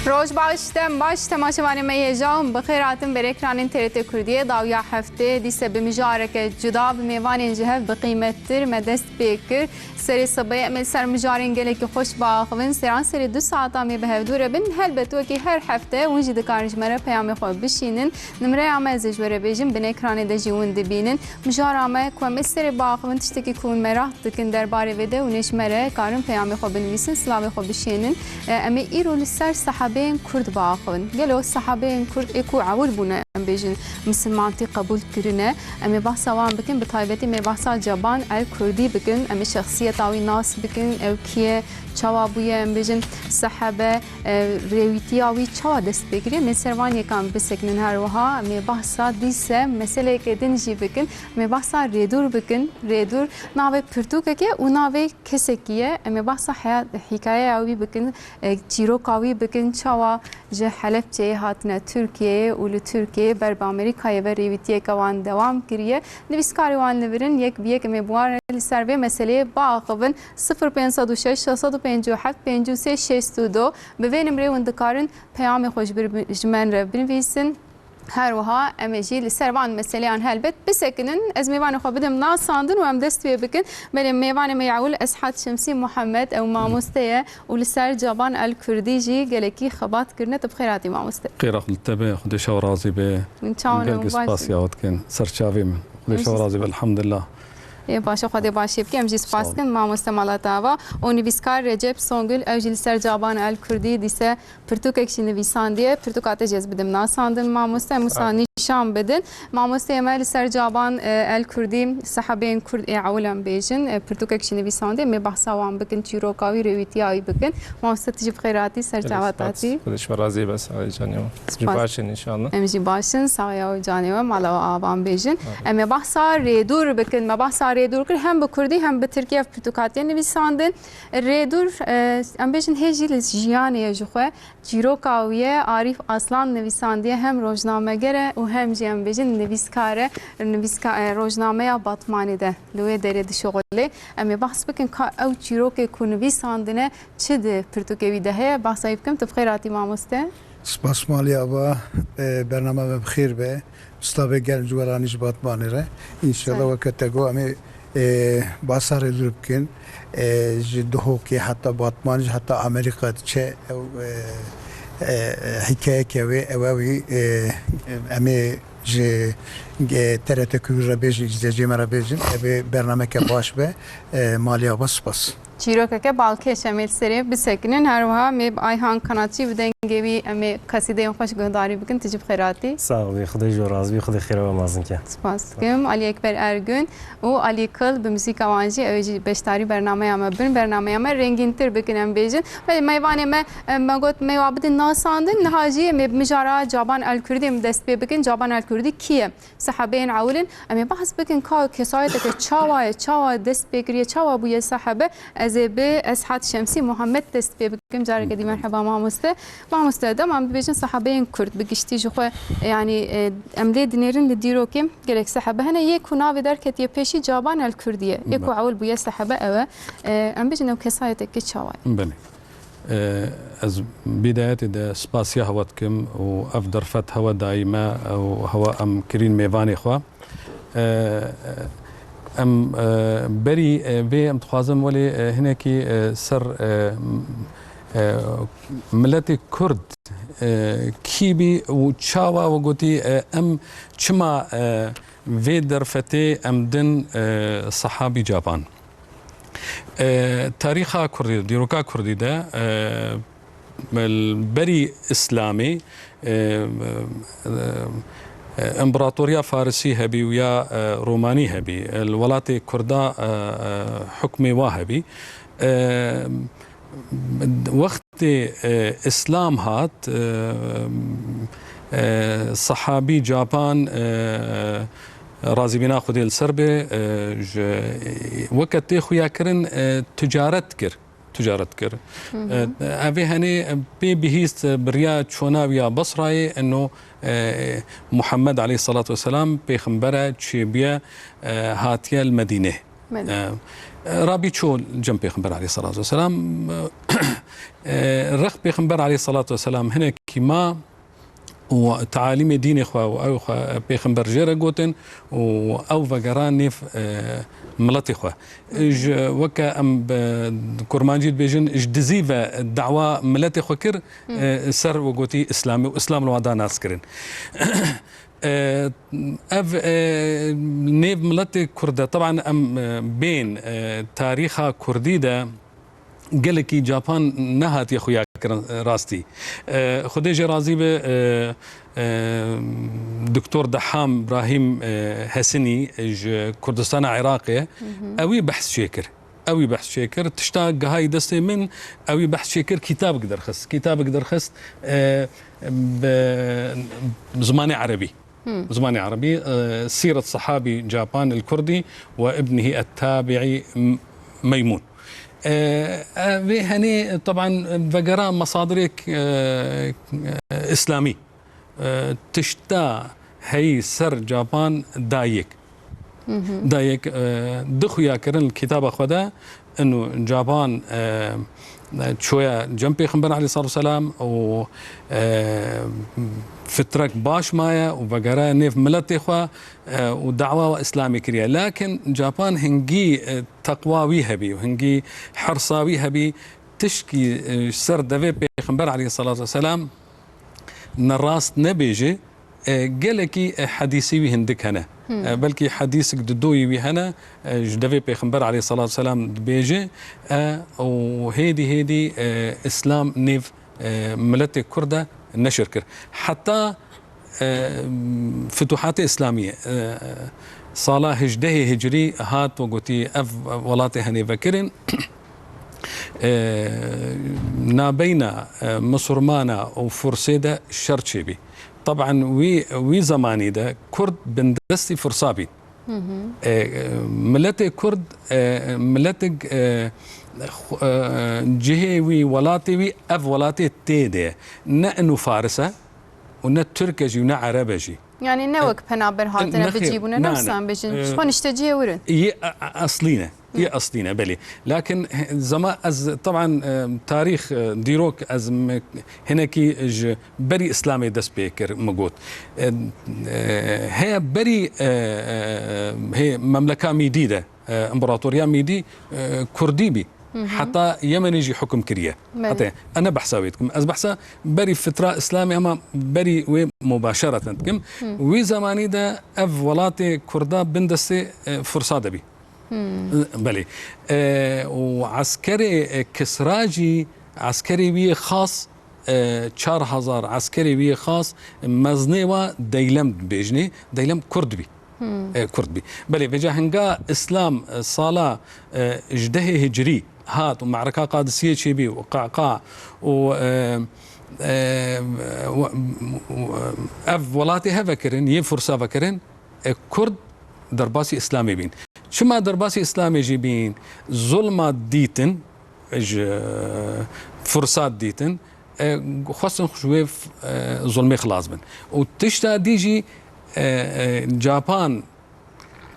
روز باش تماشاوان مهیجان بخیر هاتم بر اکران TRT کردیه داویا هفته دیسه به مجارک جدا به میوان جهه به قیمت تر مدست بیکر سری صبح امل سر مجارین گله که خوش باخون سران سری 2 ساعت می به هفدور بن هل بتو که هر هفته اونجی دکارج مره پیام خود بشینن نمره آمه زجوره بیجیم بن اکران دجیون دبینن مجار آمه کوم سری باخون تشتکی کون مراه دکن درباره وده ونش مره کارن پیام خود بنویسن سلام خود بشینن امی ایرول سر صحابين كرد باخون قالوا الصحابين كرد اكو عول بنا بيجن مسلمانتي قبول كرنا امي بحثا وان بكن بطايبتي مي بحثا جبان الكردي بكن امي شخصيه تاوي ناس بكن او كيه چوابويه ام بيجن صحابه ريويتياوي چوا دست بگیری مسروان یکم بسکنن هر وها می بحثا دیسه مسئله که دنجی بکن می بحثا ریدور بکن ریدور ناوی پرتوکه که و ناوی کسکیه می بحثا حکایه اوی بکن چیرو کاوی بکن چوا جه حلب چه هاتنا ترکیه و ترکیه بر با امریکای و ریویتیه کوان دوام کریه نویسکاری وان نورن یک بیه که می بوار سروی مسئله باقون 0506 657 53 62 به نمره وندکارن پیام خوش برجمن را بنویسن هر وها امجی لسروان مسئله آن هلبت بسکنن از میوان خو بدم ناساندن و ام دست بکن بله میوان میعول اسحاد شمسی محمد او ماموسته و لسر جبان الکردی جی گلکی خبات کرنه بخیراتی ماموسته خیر خلته خودش راضی به گلگی سپاسیات کن سرچاوی من خودش راضی الحمد لله باشه خدا باشه بکیم جی سپاس کن ما مستمالاتاوا و نویسکار رجب سونگل اوجیل سر جابان الکردی دیسه پرتوک اکشی نویساندیه پرتوکات جز بدم ناساندن ما مسانی شام بدن ما مستعمل سر جابان الکردی صحابین کرد عولم بیجن پرتوک اکشی نویساندیه می بحثا وام بکن چیروکاوی رویتیایی بکن ما مستجیب خیراتی سر جواتاتی خودش راضی بس جانیو باشین ان شاء الله امجی باشن سایه جانیو مالا آوام بیجن امی بحثا ریدور بکن ما بحثا ریدور کر هم به کردی هم به ترکیه پرتوکاتی نویساندن ریدور ام بیجن هجیل جیانی جخه چیروکاویه عارف اصلان نویساندیه هم روزنامه گره و هم جیم بیجن نویسکاره روزنامه باتمانی ده لوی درد شغله امی بحث بکن که او چیروک کو نویساندنه چه ده پرتوکوی ده بحثایی بکن تفخیراتی ماموسته سپاس مالی آبا برنامه بخیر به مستابه گل جوالانیش باتمانی ره انشالله وقت گو امی باسار لوبکن جدهو که حتی باتمانج حتی امریکا چه حکایه که اوی امی ج TRT کور بیش جزیره مرا بیشیم ابی برنامه که باش به مالی آبا سپاس چیروکه که بالکه شامل سری بسکنن هر وها می آیهان کاناتی بدنگی بی امی قصیده خوش گهداری بکن تجیب خیراتی ساقی خدای جوراز خدای خیر و مازن که سپاس کم علی اکبر ارگون و علی کل به موسیقی وانجی اوجی بشتاری برنامه اما بن برنامه اما رنگین تر بکنم بیجن ولی میوانی ما گفت میوابد ناساندن نهاجی می مجارا جابان الکردی دست بکن جابان الکردی کیه صحابین عولن امی بحث بکن که کسایت که چاوا دست بگیری چاوا بوی صحابه از به اسحاد شمسی محمد دست بکم جاره کدی مرحبا ماموسته دم ام بیشن صحابین کرد بگشتی جو یعنی املی دنیرن لدیرو کم گلک صحابه هنه یک ناوی در کتی پیشی جابان الکردیه یک عول بوی صحابه او ام بیشن کسایت که چاوای بله از بداية ده سپاسيا هواتكم وأفضل فت هوا دائما وهوا أم كرين ميفاني خوا ام بری به ام تخوازم ولی هناکی سر ملت کرد کی بی و چاوا و گوتی ام چما وی درفته ام دن صحابی جابان تاریخ کردی دیروکا کردی ده بری اسلامی امبراطورية فارسية هبي ويا روماني هبي الولايات كردا حكمي واهبي وقت اسلام هات صحابي جابان رازي بنا خدي السربي وقت خويا كرن تجارت كر أبي هني بيهيست بريا شوناويا بصراي إنه محمد عليه الصلاة والسلام بيخمبرة تشيبيا هاتيا المدينة رابي شو جنب بيغمبر عليه الصلاة والسلام الرخ بيغمبر عليه الصلاة والسلام هنا كما وتعاليم دين إخوة أو بيغمبر جيرا قوتن أو فقران نيف ملت إخوة وكا أم كورمانجيد بيجن دزيفة الدعوة ملت إخوة كر سر وقوتي إسلامي وإسلام الوضع ناس كرن اف نيف ملت كردة طبعا ام بين تاريخها كردي ده قالكي جابان نهات يا خويا راستي خديجه رازي دكتور دحام ابراهيم حسني كردستان عراقيه اوي بحث شاكر تشتاق هاي دستي من اوي بحث شاكر كتاب قدر خس بزمان عربي سيرة صحابي جابان الكردي وابنه التابعي ميمون هني طبعا فقرا مصادرك إسلامي تشتا هي سر جابان دايك دخو يا كرن الكتاب خدا انه جابان شويه جنبي خنبر عليه الصلاه والسلام و فترك باش مايا وبقرا نيف ملتي خوا ودعوه اسلامي كريا لكن جابان هنجي تقوى بي وهنجي حرصاوي بي تشكي سر دفي بيغمبر عليه الصلاه والسلام نراس نبيجي قالكي حديثي وهندك هنا بلكي حديثك ددوي وهنا جدفي بيغمبر عليه الصلاه والسلام بيجي وهيدي اسلام نيف ملت كردة نشر كر حتى فتوحات اسلاميه صالة هجده هجري هات وقتي اف ولاتي هني فكرن نابينا مصرمانا وفرسيدا شرشبي طبعا وي زماني ده كرد بندستي فرصابي ملتي كرد ملتي جهوي ولاتي اف ولاتي تيدي نأنو فارسة ونا تركجي ونا عربجي يعني نوك بنابر هاتنا بجيبونا نفسان بجن شلون اشتجي ورن هي أصلينا بلي لكن زمان طبعا تاريخ ديروك از هناكي بري إسلامي دس بيكر مقود هي بري هي مملكة ميديدة امبراطورية ميدي كردي بي حتى يمن يجي حكم كريه حتى انا بحساويتكم از بحسا بري فتره اسلامي اما بري وي مباشره كم وي زماني ده اف ولاتي كردا بندسي فرصه دبي بلي وعسكري كسراجي عسكري وي خاص 4000 عسكري وي خاص مزنيوا ديلم بيجني ديلم كرد بي كرد بي بلي بجا هنقا اسلام صالة جده هجري هات ومعركة قادسية شبي وقعقاع و اف ولاتي هفكرن يفرصا فكرن كرد درباسي اسلامي بين شما درباسي اسلامي جيبين ظلمات ديتن فرصات ديتن خاصة شويف ظلمي خلاص بن وتشتا ديجي جابان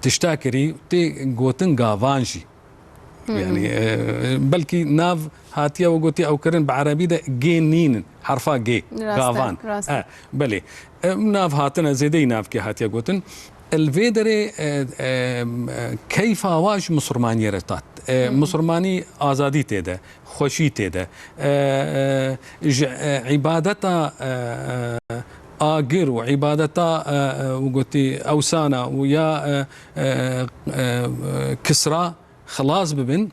تشتاكري تي قوتن غافانجي يعني بلكي ناف هاتيا وقوتي او كرن بعربي ده جينين حرفا جي غافان بلي ناف هاتنا زيدي ناف كي هاتيا قوتن الفيدري كيف واج مسلماني رتات مسلماني آزادي تيدا خوشي تيدا عبادتا آجر وعبادتا وقتي أوسانا ويا كسرى خلاص ببن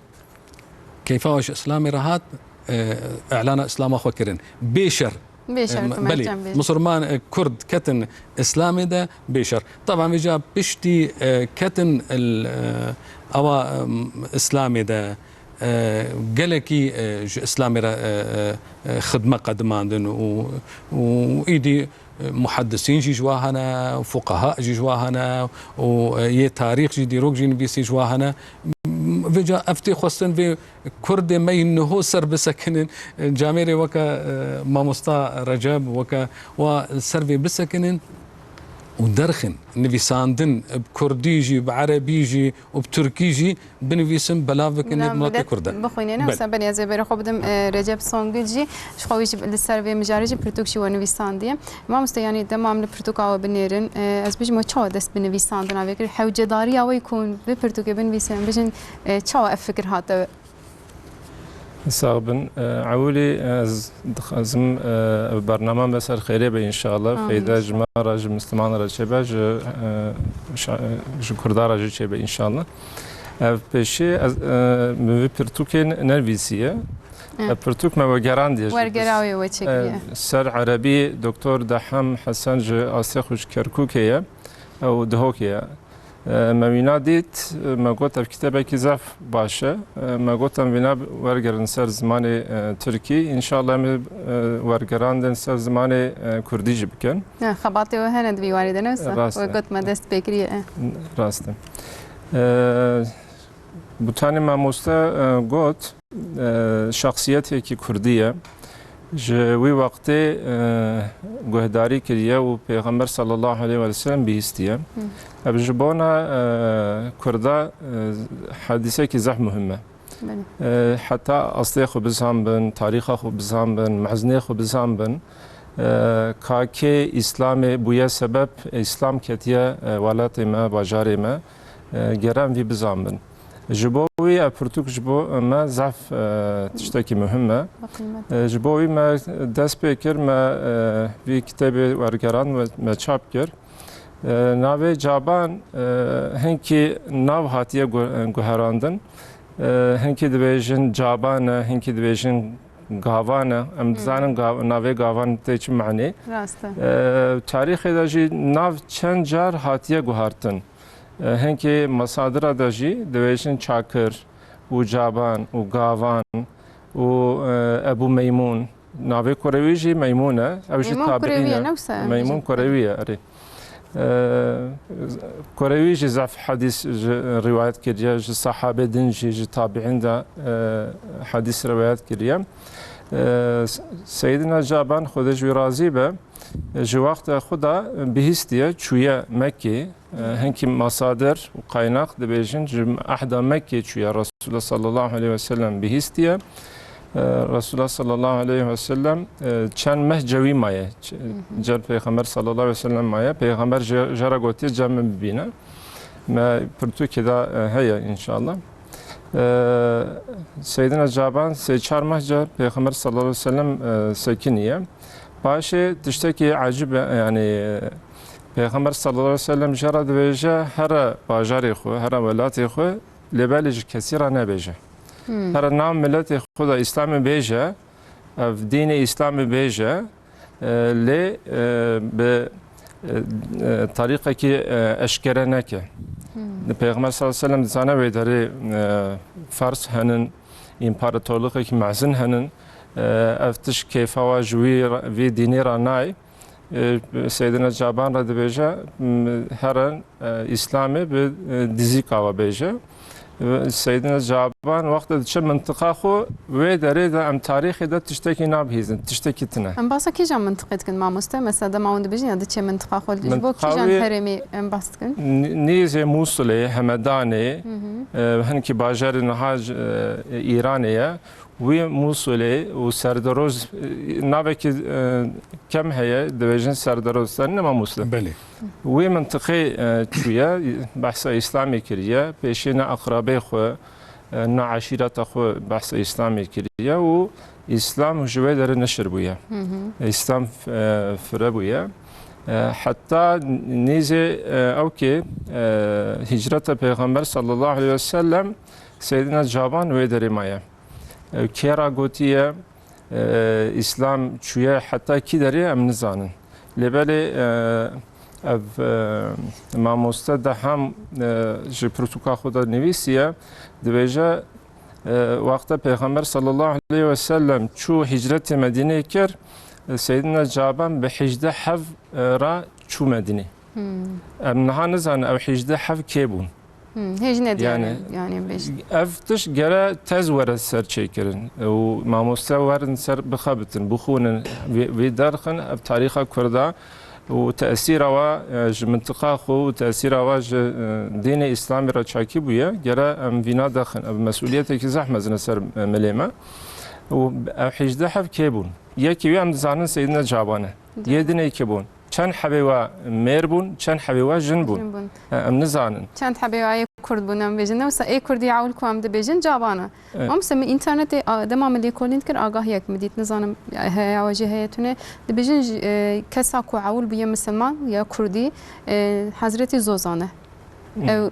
كيف واش إسلامي رهات إعلان إسلام أخو كرن بيشر بلي مسلمان كرد كتن إسلامي ده بيشر طبعا بيجا بشتي كتن أو إسلامي ده قالكي إسلامي خدمة قدمان وإيدي محدثين جي جواهنا وفقهاء جي جواهنا ويا تاريخ جي ديروك جي نبيسي جواهنا فيجا افتي خصن في كرد ما انه سر بسكن جاميري وكا ماموستا رجب وكا وسرفي بسكن ودرخن نفيساندن بكرديجي بعربيجي وبتركيجي بنفيسم بلافك إن ملاك كردن بخويني أنا وسبب يا زبير خو بدم رجب سونجلجي شخويش للسربي مجارج برتوكشي ونفيساندية ما مستياني تمام البرتوكا وبنيرن از بيج ما تشوا دست بنفيساندنا فكر حوجة داري أو يكون ببرتوكا بنفيسان بيجن تشوا أفكر هذا صعبن عولي زم برنامج بسر خيري بإن شاء الله فإذا جماعة رج مسلمان رج شبه ج كردار رج شبه إن شاء الله بشي مبرتوكين نرفيسية برتوك ما وجرانديش ورجراوي وتشكيه سر عربي دكتور دحم حسن ج آسيخوش كركوكية أو دهوكية ما بینادید ما گفتم کتابی که زف باشه ما گفتم بینا ورگرن سر زمان ترکی انشالله می ورگراندن سر زمان کردیجی بکن. نه خباتی و هند بیواریدن است. و گفت ما دست بکریه. راسته. بوتانی ما مسته گفت شخصیتی که کردیه جوی وقتی گهداری کردیه و پیغمبر صلی الله علیه و سلم بیستیه. بجبونا كردا حادثة كي زح مهمة حتى أصلي خو بزهم بن تاريخ خو بزهم بن محزني خو بزهم بن كاكي إسلامي بويا سبب إسلام كتيا ولات ما باجار ما جرام في بزهم بن جبوي أبرتوك جبو ما زف تشتكي مهمة جبوي ما دس بكر ما في كتاب ورقران ما تشاب كر ناوی جابان هنکی ناو هاتیه گوهراندن هنکی دویژن جابانه هنکی دویژن گاوانه ام دزانن ناوی گاوان تی چی معنی راسته تاریخی داجی ناو چند جار هاتیه گوهارتن هنکی مصادر داجی دویژن چاکر و جابان و گاوان و ابو میمون ناوی کورویجی میمونه اوجی تابعینه میمون کورویه اری كروي جزاف حديث روايات كريا صحابة دنجي تابعين دا حديث روايات كريا سيدنا جابان خود جوي رازي به جو وقت خدا بهستيه شوية مكي هنكي مصادر وقايناق دبيجن أحدى مكي شوية رسول الله صلى الله عليه وسلم بهستيه رسول الله صلى الله عليه وسلم چند مه جوی مایه جر پیغمبر صلی الله علیه وسلم مایه پیغمبر جرا گوتی جمع ببینه ما پرتو کدا هيا ان شاء الله سيدنا جابان سه چهار مه جر پیغمبر صلی الله علیه وسلم سکینیه باشه تشتکی عجیب يعني پیغمبر صلی الله علیه وسلم جرا دویجه هر باجاری خو هر ولاتی خو لبالج کثیره نبیجه هر نام ملت خدا اسلام بیجه و دین اسلام بیجه ل به طریقه که اشکره نکه پیغمبر صلی الله علیه و سلم زانه و داره فارس هنن امپراتورلوقی که معزن هنن افتش کیفا و جوی و دینی را نای سیدنا جابان را بیجه هر اسلامی به دیزی کاوا بیجه سيدنا جابان وقت چه منطقه خو و داره ده ام تاریخ ده تشتكي نابهيزن تشتكي تنه ام باسا کی جان منطقه کن ما مسته مثلا ده ما اون بيجي ده چه منطقه خو بو کی جان هرمي ام باست کن نيزه موصل همداني هنكي باجر نهاج ايرانيه و موصل و سردروز نابك كم هي ديفيجن سردروز سنه مسلم بله و منطقه شويه بحث اسلامي كريه بيشنا اقربي خو نا عشيرته خو بحث اسلامي كريه و اسلام جوي در نشر بويا اسلام فربويا حتى نيزه اوكي هجرة پیغمبر صلى الله عليه وسلم سيدنا جابان و در مايا كيرا قوتيه اسلام شويه حتى كي دري ام نزانن لبالي اف ما مستد هم جي پروتوکا خدا نویسیه دویجه وقت پیغمبر صلی الله علیه و سلم چو هجرت مدینه کر سیدنا جابان به 18 حف را چو مدینه ام نها نزان او 18 حف کی بون هیچ ندیانه يعني بيش افتش جرا تزور السر شيكرن وما مستوى سر بخبتن بخون في درخن بتاريخ كردا وتأثير وا منطقة خو وتأثير وا دين إسلامي رشاكي بويا جرا أم فينا داخل مسؤوليتك زحمة زنسر مليمة وحجده حب كيبون يكي ويام زانن سيدنا جابانه يدنا كيبون چند حبيوا ميربون چند حبيوا جنبون ام نزانن چند حبيوا كرد بونم بيجن وسا اي كردي يعول كوام ده بيجن جابانه ام سمي انترنت دمام اللي كولين كر آگاهيك مديت نزانم هي واجهيتونه ده بيجن كسا كو عول بيا مسلمان يا كردي حضرتي زوزانه او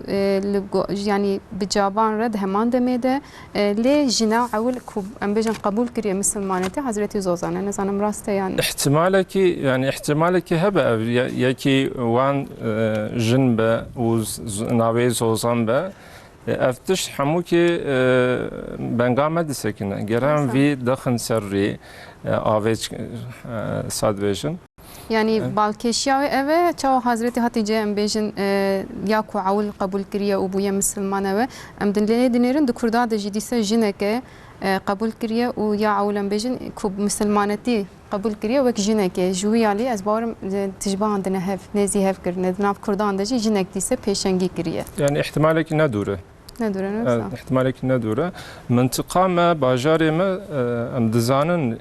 يعني بجابان رد همان دميده ليه جنا عول ام بيجن قبول كريا مسلمانته حضرتي زوزانه نزانم راسته يعني احتمالك هبه يكي وان جنبه وناوي زوزان به افتش حموكي بنقامه دسكنه جرام في دخن سري آویج سادویشن يعني بالكيشيا اوه چاو حضرت هاتيجه ام بيجن يا كو عول قبول كريا وبويا مسلمان اوه ام دنلي دينيرن د كردا د جديسه جنكه قبول كريا ويا عول ام بيجن كو مسلمانتي قبول كريا وك جنكه جوي علي ازبار تجبا عندنا هف نزي هف كرن ناف كردان د جنك ديسه بيشنگي كريا يعني احتمالك ندوره احتمالك ندوره منطقه ما باجار ما ام دزانن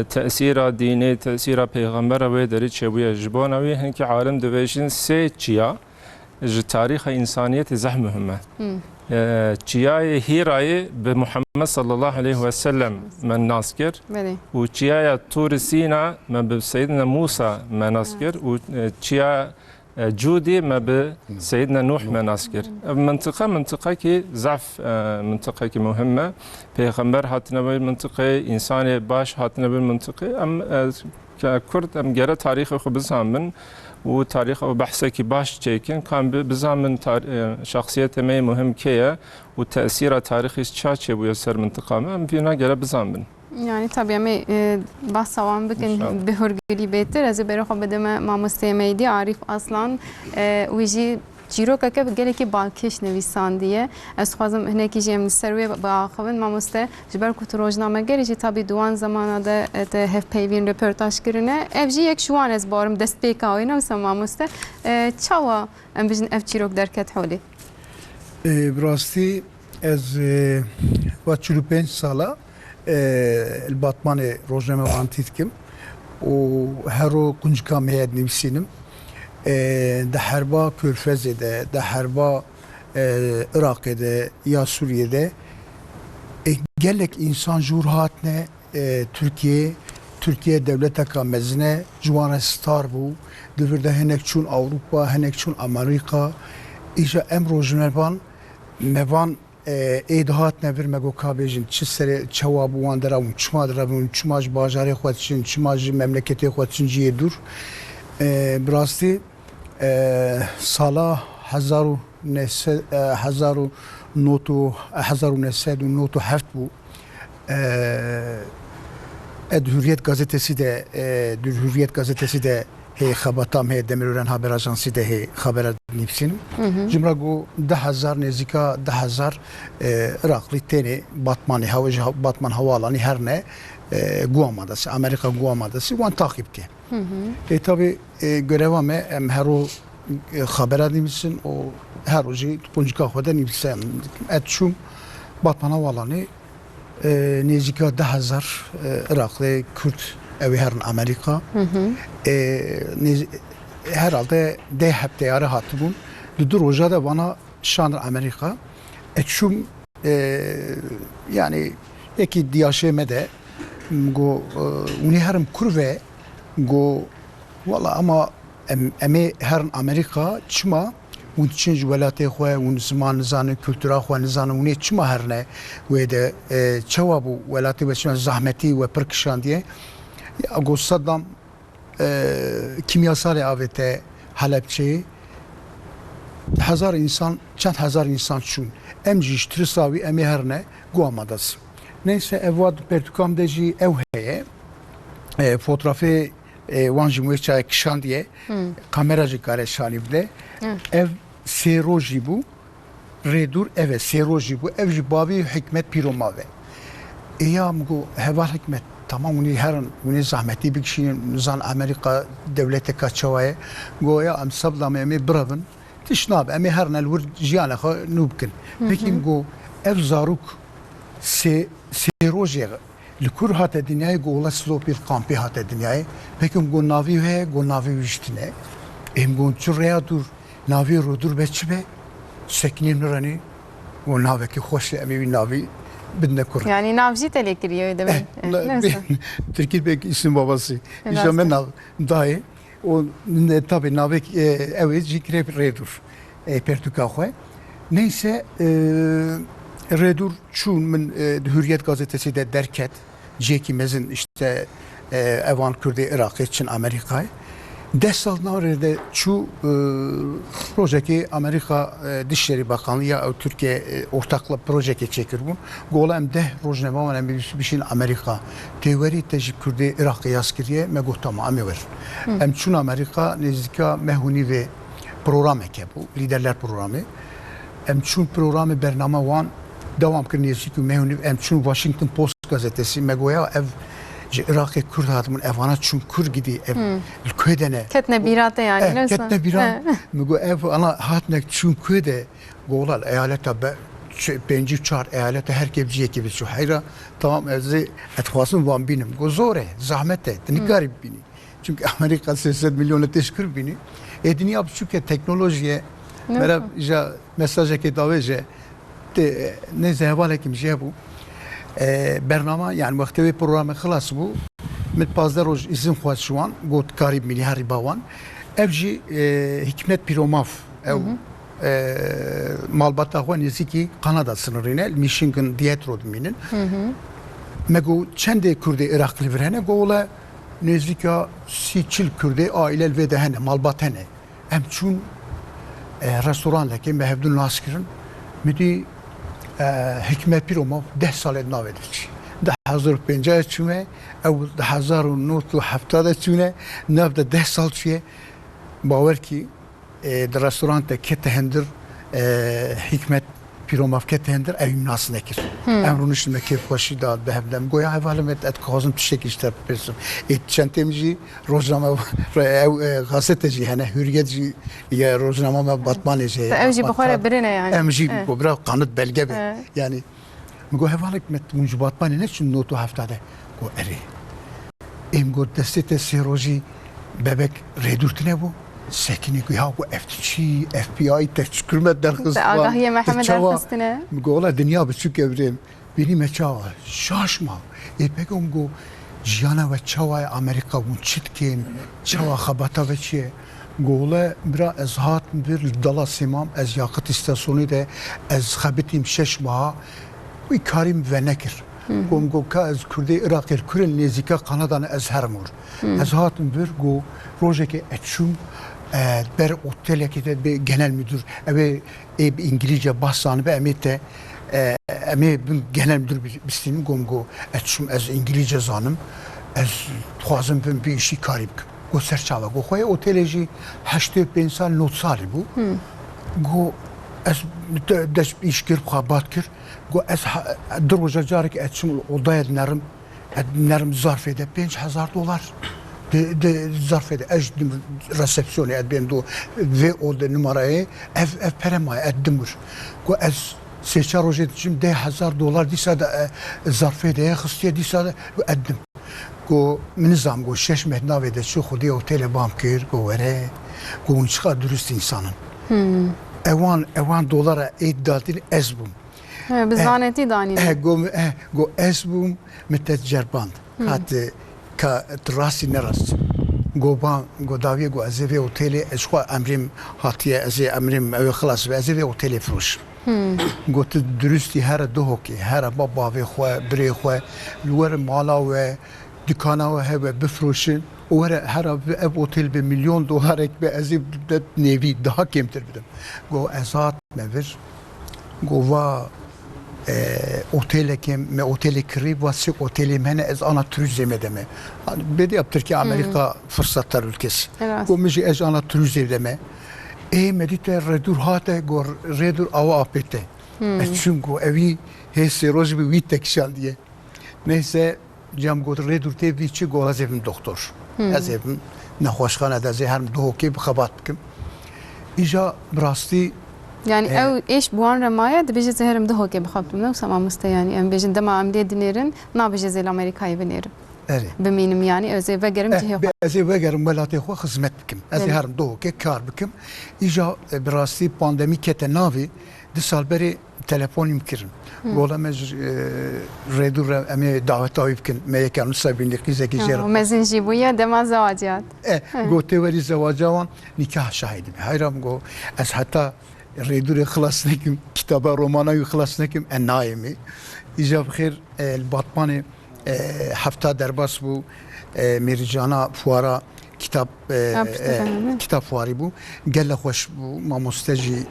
تأثير ديني تأثير پیغمبر و دری چبوی جبان اوی هنگی عالم دویشن سه چیا ج تاریخ انسانیت زحمهمه چیای هیرای به محمد صلی الله علیه و سلم من ناسکر و چیای طور سینا من به سیدنا موسی من ناسکر و چیا جودي ما بسيدنا نوح مناسكر منطقة كي ضعف منطقة كي مهمة پیغمبر هاتنا بالمنطقة إنسان باش هاتنا بالمنطقة أم ككرد أم جرى تاريخ خو بزامن وتاريخ أو بحثه كي باش تشيكن كان بزامن شخصية ما مهم كيا وتأثير تاريخي شاشة بيسر منطقة ما أم فينا جرى بزامن يعني طبعا ما بس سوام بكن بهرجلي بيتر از برای خب بدم ما مستمعی عارف اصلا ویجی جیرو که بگلی که بالکش نویسندیه از خوازم هنر کی جیم سروی با خوان ما مست جبر کت روزنامه گری جی تابی دوان زمانه ده هف پیوین رپورتاج کرنه افجی یک شوان از بارم دست پیکاوی نم ما مست چاوا ام بجن اف جیروک درکت حالی براستی از و 45 ساله الباطماني روجنامه وانتيتكم وهرو كنجكا مياد نمسينم ده حربا كورفزه ده حربا عراقه ده يا سوريا ده gelek insan jurhatne Türkiye devleteka mezne civana star bu devirde henek çun Avrupa henek çun Amerika İşte em rojenerban mevan ایدهات نبر مگو کابیجن چه سر جواب وان درام چما درام چماج بازاری خودشین چماج مملکتی خودشین جیه دور براستی سالا 1907 bu Hürriyet gazetesi de هي خبرتام هي دمروران خبر اجانسی ده هي خبر نيفسين جمرا گو 10000 نزدیکا 10000 عراقلی تنی باتمان havaalanı her ne Guamadası Amerika Guamadası وان takip ki tabi görevame em her o haber edilmişsin o her oji kunjka xoda nivsem etçum Batman havaalanı nزدیکا 10000 عراقلی Kürt evi her Amerika herhalde de hep değerli hatırım dur hoca da bana şanır Amerika etçum yani eki diyaşeme de go uniharım kurve go valla ama eme her Amerika çıma un çinj velatê xwe un ziman nizanin kültura xwe nizanin unê çima herne wê de çawa bû welatê we çima zahmetî we pir kişandiye Ago Saddam kimyasal avete Halepçe'yi çend hazar insan çun em jiş trisavi emi herne Guamadas. Neyse evad pertukam deji ev heye fotoğrafı wanjim ve çay kişan diye kameracı kare şanibde ev seroji bu redur eve seroji bu ev babi hikmet piromave. Eyam go heval hikmet tamam ونی هر ونی زحمتی بکشین نزان امریکا دولت کچوای گویا ام سبلا می برابن تشناب امی هر نلور جیان خو نوبکن بکیم گو اف زاروک سی روزه لکور هات دنیای گولا سلوپی کامپی هات دنیای بکیم گو ناوی هه گو ناوی وشتنه ام گو چریا دور ناوی رو دور بچبه سکنین نرانی و ناوی که خوش امی ناوی بدنا كره يعني نافجي تلكريو دبي تركيب اسم babası işte ben dayı o tabi navek evet jikrep redur pertuka xwe neyse redur çun min Hürriyet gazetesi de derket Jeki Mezin işte evan Kürdi Irak için Amerika'yı Desal nerede şu projeki Amerika Dışişleri Bakanlığı ya Türkiye ortakla projeki çekir bu. Golem de rojneva ve bir şeyin Amerika teori tecik Kürdi Irak'ı yaskiriye megotama amiver. Hem çün Amerika nezika mehuni ve program eke bu liderler programı. Hem çün programı bernama wan devam kırniyesi ki mehuni hem çün Washington Post gazetesi megoya ev Irak'ı Kürt hatımın evana çün Kür gidi ev köydene. Ketne birate yani nasıl? Ketne birat. Mego ev ana hatnek çün köyde golal eyalete be penci çar eyalete herkepciye gibi şu hayra tamam ezi etxwasın van binim. Go zore zahmete tnikari bini. Çünkü Amerika 80 milyon teşkür bini. Edini yap çünkü teknolojiye merhaba ja mesajı ki davece ne zehvale kim şey bu. برنامه يعني محتوى برنامج خلاص بو من 15 روز izin خواهد شوان قلت قريب مني هاري باوان افجي حكمت بيروماف او مالباتا هو نزيكي كندا sınırına Michigan Detroit minin mego çende Kürdi Iraklı verene gola nezika siçil Kürdi aile ve dehene malbatene hem çun restoranlaki mehbdun naskirin midi حکمت پیرو 10 سال ناویدش 1050 چونه او 1970 چونه نبود 10 سال چیه باور کی در رستوران که هندر حکمت پیرو مفکت هندر اویم ناس نکر امرونش مکیف خوشی داد به همدم گویا اولمت ات کازم تشکیشتر پرسم ات چنتمجی روزنامه gazeteci hani hürriyetci ya rozname batmane şey. Emji bukhara birine yani. Emji bu biraz kanıt belge be. Yani go hevalık met muncu batmane ne için notu haftada go eri. Em go destete seroji bebek redurtine bu. Sekini ya bu FBI teşkürmet derkız var. Agahiye Mehmet derkıztine. Gola dünya biçük evrem. Beni meçava şaşma. Peki go jana ve çava Amerika bu çitkin çava xabata ve çi gola bira ezhat bir dala simam ez yakıt istasyonu da ez xabitim şeşma bu karim ve nekir. Go ka ez Kürdi Irak'ı Kürel nezika Kanada'nı ez hermur. Ez hatım bir go projeki etçum ber oteleki de bir genel müdür ve İngilizce bahsanı ve emite emi genel müdür bistinim gomgo etçum ez İngilizce zanım ez xwazim bir işi karib go serçava go xoya oteleci 85 sal not sali bu go ez deş iş kir xabat kir go ez droja jarek etçum odaya nerim zarf ede $5000 de zarf ede ejdim resepsiyonu edben do ve o de numarayı ev peremay eddimur go ez seçer rojetim $10,000 disa da zarfı da xıstiye disa da eddim go nizam go şeş mehnave de şu xudi otel bankir go vere go unçka dürüst insanın evan dolara iddiatil ezbum biz zaneti dani go ezbum meteccerband hatta ka trasi neras goban godaviye go azeve oteli eşwa emrim hatiye eze emrim ev xlas ve azeve oteli froş گوت درستی هر دو کی هر بابا و خو بری خو لور مالا و دکانا و هب بفروشن و هر اب اوتل به $1,000,000 به ازیب نوی daha کمتر بدم گو ازات مور گو وا اوتل که me اوتل کری واسه اوتل منه از ana turizm edeme bedi yaptır ki Amerika fırsatlar ülkesi گو میشه از ana turizm edeme medite redur hate gor redur ava apete çünkü evi hesse roz bir vitek şal diye neyse جام قلت ريدور تبي شيء قول أزيفم دكتور أزيفم نخوشخانة ده زي هرم دهوكي بخبات بكم إجا براستي يعني او ايش بوان رماية بيجي زهرم دهوكي بخبط منه وسما مستياني ام بيجي دما عم دي دنيرن نا بيجي زي الامريكاي بنيرن بمينم يعني زي بقرم جهه زي بقرم بلاتي خو خدمت بكم ازي هرم دهوكي كار بكم إجا براستي بانديمي كتنافي دي سال بري تلفوني مكرن قولا مج ريدور امي دعوتاوي بكن ما يكانوا سابين لقي زكي جرا ومازن جيبويا دما زواجات قلت وري زواجان نكاح شاهد هايرام قو از حتى ريدور خلاص نكم كتاب رومانا يخلص نكم النايمي إجا بخير الباطماني حفتا درباس بو ميرجانا فوارا كتاب فواري بو قال خوش بو ما مستجي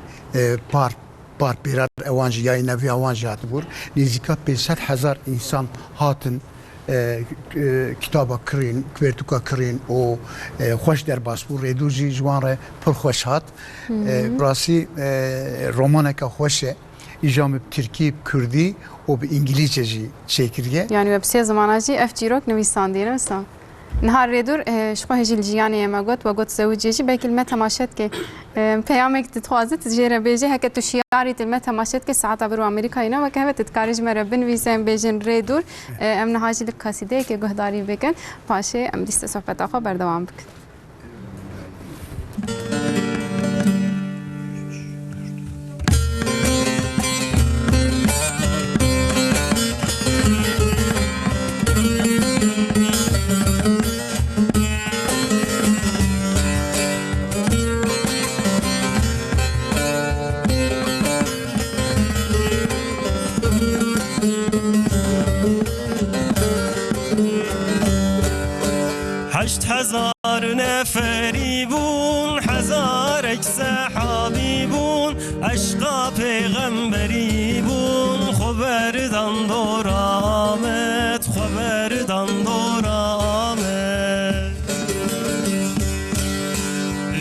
بار بيراد اوانجي ياي نبي اوانجي هاتبور نزيكا 500,000 انسان هاتن كتابا كرين كويرتوكا كرين او خوش درباس بو ريدوجي جوان پر خوش هات براسي رومانكا خوشه إجام بتركي بكردي وبإنجليزي جي شكرية يعني بسي زماناجي أفجيروك نويسان دينا مثلا نهار ريدور شخو هجي الجياني ما قلت وقلت زوجي جي باقي المتا ماشت كي بيامك تتخوازت تجيرا بيجي هكا تشياري المتا ماشت كي ساعات برو أمريكا هنا وكهوة تتكارج مرة بنويسان بيجن ريدور أمنا هاجي لك قصيدة كي قهداري بكن باشي أم ديست صحبت آخر بردوام بك هزار نفری بون هزارک صحابی بون عشقا پیغمبری بون خبردان دور آمد خبردان دور آمد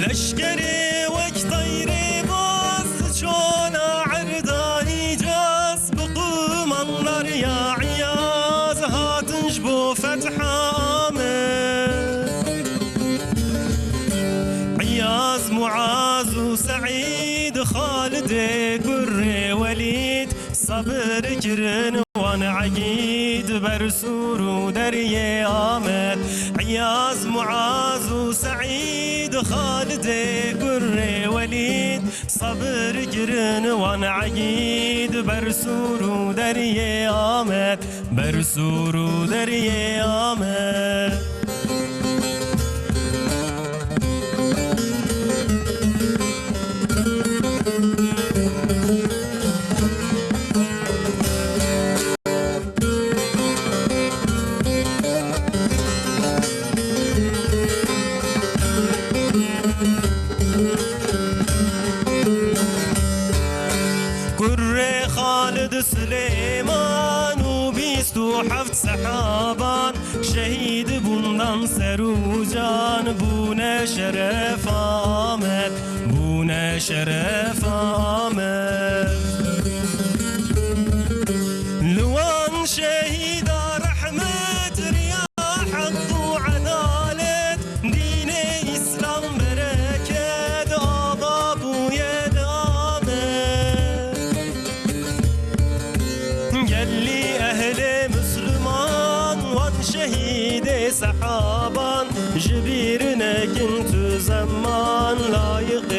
لشکری وک طیری باز چون عردانی جاز بقومانlar یا عیاز هاتنج بو فتح معاذ وسعيد خالد قري وليد صبر كرن وانا عقيد برسور ودري آمد عياز معاذ وسعيد خالد قري وليد صبر كرن وانا عقيد برسور ودري آمد برسور ودري آمد سليمان وبيستوحفت سحابان شهيد بندان سروجان بونا شرف آمد بونا شرف آمد لوان شهيد رحمة رياح حق وعدالة دين إسلام بركة آباب ويد شهيد سحابان جبيرنا كنت زمان لايق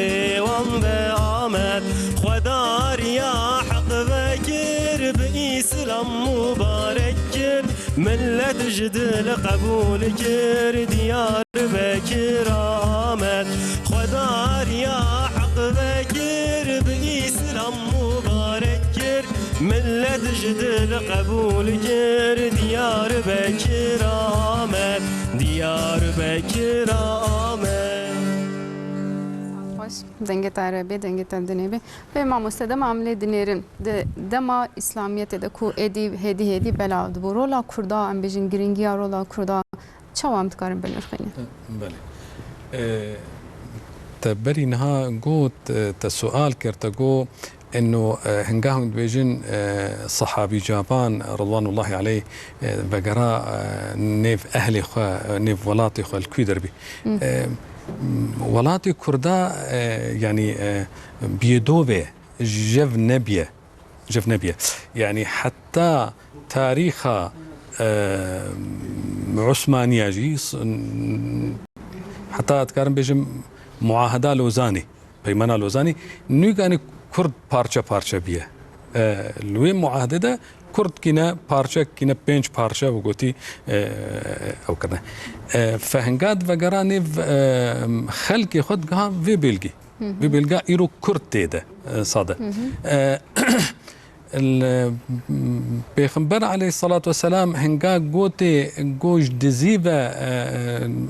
وان بعمد خدار يا حق بكر بإسلام مبارك كر ملة جدل قبول كر ديار بكر آمد خدار يا حق بكر بإسلام مبارك كر ملة جدل قبول كر ديار بكر آمد ديار بكر آمد خوش دنگت عربی دنگت دنیبی به ما مستدام عمل دنیرن دما اسلامیت دکو ادی هدی بلا دبرولا کردا ام بجن گرینگی رولا کردا چوام تکارم بنرخینه بله تبري نها قوت تسؤال كرتقو انه هنگاهم بيجن صحابي جابان رضوان الله عليه بقرا نيف اهلي خو نيف ولاتي خو الكويدر بي ولاتي كردا يعني بيدوبه جف نبيه يعني حتى تاريخ عثمانية جي حتى أتكلم بيجم معاهدة لوزاني بيمانا لوزاني نيجاني كرد بارشة بيه لوين معاهدة ده كرد كنا بارشة كنا بينج بارشة وقولتي أو كذا فهنقاد وقراني خلقي خد جها في بيلقى إيرو كرد تيدا صادق البيغمبر عليه الصلاة والسلام هنگا قوتي قوش دزيبة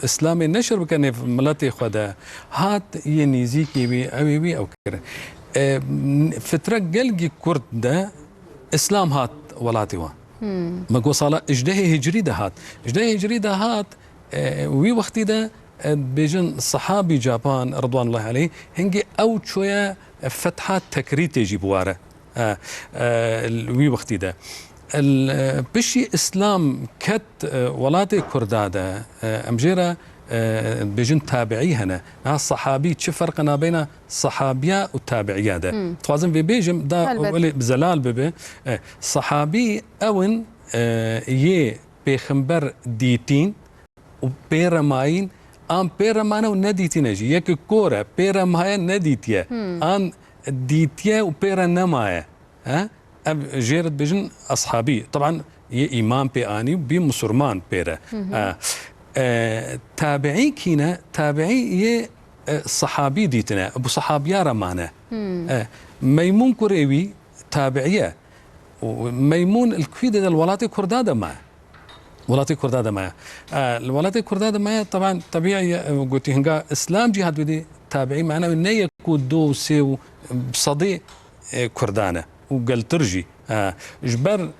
إسلامي نشر بكني في ملاتي خدا هات ينيزيكي بي أوي بي أو كره فترة قلقي كرد ده إسلام هات ولاتي وان ما قو صلاة إجده هجري ده هات وي وقتي ده بيجن صحابي جابان رضوان الله عليه هنجي أو شوية فتحات تكريت يجيبواره وي وقتي ده بشي اسلام كت ولاتي كرداده امجيره بيجن تابعي هنا الصحابي شو فرقنا بين صحابيه والتابعيه ده توازن في بيجم ده ولي بزلال ببي صحابي اون يه بيخمبر ديتين وبيرماين ام بيرمانا ونديتين اجي يك كوره بيرمايا نديتيا ان ديتيا وبيرا نمايا جيرت بجن أصحابي طبعا إمام بياني بمسلمان بيرا تابعي كينا تابعي صحابي ديتنا أبو صحابيا رمانا ميمون كوريوي تابعية وميمون الكويدة الولاتي كردادة معه ولاتي كردادة معه الولاتي كردادة معه طبعا طبيعي قلت هنقا إسلام جهاد بدي تابعي معنا من يكو دو سيو بصدي كردانة وقال ترجي جبر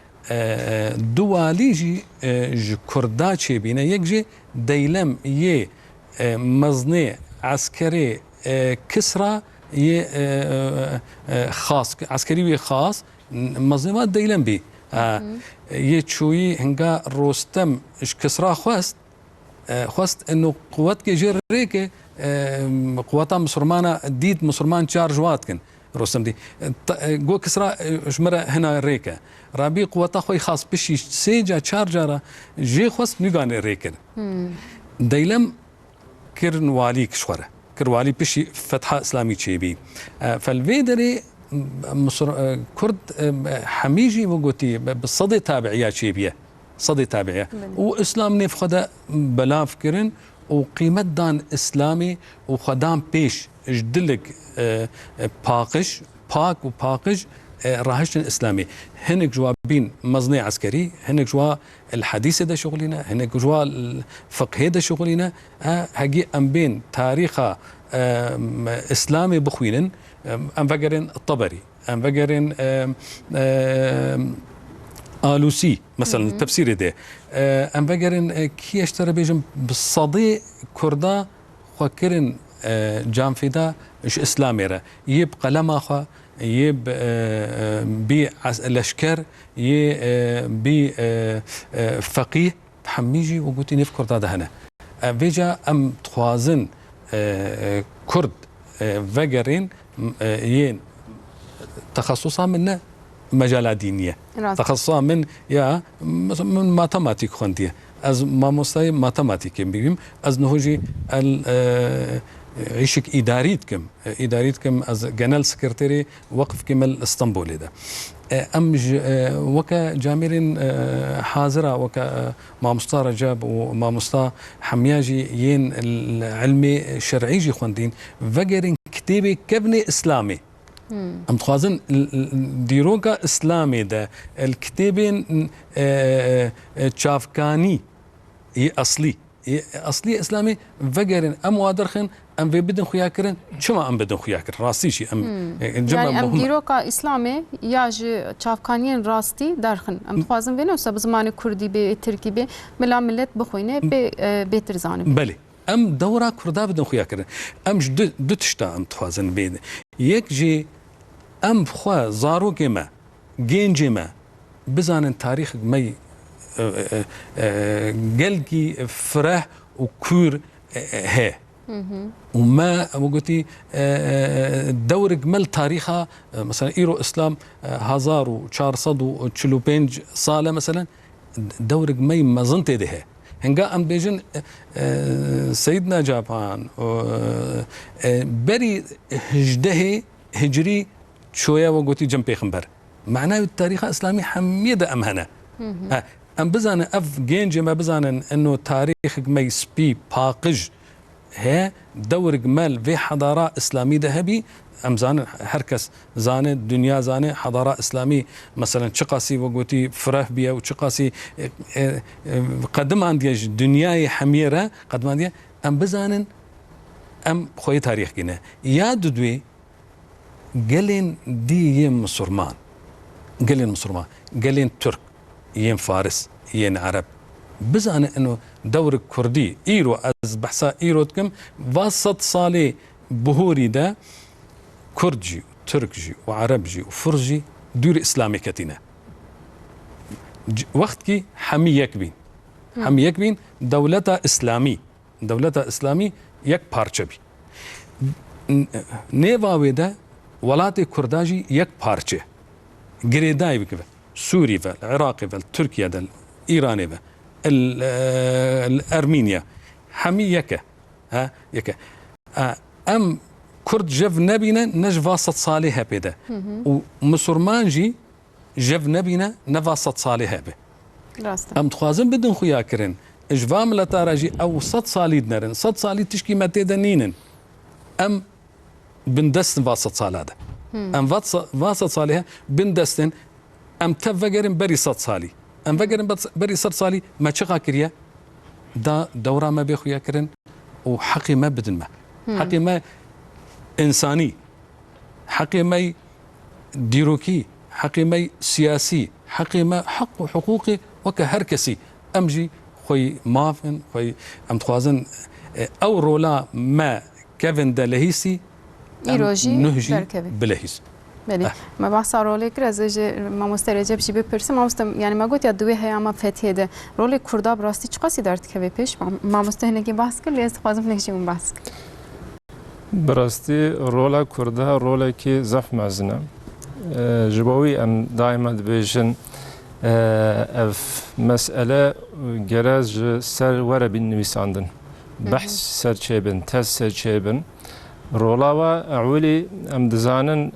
دواليجي كرداتشي بينا يكجي ديلم يه مزني عسكري كسرى يه خاص عسكري خاص مزنيات ديلم بي يتشوي هنقا روستم كسرى خواست انه قوتك جير ريكي قوات مسلمانة ديد مسلمان شارج واتكن رستم دي جو كسرى شمرة هنا ريكا رابي قوات خوي خاص بشي سيجا شارجارا جي خواست نيغان ريكن ديلم كرن والي كشورة كروالي بشي فتحة إسلامي تشيبي فالفيدري كرد حميجي وقوتي بالصدي تابعية تشيبية صدي تابعية وإسلام نيف خدا بلا فكرن وقيمة دان إسلامي وخدام بيش جدلك باقش باك وباقش راهشن إسلامي هنك جوابين مزني عسكري هنك جوا الحديث ده شغلنا هنك جوا الفقه ده شغلنا هجي أم بين تاريخ إسلامي بخوينن أم فقرن الطبري أم فقرن آلوسي مثلا التفسير ده أم فقرن كي اشترى بيجم بالصدي كردا وكرن جانفيدا إيش إسلامي را يبقى لما خا يب بي الأشكر بي فقيه تحميجي وقلت نفكر هذا هنا فيجا أم توازن كرد فقرين ين تخصصا من مجالات دينية تخصصا من يا من ماتماتيك خندية از ما مستوى ماتماتيك بيم از نهوجي عيشك إداريتكم از جنرال سكرتيري وقف كمال اسطنبول ده أم وكا جاميرين حاضرة وكا ما مستا رجاب وما مستا حمياجي ين العلمي شرعي جي خواندين فقرين كتابي كبني إسلامي أم تخازن ديروكا إسلامي ده الكتابين تشافكاني هي أصلي إسلامي فقرن أم وادرخن أم في بدن خياكرن شما أم بدن خياكر راستي شيء أم يعني أم ديروكا إسلامي ياج تشافكانيين راستي درخن أم تخازن بينه وسب زمان كردي بتركي بي ملا ملت بخوينه بترزانه بلي أم دورا كردا بدن خياكرن أم دو تشتا أم تخازن بين يك جي ام خو زاروك ما جينجي ما بزان تاريخ مي قلقي فرح وكور هي وما قلتي دور جمل تاريخها مثلا ايرو اسلام 1445 صاله مثلا دور جمي ما ظنت ده هنجا ام بيجن سيدنا جابان بري هجده هجري شويه وقلتي جنب بيغمبر معناه التاريخ الاسلامي حميده ام هنا ام بزان اف جينج ما بزان انه تاريخ مي سبي باقج هي دور جمال في حضاره اسلاميه ذهبي ام زان هركس زان الدنيا زان حضاره اسلامي مثلا شقاسي وقوتي فراه بيا وشقاسي قدم عندي دنياي حميره قدم عندي ام بزان ام خوي تاريخ كنا يا ددوي قالين دي يم مسلمان قالين مسلمان قالين ترك ين فارس ين عرب بزان انه دور كردي ايرو از بحثا ايروتكم وسط صالي بهوري ده كردجي وتركجي وعربجي وفرجي دور اسلامي كتينا وقت كي حميك بين دولتا اسلامي يك بارچه بي نيواوي ده ولاتي كرداجي يك بارچه گريداي بكبه سوري فال العراقي فال تركيا دل ايراني فال الارمينيا حمي يكا ها يكا ام كرد جف نبينا نج واسط صالحة بيدا ومسلمانجي جف نبينا نفاسط صالحة بي ام تخوازن بدن خويا كرن اجفام لتاراجي او صد صاليد نرن صد صاليد تشكي ما تيدنينن ام بندستن واسط صالحة ام واسط صالحة بندستن ام تفقرن بري صد صالي ام فقرن بري صد صالي ما تشقا كريا دا دورا ما بيخويا كرن وحقي ما بدن ما حقي ما إنساني حقي ما ديروكي حقي ما سياسي حقي ما حق وحقوقي وكهركسي أمجي خوي مافن خوي أم تخوازن أو رولا ما كيفن دلهيسي نهجي بلهيس بله ما بحث رولي كرز ما مسترجب شي بپرسم ما مست يعني ما قلت يا دوي هي اما فتحه ده رولي كردا براستي چقاسي دارت که پیش ما مستهنگی بحث کل استفاده نکشیم اون بحث براستی رولا کرده رولا که زف مزنه جبوی ام دائما دبیشن اف مسئله گرز سر وره بین نویساندن بحث سر چیبن تز سر چیبن رولا و اولی ام دزانن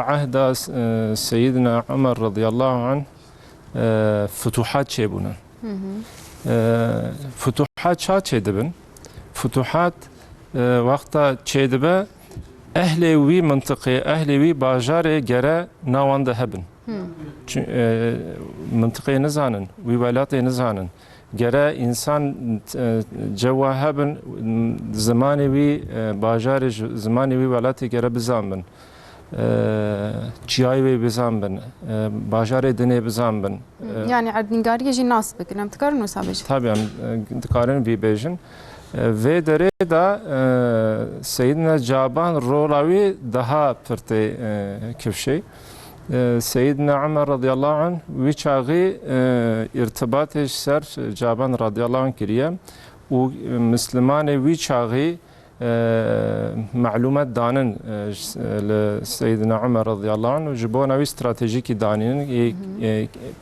عهد سيدنا عمر رضي الله عنه فتوحات چیبونن فتوحات شا چیدبن فتوحات وقتا چیدبه اهل وی منطقه اهل وی باجار گره ناوانده هبن منطقه نزانن وی ولات نزانن گره انسان جوا هبن زمانی وی باجار زمانی وی ولات گره بزامن چیای وی بزامن باجار دنه بزامن يعني عد نقاري جي ناس بكنا متكرر نسابج طبعا تقارن في بيجن ve dere da Seyyidina Caban Rolavi daha pırtı kevşey. Seyyidina Ömer radıyallahu anh vi çağı irtibat eşser Caban radıyallahu anh kiriye u Müslümane vi çağı معلومات دانن سيدنا عمر رضي الله عنه جبونا وي استراتيجيكي دانين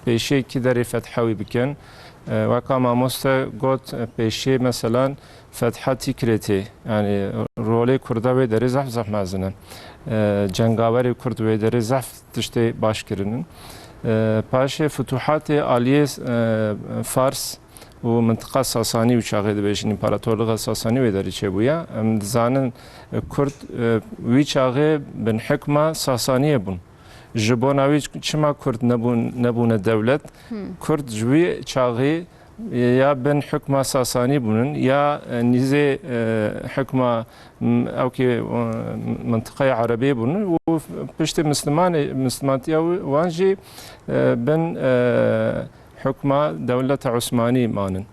بيشي كي داري فتحوي بكن وكما مستا قلت بيشي مثلا فتحاتي كريتي يعني رولي كردوي داري زحف مازنن جنگاوري كردوي داري زحف تشتي باشكرنن باشي فتوحات آلية فارس ومنطقة ساساني وشاغد بيشن إمبراطورلغة ساساني وداري چبويا ام دزانن كرد وي چاغي بن حكمة ساسانية بون جبوناوي چما كرد نبون دولت كرد جوي چاغي يا بن حكمة ساساني بونن يا نيزي حكمة او كي منطقة عربية بونن وبشتي مسلمانتي وانجي بن حكمة دولة عثماني مانن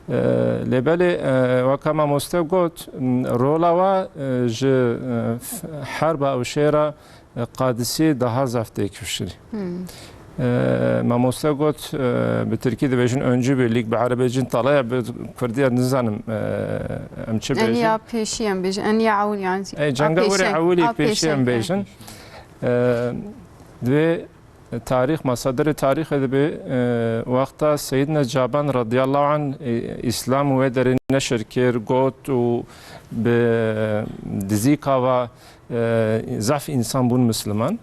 لبالي وكما مستقوت رولاوا ج حرب أو شيرة قادسي ده زفتي كفشري ما مستقوت بالتركيز بيجن أنجي بليك بعربي جن طلع بكردية نزانم أمشي بيجن أنيا بيشيم بيجن أنيا عول يعني أي جنگا وري عولي بيشيم بيجن دوي تاريخ مصادر تاريخ دبي وقتا سيدنا جابان رضي الله عنه إسلام ودر نشر كير قوت و بدزيكا و زعف إنسان بون مسلمان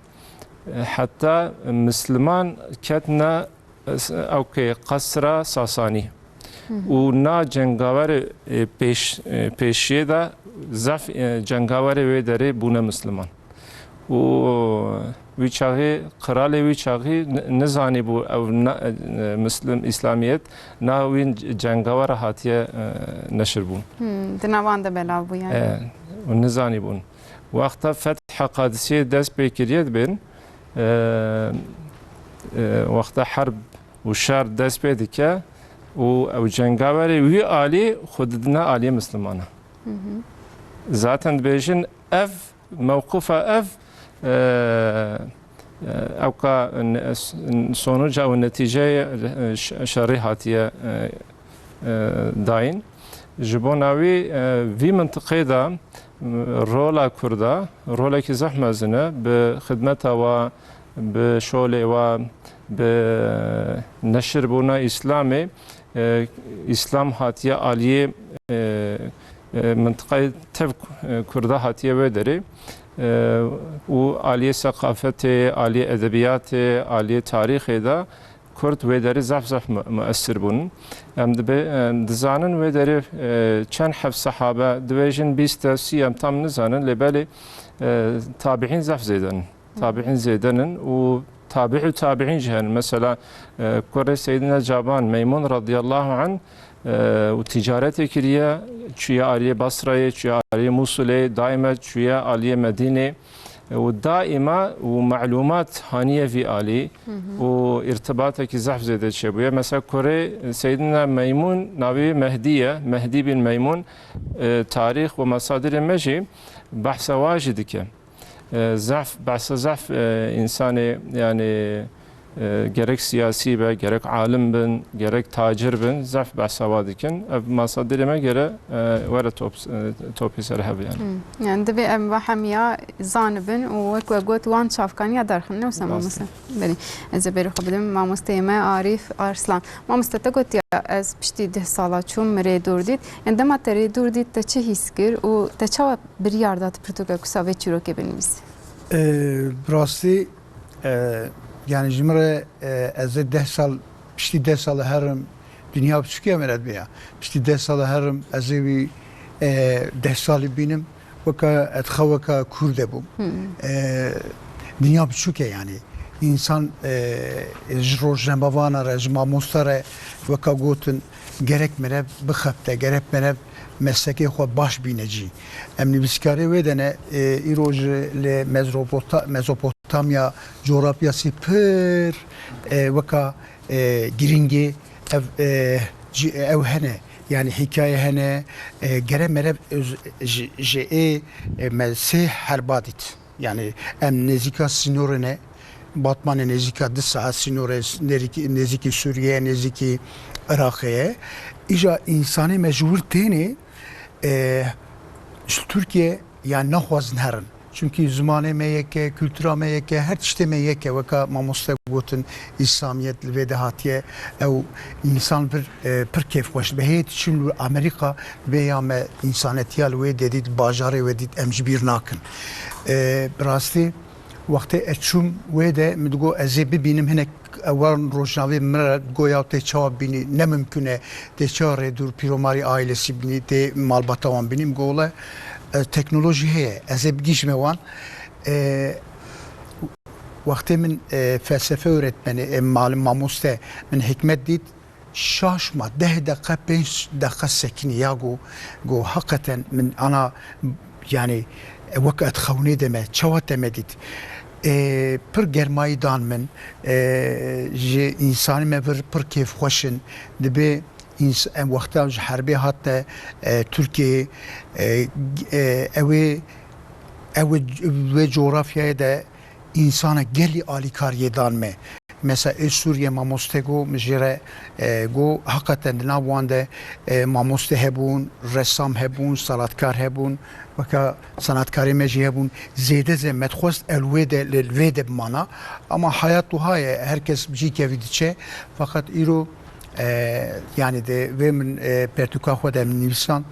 حتى مسلمان كتنا أوكي قصرة ساساني ونا جنگاور پیشیه دا زعف جنگاور ودر بون مسلمان و ویچاهی قراله ویچاهی نزانی بو او مسلم اسلامیت ناوین جنگاور هاتیه نشر بون دنوان ده بلا بو يعني و نزانی بون وقتا فتح قادسیه دست بکریت بین وقتا حرب و شر دست بدیکه و او جنگاور وی عالی خودنا عالی مسلمانه zaten بیشن اف موقف اف او کا sonuca و نتیجه شری هاتیه داین جبوناوی وی منطقه دا رولا کردا رولا کی زحمه زنه به خدمت و به شغل و به نشر بونا اسلامی اسلام هاتیه عالیه منطقه تف کردا هاتیه و داری و عالیه ثقافت عالیه ادبیات عالیه تاریخ دا کرد و داری زف مؤثر بون ام دزانن و داری چند حف صحابه دویجن 20 سیم تام نزانن لبالی تابعین زف زیدن تابعین زیدنن و تابعين جهن مثلا كوري سيدنا جابان ميمون رضي الله عنه وتجارته كريه شويه عاليه بصره شويه عاليه موصله دائما شويه عاليه مدينه ودائما ومعلومات هانيه في عالي وارتباطك زحف زيد شبويه مثلا كوري سيدنا ميمون نبي مهدي بن ميمون تاريخ ومصادر مجي بحث واجد كان زعف بحث زعف إنساني يعني gerek siyasi ve gerek alim bin gerek tacir bin zaf bahsavadikin masadirime göre vere topi serhab yani. Yani de bir vahamiya zanibin و وقت وان شافكانيا درخن نوسما مثلا بلي اذا بيروح بدم ما مستيما عارف ارسلان ما مستتقت يا از بشتي ده سالا چون مري دورديت عندما تري دورديت تچه هيسكر و تچا bir yardات پرتوگا كسا ve چروك بنويس براستی yani cimre az 10 sal pişti 10 sal herim dünya çıkıyor merad biya pişti 10 sal herim az bir 10 sal binim vaka etxavaka kurde bu dünya çıkıyor yani insan jrojem bavana rejma mustare vaka gotun gerek merab bixapte gerek merab mesleki xo baş bineci emni biskari vedene iroj le Mezopotamya coğrafyası pır vaka giringi ev hene yani hikaye hene gere merab je mesih herbadit yani em nezika sinorene Batman'ın nezika 2 saat sinore neziki Suriye neziki Irak'e İca insani mecbur teni Türkiye yani nahvazın herin. Çünkü zamanı meyeke, kültüra meyeke, her tişte meyeke vaka mamosta gotun İslamiyet ve dehatiye ev insan bir keyif hoş. Behiyet için Amerika veya me insanetiyal ve dedit bajarı ve dedit emcibir nakın. Birasti vakti eçum ve de midgo ezebi benim hinek evan rojnavi mre goya te çava bini ne mümküne te çare dur piromari ailesi bini te malbatavan binim gola teknoloji heye ezeb gişmevan vakti min felsefe öğretmeni malum mamuste min hikmet dit şaşma 10 dakika 5 dakika sekini ya go hakikaten min ana yani وقت خوني دمه چوات مدید پر گرمایی دان من جه انسانی مبر پر کیف خوشن دبی وقتا حربي هات تركيا اوي جغرافيا ده انسان گلی آلی کاریه دان مه مثلا سوریه ماموستگو مجره گو حقیقتا نوانده ماموسته هبون رسام هبون صنعتکار هبون وکا صنعتکاری مجی هبون زیده زمت خواست الویده للویده بمانا اما حیات تو های هرکس بجی که ویدیچه فقط ایرو yani de ve min pertuka xwe de min nivîsan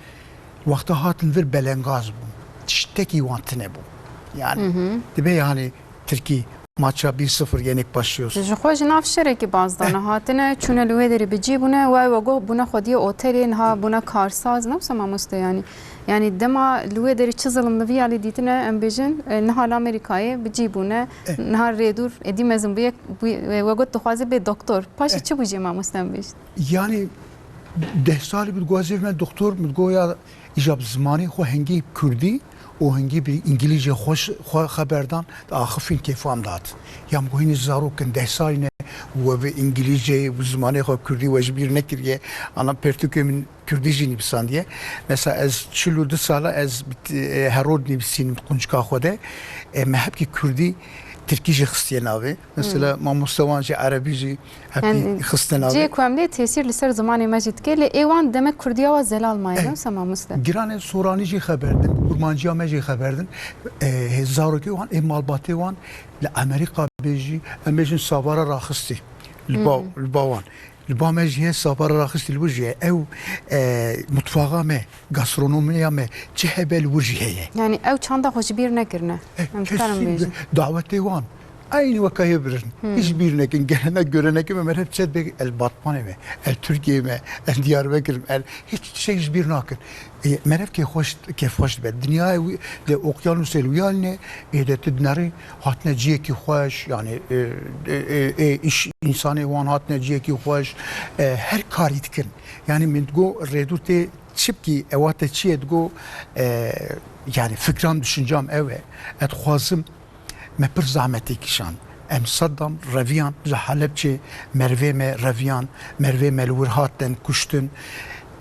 wexta hatin vir belengaz bûn tiştekî wan tune bû yani dibe yani Tirkî maça 1-0 yenik başlıyoruz. Ji xwe ji nav şerekî bazdane hatine çûne li wê derê bicî bûne wê wego bûne xwediyê otelê niha bûne karsaz ne wisa mamoste yani dema li wê derê çi zilim li vî alî dîtine em bêjin niha li Amerîkayê bicî bûne niha rêdûr êdî mezin bûye wê got dixwaze bê doktor paşê çi bû jê mamoste em bêjin yani 10 salî bi dixwaze me doktor min goya îja bi zimanê xwe hengî Kurdî o hangi bir İngilizce hoş haberdan ahıfin kefam dağıt. Yam goyni zarokin dehsayne ve İngilizce bu zamanı Kürdi ve bir nekiriye ana pertükemin Kürdicini bisan diye. Mesela az çılurdu sala az herod nibisin kunçka xode mehab ki Kürdi Türkçe xıstiyenavi. Mesela mamustavanca Arabici hep xıstiyenavi. Cê ku em lê tesîr li ser zimanê me jî dike lê êwan demek Kurdiya wa zelal maye ne mamuste. Giranê Soranî jî xeberdin, Kurmanciya me jî xeberdin. Zarokê wan ê malbatê wan li Amerîka bêjî em bêjin savara raxistî. Li bawan. Li ba me jî savara raxistî li wir jî ew mutfaxa me, gastronomiya me çi hebe li wir jî heye. Yani ew çanda xwe ji bîr nekirine. Em dikarin bêjin. Davetê wan aynı vakayı birin. Hiçbir nekin gelene görene ki ben hep çedbek el Batman'e mi, el Türkiye mi, el Diyarbakır el hiç şey hiçbir nakin. Meref ki hoş be. Dünya de okyanus elviyaline de tednari hatne ciye ki hoş yani iş insanı wan hatne ciye ki hoş her kar yitkin. Yani min go redute çipki evate çiye go yani fikran düşüncem eve et xwazim me pir zahmetê kişan em sedam reviyan ji Helepçe mervê me reviyan mervê me li wir hatin kuştin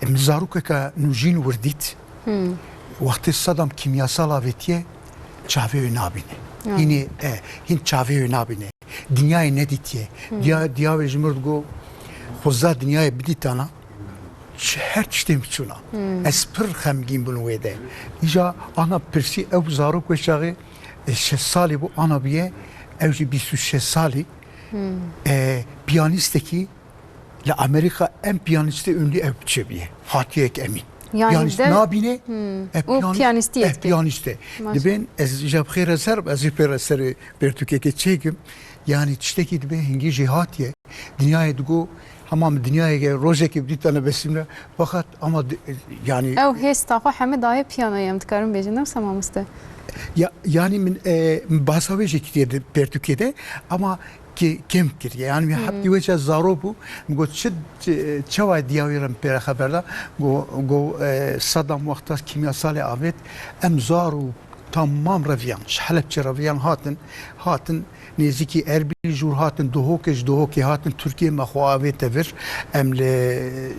em zarokeka nûjîn wir dît wextê sedam kimyasala vêtiye çavê wê nabîne hînê hîn çavê wê nabîne dinyayê nedîtiye diya wê ji mir digo xweza dinyayê bidîtana her tiştê miçûna ez pir xemgîn bûn wê de îja ana pirsî ew zarok wê çaxê 6 سالی bu anabiye evci 26 sali piyanisteki la Amerika en piyanisti ünlü ev çebiye Hatiyek Emin. Yani de nabine o piyanisti piyaniste. Ben ez jabxire serb ez pereseri Türkiye'ye çekim yani tişteki de hingi cihatiye dünyaya dugo hamam dünyaya rojeki bir tane besimle fakat ama yani ev hestafa hemen dahi piyanoya mtkarım bejinem samamuste. Yani min bahsavêjê kiriye Türkiye'de ama ki kem kiriye yani hep diye zaro bu go çava diyavirim pere haberda go Saddam wexta kimyasal avet em zaro tamam reviyan Helepçe reviyan hatin nêzîkî Erbil jûr hatin duhokê hatin Türkiye me xwe avête vir em li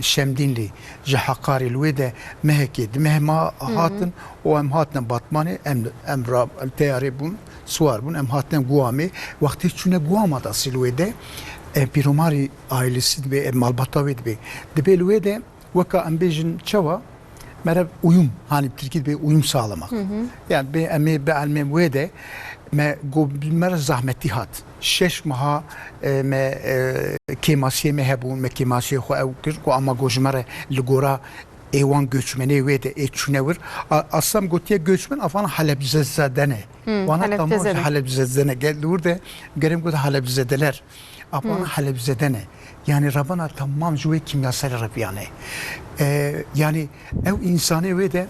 Şemdînlê ji Heqarê li wê de mehekê di mehma hatin û em hatine Batmanê em teyarê bûn swar bûn em hatine Guamê wextê çûne Guama da sî li wê de pîromarî ailesî dibe malbata wê dibe li wê de weka em bêjin çawa merhaba uyum hani Türkiye'de uyum sağlamak. Yani ben elmem ve de me mer zahmeti hat. 6 maha me kemasiye me hebun me kemasiye xo ev kir ko ama gojmare li gora ewan göçmeni ve de etçünevir. Aslam gotiye göçmen afan Halepzedene. Wana tamam Halepzedene geldi burada gerim god Halepzedeler. Afan Halepzedene. Yani Rabbana tamam jüve kimyasal Rabbiyane. Yani ev insanı ve de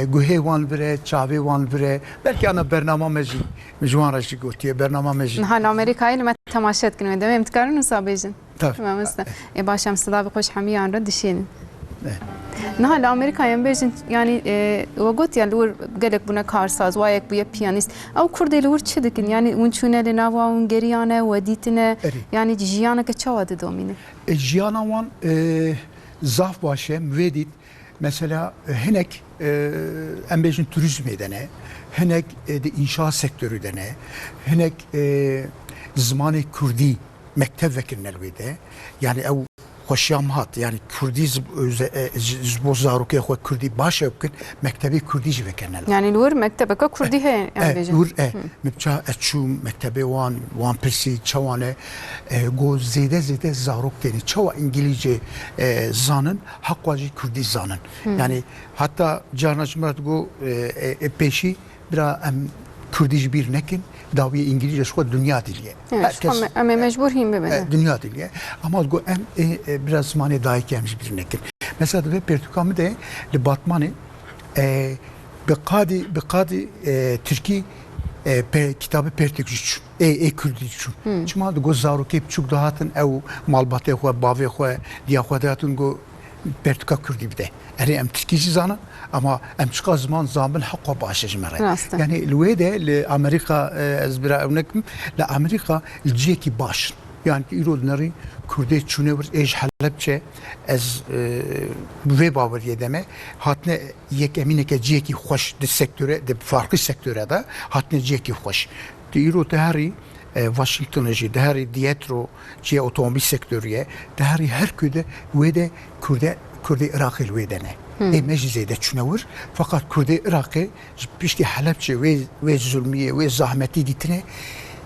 guhevan vire, çavevan vire. Belki ana bernama meci, mecwan raşi gotiye bernama meci. Hala Amerika'yı lümet temaşet günü de emtkarın usabejin. Tabii. Tamam mesela. Başam sıla bir hoş hamiyan ra dişinin. Hala Amerika'ya bejin yani vagot ya lur gelek buna karsaz vayek bu ya piyanist. Av kurde lur çidikin yani unçune le nava un geriyane ve ditine yani jiyana ke çava de domine. Jiyana wan zaf başe müvedit mesela henek embejin turizm edene henek de inşaat sektörü dene henek zamanı Kurdi mektep vekilnelvede yani ev خوشیام هات یعنی کردی زبون زاروکی خو کردی باشه بکن مکتبی کردی جو بکنن یعنی لور مکتبه که کردی هی لور مبچا اچو مکتبی وان پرسی چوانه گو زیده زاروک دینی چوا انگلیسی زانن حق واجی کردی زانن یعنی حتی جانشمرد گو پیشی برا ام کردیش بیر نکن داوی انگلیسیش خود دنیا دیلیه. اما مجبور هیم ببینه. دنیا دیلیه. اما گو ام biraz zamanı dahi gelmiş bir nekin. Mesela ve Pertukamı da Batman'ı بقادي Türkiye kitabı Pertukçu Kürdiçu. Çünkü go zaruki çok dahatın ev malbatı xwe bavê xwe diya xwe datun go Pertuka Kürdi bide. Eri em Türkçe zanen ama em çıka zaman zaman hakka başa jmere. Yani lüvede le Amerika ezbira evnekim le Amerika ilceki baş. Yani İrod nari Kürdi çunever ej Halepçe ez ve baver yedeme hatne yek emine ke ceki hoş de sektöre de farklı sektöre de hatne ceki hoş. İrod tehari Washington'a tehari diyetro ce otomobil sektörüye tehari her köyde ve de Kürdi Irak'ı ve dene. Meclizede çunever fakat Kürdi Irak'ı pişti Halepçe ve zulmiye ve zahmeti ditine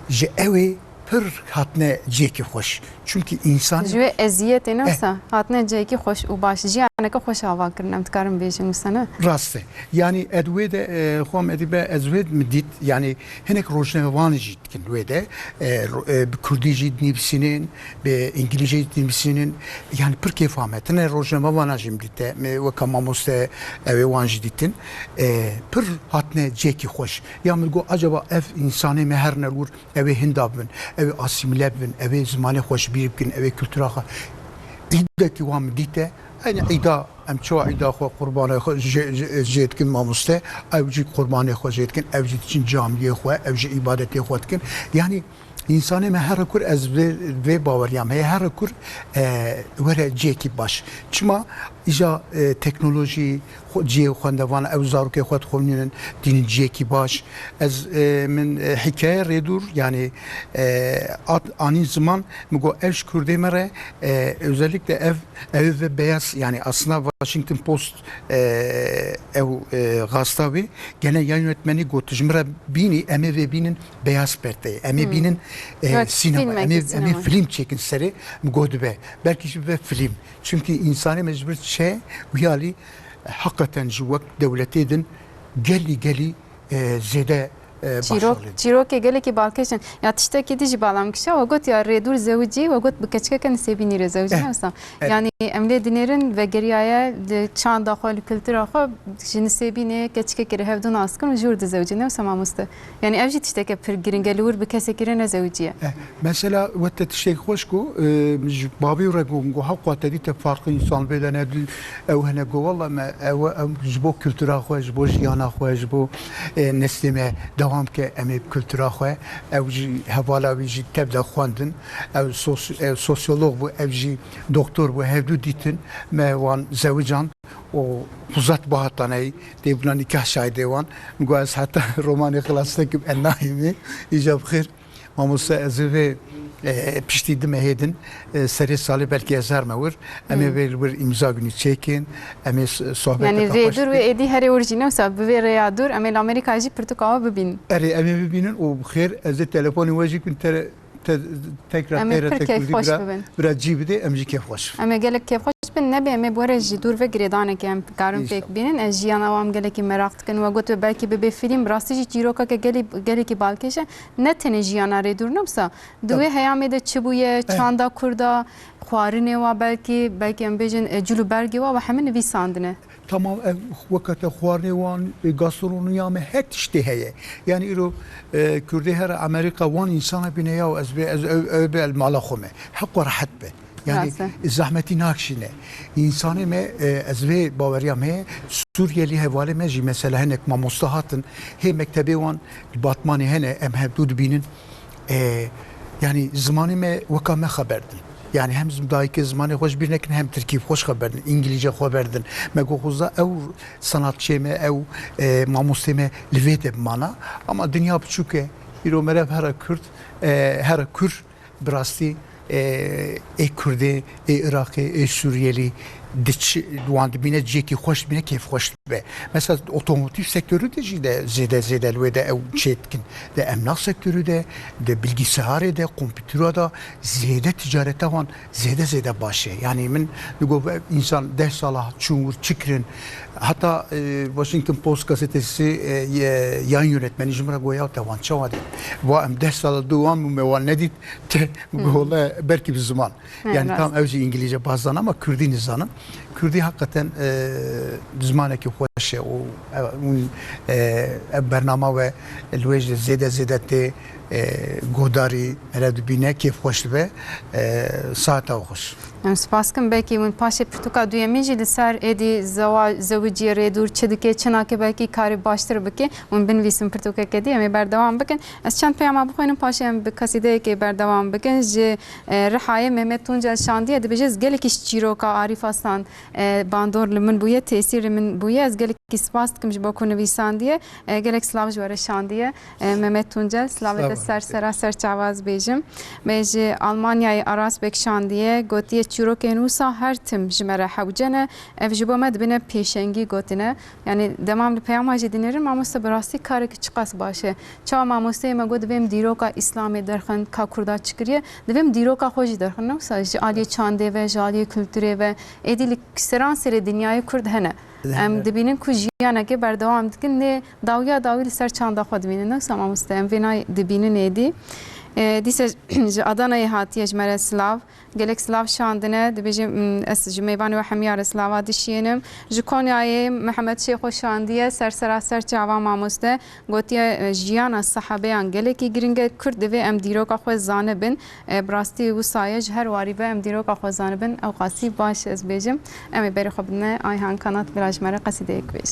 je evi پر هاتنه جیکی خوش چونکی انسان جو ازیت نفسه هاتنه جیکی خوش و باش جیانه که خوش هوا کردم تکارم بیشتر مثلا راسته یعنی ادوید خوام ادیبه ادوید مدید یعنی هنک روزنامه‌وانی جید کن ویده به کردی جید نویسینن به انگلیسی جید نویسینن یعنی پر کیف آمد نه روزنامه‌وانا جیم دیده و کاماموسته وان جدیدن پر هاتنه جیکی خوش یعنی گو acaba ev insanı meher nelur ev hindabın ev asimile bin ev zamanı hoş bir gün ev kültüre İddeki vam dite yani ida em çoğu ida xo qurbanı xo jetkin mamuste evci qurbanı xo jetkin evci için camiye xo evci ibadeti xo etkin yani insanı me her kur ez ve bavariyam her kur vere ceki baş çima ija teknoloji ciye xandevan ev zaruke xot xoninin dinin ceki baş ez min hikaye redur yani ani zaman mugo eş kurde mere özellikle ev ve beyaz yani aslında Washington Post ev gastavi gene yönetmeni gotujmra bini eme ve binin beyaz perde eme binin sinema eme film çekin seri mugodbe belki şimdi film çünkü insanı mecbur şey uyali hakikaten juvak devletedin geli zede چیروک گلی که بالکشن یا تشته کی دیجی بالام کشه و گوت یا ردور زوجی و گوت بکچکه کن سبینی ر زوجی هستم یعنی املی دینرن و گریایه چند داخل کلتر آخه جن سبینه کچکه کره هفدون اسکن و جورد زوجی نه سمامسته یعنی افجی تشته که پر گرینگلور بکسه کرن زوجیه mesela وقت تشته خوش کو بابی و رگو حق تدی تفرق انسان بدن او هنه گو والله ما او جبو کلتر آخه جبو جیانا آخه جبو نسلمه دوام که امی کلتورا خو اوجی حوالا ویجی تبدا خواندن او سوسیولوگ و اوجی دکتر و هفدو دیتن ما وان زوجان و فزات باهتانه دیبنا نکاح شاهده وان مگوز حتی رومانی خلاصه که انهایمی ایجاب خیر ماموسا ازوه pişti demehedin seri salı belki yazar mı var ama bir imza günü çekin ama sohbet yani redur ve edi her orijinal sabı ve readur ama Amerikacı Portekava bibin eri ama bibinin o xeyr az telefonu vacik tekrar biraz cibide amci keyif hoş ama gelek keyif hoş ben ne be برج دور و گریدانه که هم کارم فکر بینن از جیان عوام گله که مراقت کن و گوت belki به فیلم راستی جیروکا که گلی که بالکشه نه تنه جیان اره دور نبسا دوی هیامه ده چبویه چاندا کردا خوارنه و belki هم بیجن جلو برگی و همه نویساندنه tamam vakit خوارنوان gastronomiya me het işte heye yani iro Kürdi her Amerika wan insana bine ya az el malakhome hak rahat be yani zahmeti nakşine insanı me ezve bavariyam he Suriyeli hevale meji mesela henek mamustahatın he mektebi wan Batmanı hene em hevdud binin yani zamanı me vakame haberdin يعني هم دایک زمانی خوش بینکن هم ترکیب خوش خبردن انگلیزی خبردن مگو خوزا او sanatçı mı او ماموسته mı لویت بمانا ama dünya بچوکه ایرو مرف هر Kürt براستی کردی عراقی سورiyeli دوان بینه جیکی خوش بینه کیف خوش به مثلا otomotiv sektörü de zede de ev çetkin de emlak sektörü de bilgisayarı de kompütürü de zede ticarete van zede başı yani min digo insan ders salah çungur çıkırın hatta Washington Post gazetesi yan yönetmeni jimra goya tavan çavadı ve em ders salah duvan mı mevan nedit gola belki bir zaman yani tam evci İngilizce bazen ama Kürdi nizanın Kürdi hakikaten zamaneki hoşe o برنامه و الوجه زیده تی گوداری مرد بینه کیف خوش به ساعت او خوش. سپاس کم بکی من پاشه پرتوکا دویمی جی لسر ادی زوجی ریدور چدکه چناکه بکی کاری باشتر بکی من بنویسم پرتوکا کدی امی بردوام بکن از چند پیام بخوینم پاشه ام بکسیده که بردوام بکن جی رحای محمد تونجل شاندیه دی بجز گلکیش چیروکا عارف آسان باندور لمن بویه تأثیر من بویه از گلکی سپاس کم جی باکو نویساندیه گلک سلاو جواره شاندیه محمد تونجل سلاو سر چاواز بیجم بیجی آلمانیای آراس بکشاندیه گوتیه چیروکه نوسا هر تم جمره حوجنه اف جبامد بینه پیشنگی گوتینه یعنی دمام پیام هاجی دینرم ماموسته براستی کاری که چقاس باشه چا ماموسته ما گود بیم دیروکا اسلامی درخن کا کردا چکریه دویم دیروکا خوشی درخن نوسا جالی چانده و جالی کلتوری و ایدی سران سر دنیای کرد هنه ام دبینن کو جیانا که بردوام دکن نه داوی سر چاندا خود بینن نوسا ماموسته ام وینای دبینن ایدی دیسه آدانای هاتیه جمره سلاو گلک سلاو شاندنه دبیجی اس جمیبان و حمیار سلاوا دشینم جکونیای محمد شیخ شاندیه سر چاوا ماموسته گوتیه جیانا صحابه ان گلکی گرینگ کرد و ام دیروکا خو زانبن براستی و سایج هر واری و ام دیروکا خو زانبن او قاسی باش از بیجم ام بری خبنه آیهان کانات براجمره قصیده یک بیش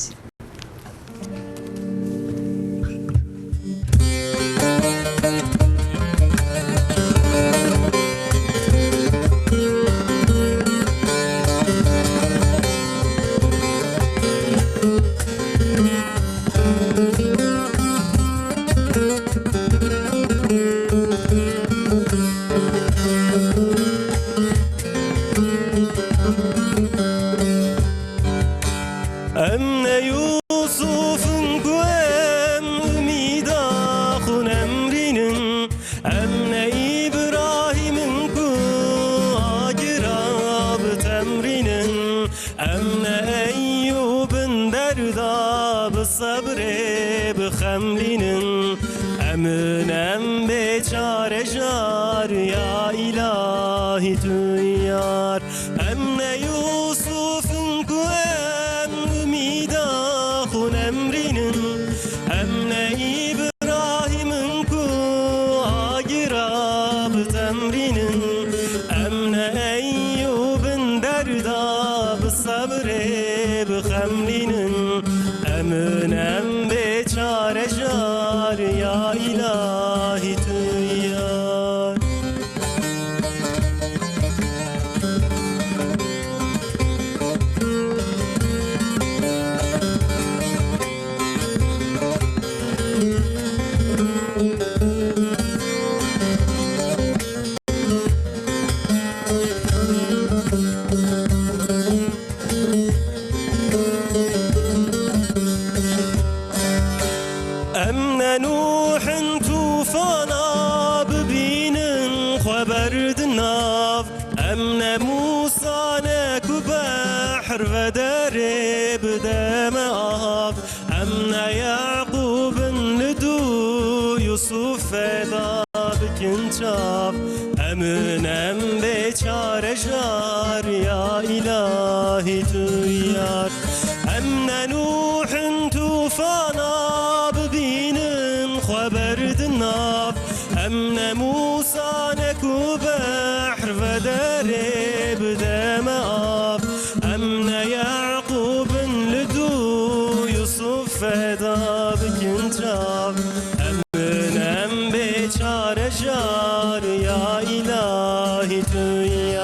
ya ilahi tu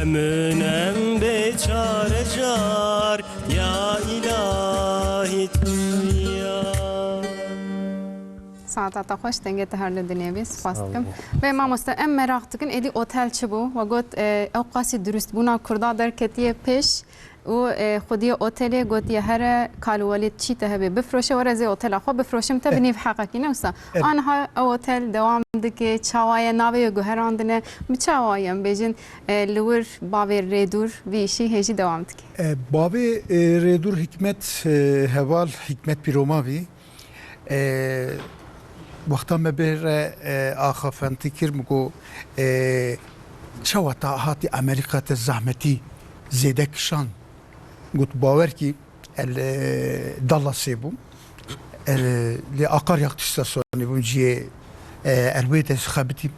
أمنم بچاره جار يا إلهي تويا ساعات خوش تنگه هر دنیا بیس خواستم به ما مستقیم مراقب کن ایدی اوتل چه بو و گفت اوقاسی درست بونا کردا در کتیه پیش و خودی اوتلی گفتی هر کالوالی چی ته بفروشه و رزی اوتل خو بفروشم تا بنیف حقیقی نوسا آنها اوتل دوام دکه چاوای ناوی گوهراندنه مچاوایم بیشین لور باوی ریدور ویشی هجی دوام دکه باوی ریدور حکمت هوال حکمت پیروماوی وقتا ما بر آخا فانتكر مگو شو هاتی امریکا الزحمتي زیده کشان قلت باور کی دالا سيبو لأقار يقتصاصوني بمجي الويد خابتي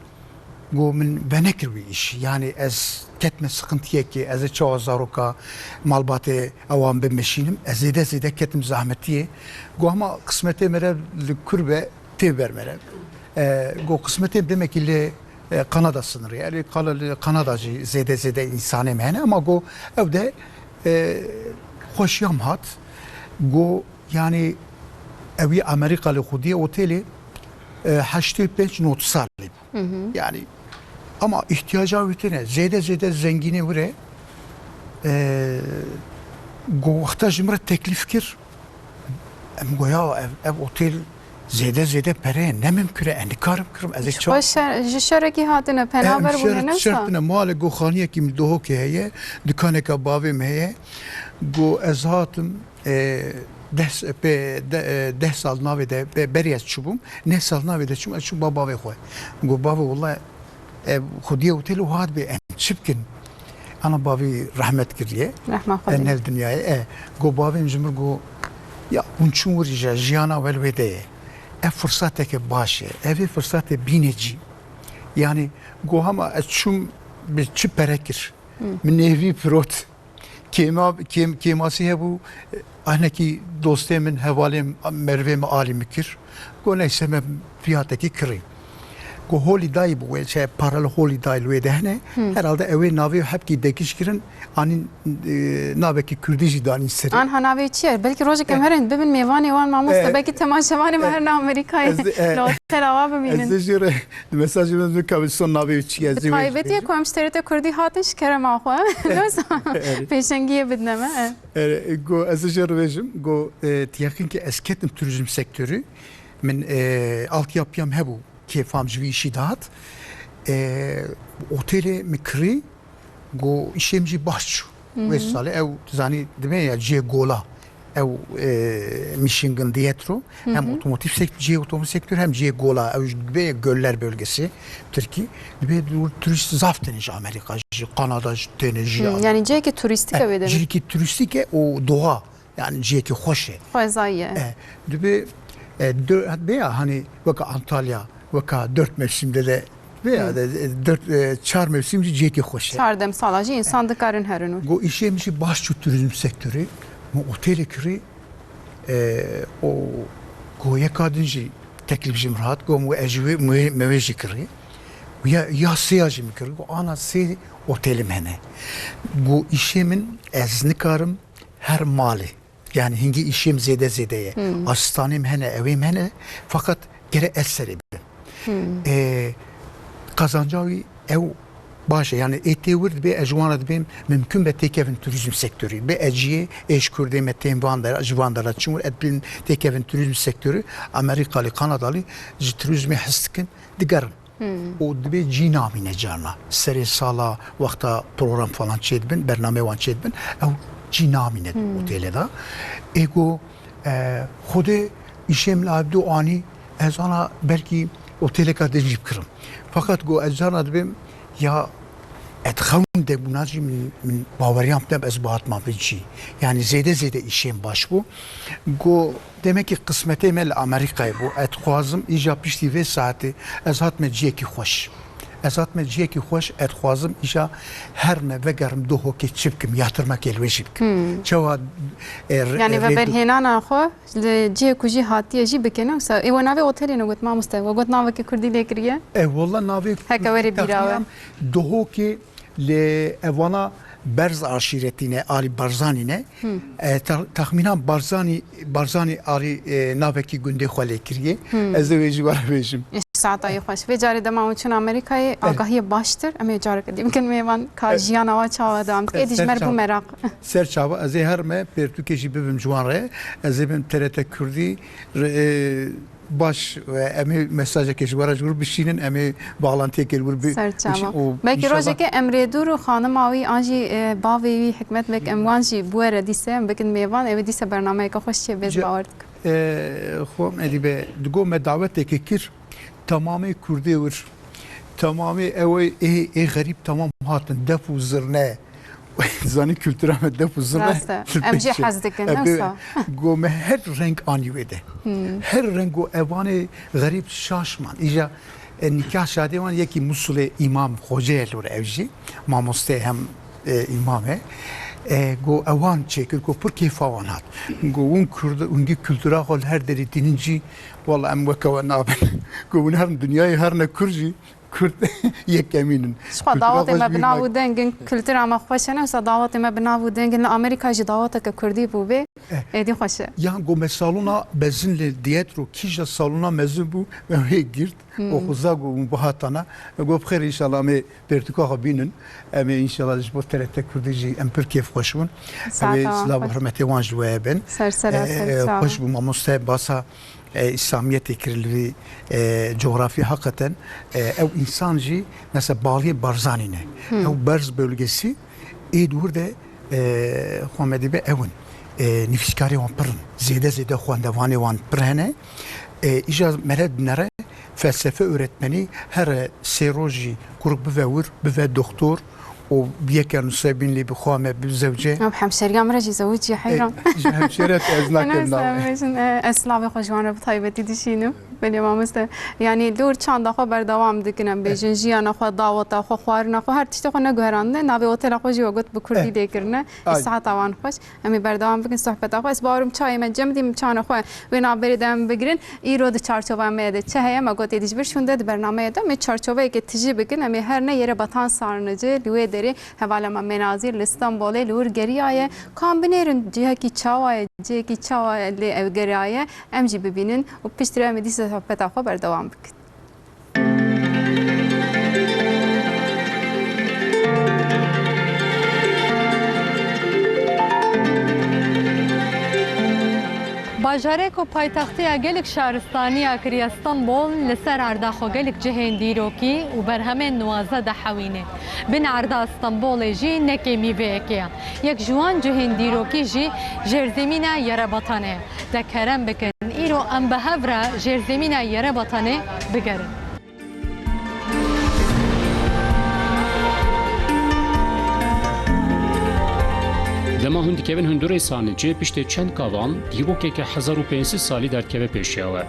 قو من بنكرويش يعني از كتم سقنتيكي از تشو زاروكا مالباتي اوام بمشينم از زيده كتم زحمتي قو هما قسمتي مرا الكربه تبر مرا قو قسمتي demek اللي Kanada sınırı yani Kanadacı zede insan emene ama go evde hoş yamhat go yani evi Amerikalı xudiye oteli 85 not salib yani ama ihtiyaca vitine zede zengini vure go vakta jimre teklif kir go ya ev otel زیده پره نمی‌کنه انکارم کردم از چه؟ باش شرکی هاتنه پنابر بودن نه؟ شرطنا مال گو خانیه که می‌دوه که هیه دکانه که باوی میه گو از هاتم 10 سال ناویده بریز چوبم 9 سال ناویده چوبم از چوب باوی خواه گو باوی والله خودیه اوتیل و هات به چیبکن انا باوی رحمت کردیه رحمت خدا نل دنیای گو باوی مجمر گو یا اونچون ورجا جیانا ولویده فرصته که باشه اوی فرصت بینجی یعنی گو هم چون به چی پرکر من اوی پروت کیماسی هبو آنه کی دوسته من حوالیم مروه معالی میکر گو نیسه من فیاته کی کری گو هولی دای بو چه پارال هولی دای لوی دهنه herhalde اوی ناوی هب کی دکیش کرن آنین ناوی کی کردیجی دانی سری آنها ناوی چیه بلکه روز کم هرند ببین میوانی وان ماموس بلکه تماشاوانی مهرنا آمریکایی لوتل آوا ببینن از جوره مساج من کابلسون ناوی چیه زیوی تایبتی کو مشتریت کردی هاتش کرم آخوا لوز پیشنگی بدنامه گو از جوره وجم گو تیاکین که اسکتم توریسم sektörü من altyapıyam hebu kefam jvi şidat oteli mikri go işemci başçu vesale ev zani deme ya je gola ev Michigan Dietro hem otomotiv sektörü hem je gola ev be göller bölgesi Türkiye be turist zafteniş Amerika Kanada teneji yani je ki turistik evde je ki turistik o doğa yani je ki hoş fazayı veya hani vaka Antalya vaka 4 mevsimde de veya da 4 çar mevsimci jeki hoş. Çardem salajı insan dikarın herinu. Go işemişi başçı turizm sektörü mu oteli kiri o go yakadınci teklifcim rahat go mu ecvi meveji kiri ya siyacım kiri go ana se otelim hene go işemin eznikarım her mali yani hingi işim zedeye asistanım hene evim hene fakat gere eseri kazancağı ev başı yani etevir be ecvanat bim mümkün be tekevin turizm sektörü be eciye eş kurde metem vandara çumur etbin tekevin turizm sektörü Amerikalı Kanadalı turizmi hastkin digarın o dibe cinamine cana seri sala vakta program falan çedbin bername van çedbin ev cinamine otele da ego xude işem labdu ani ez ana belki otele kadar jip kırım fakat go ecana dibim ya etxavun de bunaci min bavariyam dem ez bahatma bici yani zede işim baş bu go demek ki kısmete mel Amerika'yı bu etxazım ija pişti ve saati ez hatme ceki hoş ez hatme ceki hoş etxazım ija her ne vegarım doho ki çipkim yatırmak elveşipkim çava yani ve berhenana xo ceku ji hatiye ji bekene sa e wana ve oteli no got mamusta got nava ki kurdi lekriye valla navi heka veri birawe doho ki لأوانا برز عشيرتينه آلي برزانينه تخمينا برزاني آلي نابكي گنده خاله كريه از ويجي وارا بيجم ساعتای خوش و جاری دما وچون آمریکای آگاهی باشتر امی جاری کدیم که میوان کاجیان آوا چاوا دام که دیج مربو مراق سر چاوا از هر ما پرتوکشی ببم جوان ره از بم ترت کردی باش و امی مساج که جوارا جور بشینن امی باغلانتی که ور سر چاوا بلکه روزی که امر دور و خانم آوی آنجی باوی حکمت بک اموانجی بوره دیسه بکن میوان او دیسه برنامه که خوشی بیز باورد خو ادی به دگو مدعوت که کر تمامی کردی ور تمامی اوی ای غریب تمام هاتن دف و زرنه زانی kültüreme def و زرنه راسته امجی حزدکن نسا گو me her renk aniyede her renk o evane garip şaşman ica nikah şadi van yeki Musul imam hoca elur evji mamoste hem imame گو اوان چکر کو پر کیف اوان هات گو اون کرد اونگی کلتورا خال هر دری دینجی والله ام وکو نابن گو اون هر دنیای هر نکرجی کرد یک کمینن شو دعوت ما بناو دنگن کلتور ما خوشنه و دعوت ما بناو دنگن امریکا جی دعوت که کردی بو به ایدی خوشه یا گو مثالونا بزن دیترو کیجا سالونا مزن بو و هی گرد و خوزا گو bu hatana گو بخیر ان شاء الله می پرتوکا بینن ام ان شاء الله جبو ترت کردی ام پر کیف خوشون و سلام حرمت وان جوابن سر خوش بو ماموسته باسا İslamiyet ekirleri coğrafi hakikaten ev insancı mesela bağlı barzanine ev barz bölgesi burada Muhammed be evin nefskari wan pırın zede xwendevani wan pırhene icaz mered nere felsefe öğretmeni her seroji kuruk bivevur bive doktor و بيك نصابين اللي بخوامه بالزوجه ام حمشري عمره جي زوجي حيران حمشرات ازناك اسلام خوشوانه بطيبتي دشينو بلی مامسته یعنی دور چند دفعه بر دوام دکنم بیشتر جیان خو دعوت خو خوارن خو هر تشت خو نگهرانده نبی هتل خو جو گفت بکردی دکرنه ساعت آوان خوش امی بر دوام بکن صحبت خو اس بارم چای من جمدیم چان خو و نابریدم بگیرن ایرو د چارچوبه میده چه هیا ما گفت دیش برشونده برنامه ده می چارچوبه که تجی بکن امی هر نه یره باتان سارنجه لوی دری حواله ما مناظر استانبول لور گریای کامبینرن جه کی چاوای جه کی چاوای لی او گریای ام جی ببینن و پیشتر می دیس صحبت خو بر دوام بکن باجارێک و پایتەختەیە gelek شارستانیە کریە ئەستەمبۆڵ لەسەر ئەرداخۆ gelek cihên dîrokî û berhemên nuwaze de hewîne. Bin erda Stenbolê jî nekê mîveyekê. Yek ji wan cihên dîrokî jî jêrzemîna Yerebatanê ye. De kerem bikin îro em bi hev re jêrzemîna Yerebatanê bigerin. Dema hûn dikevin hundirê sanîcê piştê çend kavan dîrokeke 1500 salî derkeve pêşiya we.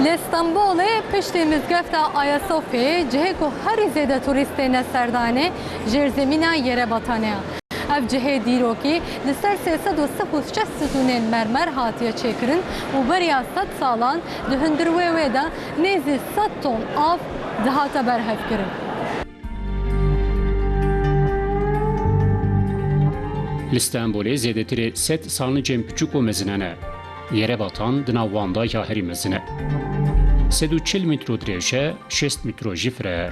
Li Stenbolê piştê mizgefta Aya Sofyayê cihê ku herî zêde turîstê ne serdanê jêrzemîna Yerebatanê ye. Ev cihê dîrokî li ser 360 sütunên mermer hatiye çêkirin û beriya 100 salan di hundirwê wê de nêzî 100 ton av dihate berhevkirin. Li Stenbolê zêdetirê sed sarnıcên piçûk û mezin hene. Yerebatan di nav wan da ya herî mezin e. 140 metro dirêj e, 60 metro jî fire ye.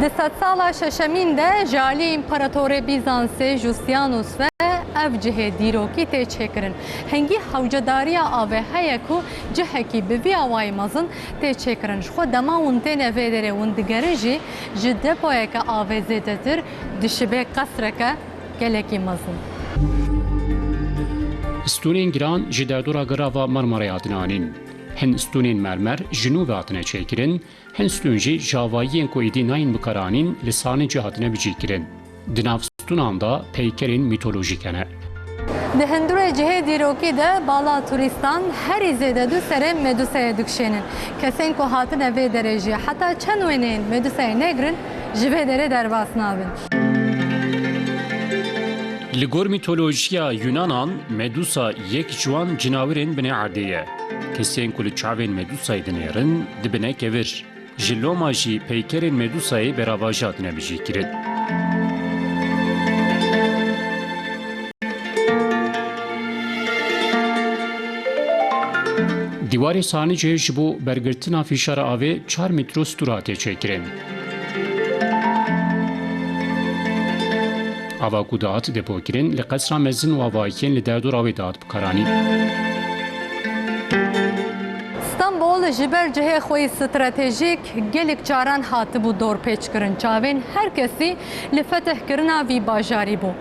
Di sedsala şeşemîn de ji aliyê İmparatorê Bîzansê Justinianus ve ev cihê dîrokî tê çêkirin. Hengî hewcedariya avê heye ku cihekî bi vî awayî mezin tê çêkirin. Ji xwe dema hûn tên vê derê hûn digerin jî ji depoyeke avê zêdetir dişibê qesreke gelekî mezin. Stûnên giran ji derdora girava Marmarayê hatine anîn. Hin stûnên mermer ji nû ve hatine çêkirin, hin stûn jî ji avayiyên ku êdî nayên bikaranîn li Sanîcê hatine bicîkirin. Di nav stûnan da peykerên mîtolojîk hene. Di hundirê cihê dîrokî de bala turîstan herî zêde du serê Medusayê dikşênin. Kesên ku hatine vê derê jî heta çend wêneyên Medusayê negirin ji vê derê derbas nabin. لگور میتولوژیا یونانان مدوسا یک جوان جناورین بنه عردیه. کسین کل چاوین مدوسای دنیرن دبنه کور. جلوما جی پیکرین مدوسای براواجات نبیجی کرد. دیواری سانی جه جبو برگرتنا فیشار آوه 4 متر ستوراته چکرین. آوا کودات دپو کرین لقصر مزن و آوایکین لدردور آوی داد بکارانی. استانبول جبر جهه خوی استراتژیک گلک جاران هاتبو دور پیچ کرن چاوین هر کسی لفتح کرنا وی باجاری بو.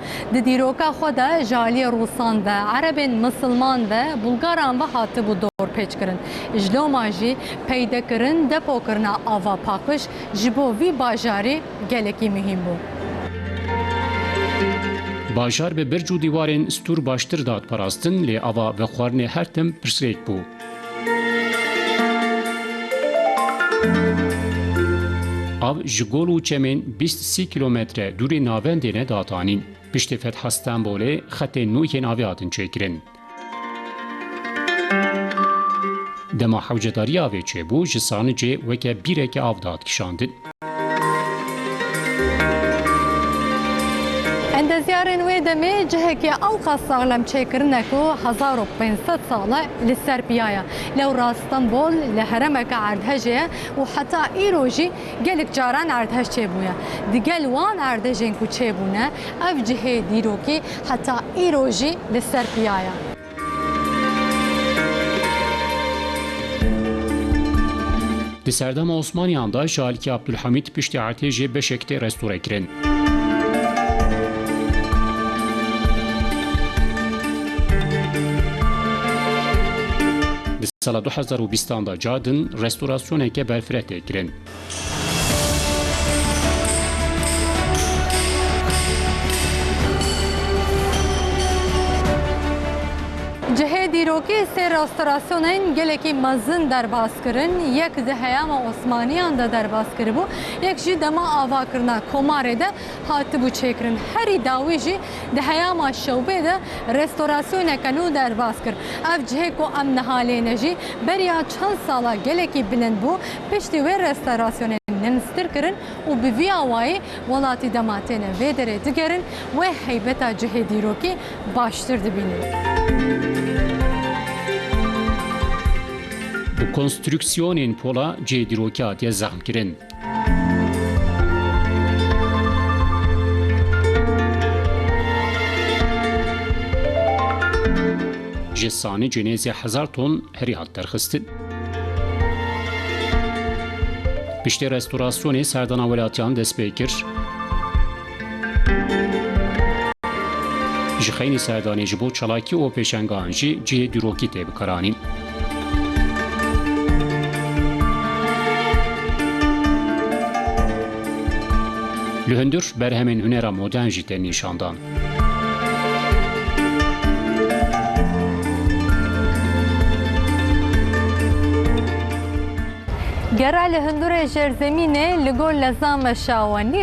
دیروکا خدا جالی روسان و عرب مسلمان و بلغاران و هاتبو دور پیچ کرن. اجلو ماجی پیدا کرن دپو کرنا آوا پاکش جبو وی باجاری گلکی مهم بو. باجار به برج و دیوارین ستور باشتر داد پراستن لی آوا و خوارن هر تم پرسریک بو. آو جگول و چمین 20-30 کیلومتر دوری ناوندینه داتانین. پشت فتح استانبول خط نویین آویاتن چکرین. دما حوجداری آوی چه بو جسان جه وکه بیرک آو داد کشاندن. اندزیارن وی دمی جهه که اوقا ساغلم چکرنکو 1500 ساله لسر بیایا لو راستنبول لحرمک عردهجه و حتی ایروجی گلک جاران عردهج چه بویا دیگل وان عردهجین کو چه بونه اف جهه دیروکی حتی ایروجی لسر بیایا دی سردم عثمانیان دا جالکی عبدالحمید پشتی ارتجی بشکت رستوره کرن. سال 2020 دا جادن رستوراسیون که برفرته کرن. جهه دیروکی سه رستوراسیونین گلکی مزن در باز کرن یک دهیام عثمانیان دا در باز کربو یک جی دما آوا کرنا کماره ده هات بو چکرن هری داوی جی دهیام شوبه ده رستوراسیون کنو در باز کر اف جهه کو ام نهاله نجی بریا چند سالا گلکی بلند بو پشتی و رستوراسیون نمستر کرن و بوی آوایی ولاتی دماتین و دره دگرن و حیبتا جهه دیروکی باشتر دبینن. Bu konstrüksiyonên pola cêdîrokî hatiye zehm kirin. Ji sanî cenêzê 1000 ton herî hat derxistin. Piştî restorasyonê serdana welatiyan dest pê kir. Ji xeynî serdanê ji bo çalakî û pêşengehan jî cihê dîrokî tê bikaranîn. Lühündür berhemin hünera modern jî nîşandan. گرا لهندور جرزمینه لگول لزام شاوانی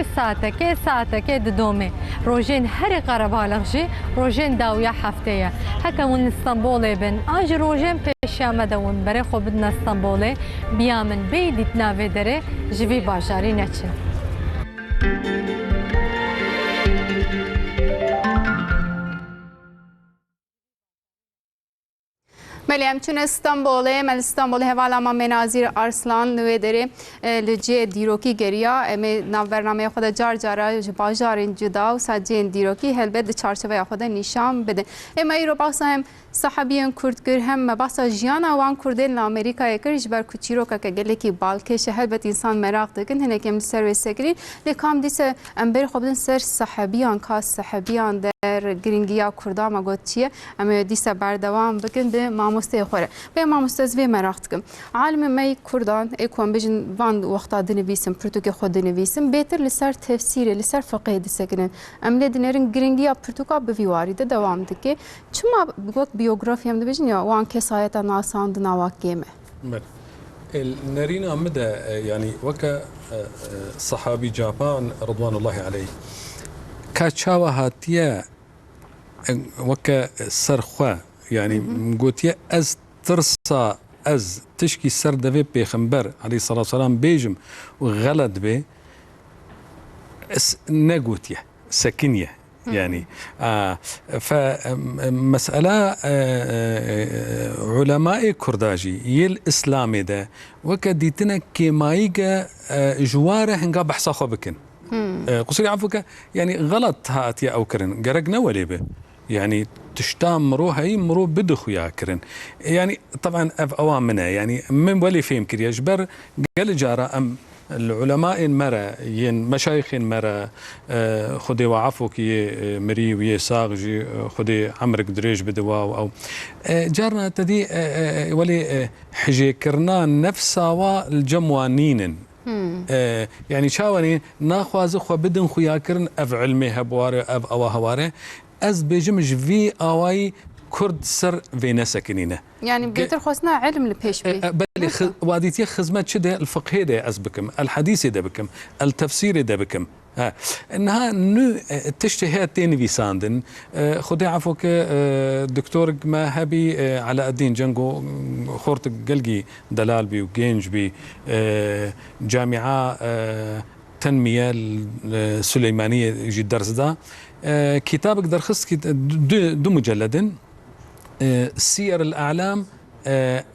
ساعتکه ددومه روژین هر قربالغ جی روژین داویا هفته هکمون استانبول بن آج روژین پیشامه دون بره خوب بدن استانبول بیامن بی دیتنا و دره جوی باجاری نچن ملیم چون استانبول حوالا مناظر ارسلان نویدری لجه دیروکی گریا امی ناو برنامه خود جار باجارین جدا و سجین دیروکی هلبت چارچوبه خود نشان بده اما ای رو بحث هم صحابیان کرد گر هم بحث جیانا وان کردین لامریکا کرش بر کچیرو که گلکی بالکش هلبت انسان مراق دکن هنه کم سرویس کردین لکام دیسه امبر خوبدن سر صحابیان کاس صحابیان در گرینگیا کردا ما گوت چیه اما دیسه بردوام بکن به ماموسته خوره به ماموسته زوی مراق دکم عالم می کردان اکوان بجن وان وقتا دنویسم پرتوک خود دنویسم بهتر لسر تفسیر لسر فقه دیسه کنن امله دنرین گرینگیا پرتوکا بویواری ده دوام دکه چما بگوت بیوگرافی هم دبیجن یا وان کسایتا ناساند نواکیمه نرينا مدى يعني وكا صحابي جابان رضوان الله عليه كاتشاوا هاتيا وكا سرخوا يعني قوتي از ترسا از تشكي سر دفي بيخنبر عليه الصلاة والسلام بيجم وغلط به نقوتيه سكنيه يعني فمسألة علماء كرداجي يل إسلامي ده وكديتنا كيمايجا جواره هنقا بحثا خبكن قصري عفوك يعني غلط هاتيا أو كرن قرقنا ولي به يعني تشتام مرو هي مرو بدخو يا كرن يعني طبعا أوامنا يعني من ولي فهم كريا جبر قال جارة أم العلماء مرة ين مشايخ مرة خدي وعفوك مري ويا ساغجي خدي عمرك دريج بدوا أو جارنا تدي ولي حجي كرنا نفسا والجموانين يعني شاوني ناخواز خو بدن خويا كرن أف علمي هبواري أف أوا هواري أز بيجمج في أواي كرد سر فينا سكنينه يعني بيتر خوسنا علم لبيش بي بل واديتي خدمات شده الفقه ده أزبكم الحديث ده بكم التفسير ده بكم انها نو تشتهي تاني في ساندن خدي عفوك دكتور ما هبي على الدين جنجو خورت قلقي دلال بي وجينج بي جامعة تنمية السليمانية يجي الدرس ده كتابك درخص دو مجلد سير الأعلام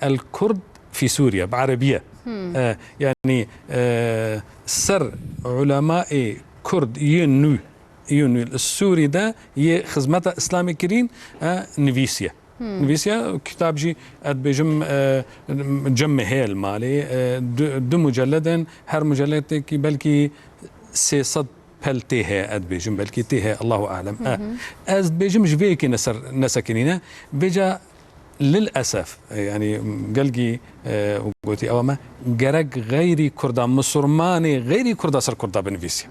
الكرد في سوريا بعربية يعني سر علماء كرد ينو السوري ده خدمة إسلامي كرين نفيسيا نفيسيا كتاب جي اد بجم جم هيل مالي دو مجلدا هر مجلد كي بلكي 600 بلتيها اد بيجم بلكي تيها الله اعلم از بيجم جفيكي نسكنينا بيجا للاسف يعني قلقي قلتي اوما قرق غيري كردا مصرماني غيري كردا سر كردا بنفيسيا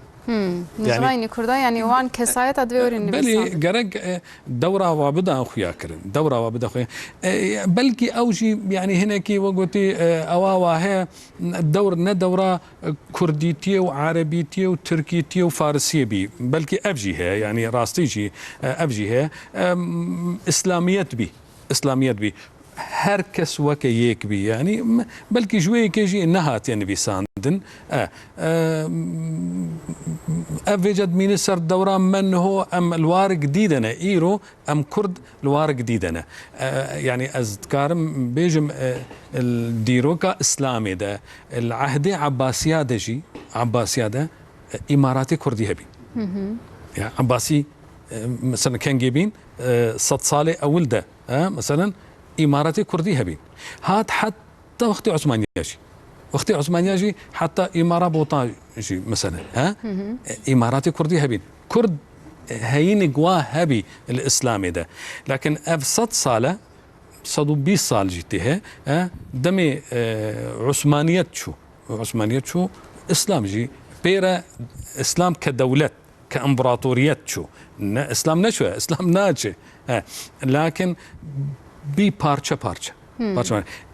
يعني كردا يعني وان كسايت ادوير بلي قرق دوره وابدا اخويا كرن دوره وابدا اخويا بلكي اوجي يعني هناك وقلتي اواوا هي الدور ندوره كرديتيه وعربيتيه وتركيتيه وفارسيه بي بلكي ابجيها يعني راستيجي ابجيها اسلاميات بي هر کس وکه یک بی يعني بلکه جوی که جی نهات يعني بيساندن افجد مين سر دوران من هو ام الوارق جديدنا ايرو ام كرد الوارق جديدنا يعني اذكارم بيجم الديروكا اسلامي ده العهدي عباسيا دجي عباسيا ده اماراتي كردي هبي يعني عباسي مثلا كان جايبين 100 صالة اول ده مثلا إماراتي كردي هبين هات حتى وقت عثمانياجي حتى إمارة بوطاجي مثلا إماراتي كردي هبين كرد هين قوا هبي الإسلامي ده لكن أفسد صالة صدو 20 صال جيتها دمي عثمانيات شو إسلام جي بيرا إسلام كدولة كإمبراطوريات شو إسلام نشوه إسلام ناجي لكن بي بارشا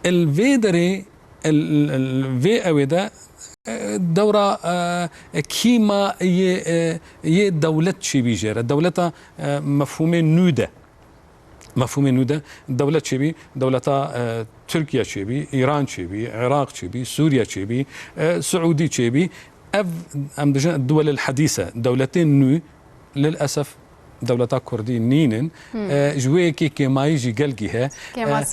الفيدري الفي اويدا دورة كيما ي دولة شي بيجير الدولة مفهومين نودة دولة شي بي دولة تركيا شي بي ايران شي بي عراق شي بي سوريا شي بي سعودي شي بي الدول الحديثة دولتين نو للأسف دولة كردي نينن جويكي كما يجي قلقيها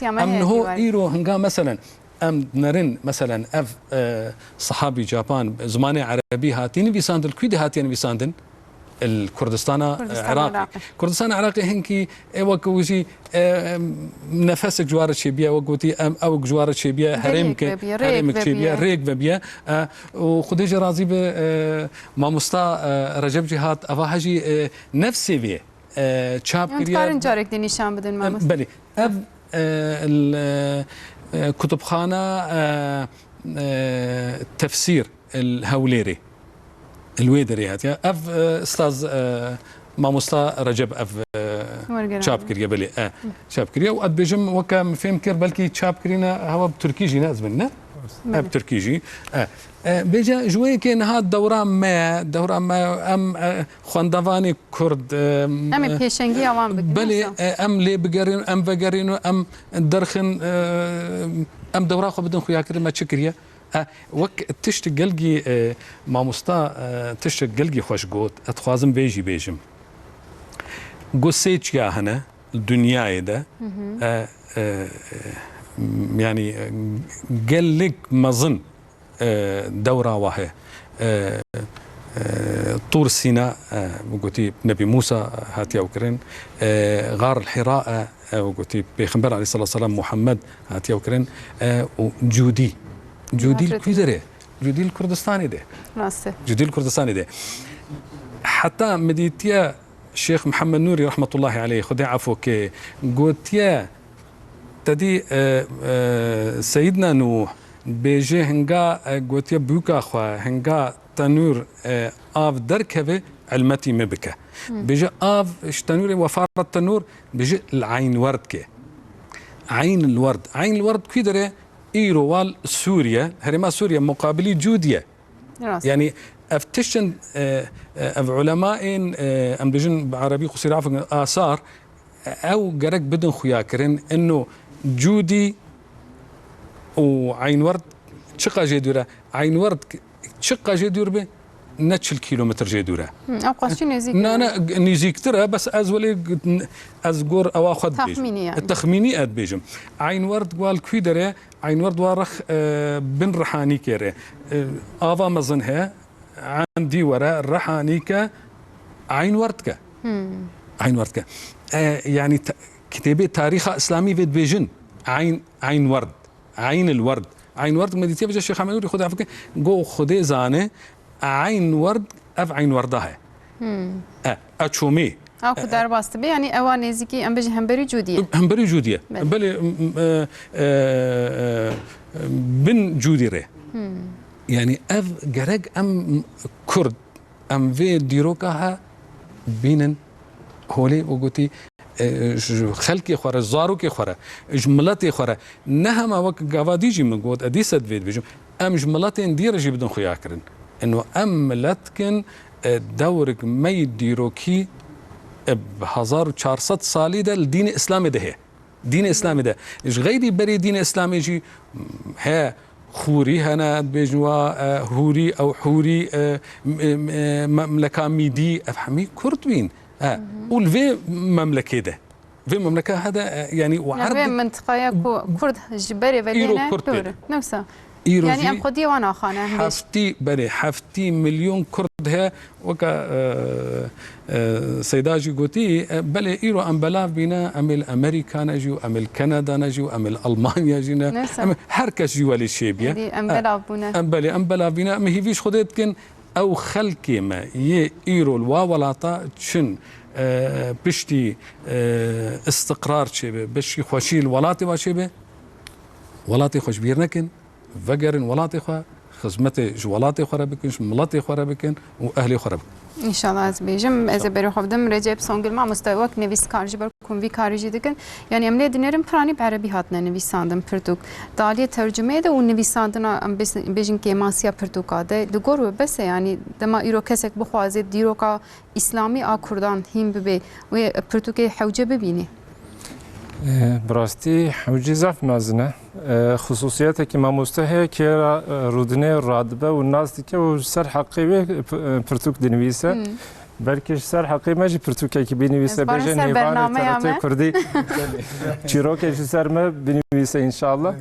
أم هو إيرو هنقا مثلا أم نرن مثلا أف صحابي جابان زماني عربي هاتين بيساندن كويدي هاتين بيساندن الكردستان عراقي كردستان عراقي هنكي وكوزي نفسك جوار الشيبية وقوتي أو جوار الشيبية هرمك شيبية ريك ببيا وخديج راضي ما مستا رجب جهات أفاهجي نفسي بيه شاب كريا تقارن جارك دي نشان بدن ما بلي أب كتبخانة تفسير الهوليري الويدري هاتيا اف استاذ ماموستا رجب اف شاب كريا بلي شاب كريا واد بيجم وكا فهم كير بلكي شاب كرينا هو بتركي جي ناس منا اب تركيجي بيجا جوي كان هاد دوران ما ام خواندواني كرد ام بيشنگي اوان بلي ام لي بقرين ام بقرين ام درخن ام دورا خو بدن خويا كريم ما تشكريه وك تشت قلقي ما مستا تشت قلقي خوش قوت اتخوازم بيجم قصيت يا هنا الدنيا ده يعني قال لك ما ظن دورة وهي طور سيناء وقلتي نبي موسى هاتي وكرين غار الحراء وقلتي بيخبر عليه الصلاة والسلام محمد هاتي وكرين وجودي الكويدري جودي الكردستاني ده جودي الكردستاني ده حتى مديتيا الشيخ محمد نوري رحمة الله عليه خدي عفوك قلتيا تدي سيدنا نوح بيجي هنگا قلتيا بيوكا خوا هنگا تنور آف دركبه علمتي مبكة بيجي آف تنور وفار التنور بيجي العين ورد كي عين الورد كيدري إيروال سوريا هرما سوريا مقابلي جودية يعني افتشن اف علماء ام بيجن بعربي قصير عفوا آثار او جرك بدن خياكرين انه جودي وعين ورد شقة جدورة عين ورد شقة جدور به نتشل كيلومتر جدورة او قاشي نزيك انا نزيك ترى بس از ولي از جور او اخذ يعني. التخميني اد بيجم عين ورد قال كويدره عين ورد وارخ بن رحاني كيره افا مزنها عندي وراء الرحانيكا عين وردكا يعني كتابة تاريخ إسلامي في بيجن عين ورد عين ورد مديتي بجا الشيخ عمانوري خد عفك جو خدي زانه عين ورد اف عين وردها اتشومي او كدار باست بي يعني اوان نزيكي ام بجي همبري جوديه بل بن جوديره يعني اف جرج ام كرد ام في ديروكها بينن هولي وقتي خلقي خورا زاروكي خورا جملاتي خورا نهما وك غافاديجي من قوت اديسد فيد بيجم ام جملاتين ديرجي بدون خياكرن انه ام لاتكن دورك مي ديروكي ب 1400 سالي ده الدين الاسلامي ده هي دين اسلامي ده ايش غيري بري دين اسلامي جي ها خوري هنا بجوا هوري او حوري مملكه ميدي افهمي كردوين والفي مملكه ده في مملكه هذا يعني وعرب منطقه كرد جبري بدينا نفسها يعني ام خدي وانا خانه حفتي مليون كرد هي وكا سيداجي قوتي بل ايرو ام بلا بينا ام الامريكا نجيو ام الكندا نجيو ام الالمانيا جينا هركش جوا الشيبيا ام بلا بينا ام هيفيش خديت كن او خلكي ما ي ايرو الواولاطا تشن بشتي استقرار شبه بشي خوشي الولاتي وشبه ولاتي خوش بيرنكن فقرن ولاتي خوا خدمتي جوالاتي خرابكن ملاتي خرابكن واهلي خرابكن ان شاء الله از بيجم از بري خدم رجب سونگل ما مستوى نویس کارجی بر کنوی کارجی دکن یعنی املی دینرم پرانی بعربی هاتنا نویساندم پرتوک دالی ترجمه ده و نویساندنا ام بیجن که ماسیا پرتوکاده دگور بس يعني دما ایرو کسک بخوازه دیروکا اسلامی آ کردان هیم ببی و پرتوکی حوجه ببینی براستی حوجه زف مزنه خصوصیاتی که ماموسته هی که رودنه رادبه و ناس دیگه و سر حقیقی پرتوک دنویسه بلکه سر حقیقی ماجی پرتوکی که بنویسه بجه نیوان ترته کردی چیروکش سر ما بنویسه انشالله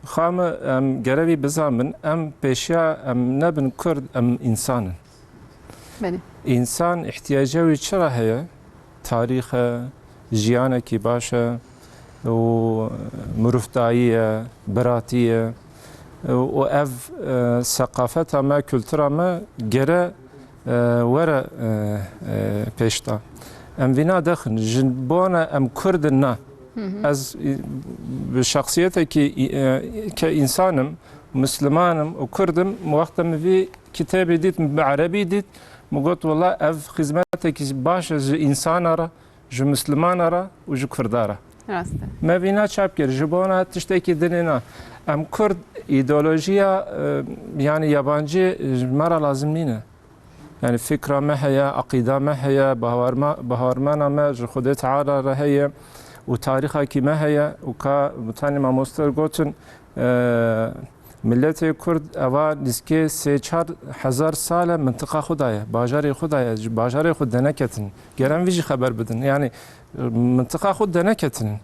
خام ام گروی بزامن ام پیشیا ام نبن کرد ام انسان انسان احتیاجوی چرا هیا تاریخ جیانکی باشه و مرفتاییه براتیه و اف ثقافت ما کلتر ما گره وره پیشتا ام وینا دخن جنبونه ام کردنا از شخصیتی که انسانم مسلمانم و کردم وقتم في كتابي ديت بعربي ديت مقولت والله اف خدمتك باش جو انسان را جو مسلمان را و جو كردارا راسته ما بينا چاپ کرد جبانا تشتکی دنینا ام کرد ایدئولوژیا يعني yabancı مرا لازم نینه يعني فكرة ما هي عقيدة ما هي بهارمانا ما خدت تعالى هي وتاريخها كما هي وكا متاني ما مستر قوتن ملت کرد اوا نسکه 3-4 سال منطقه خدایه باجار خدایه باجار خود دنکتن گرم ویجی خبر بدن يعني منطقه خود دنکتن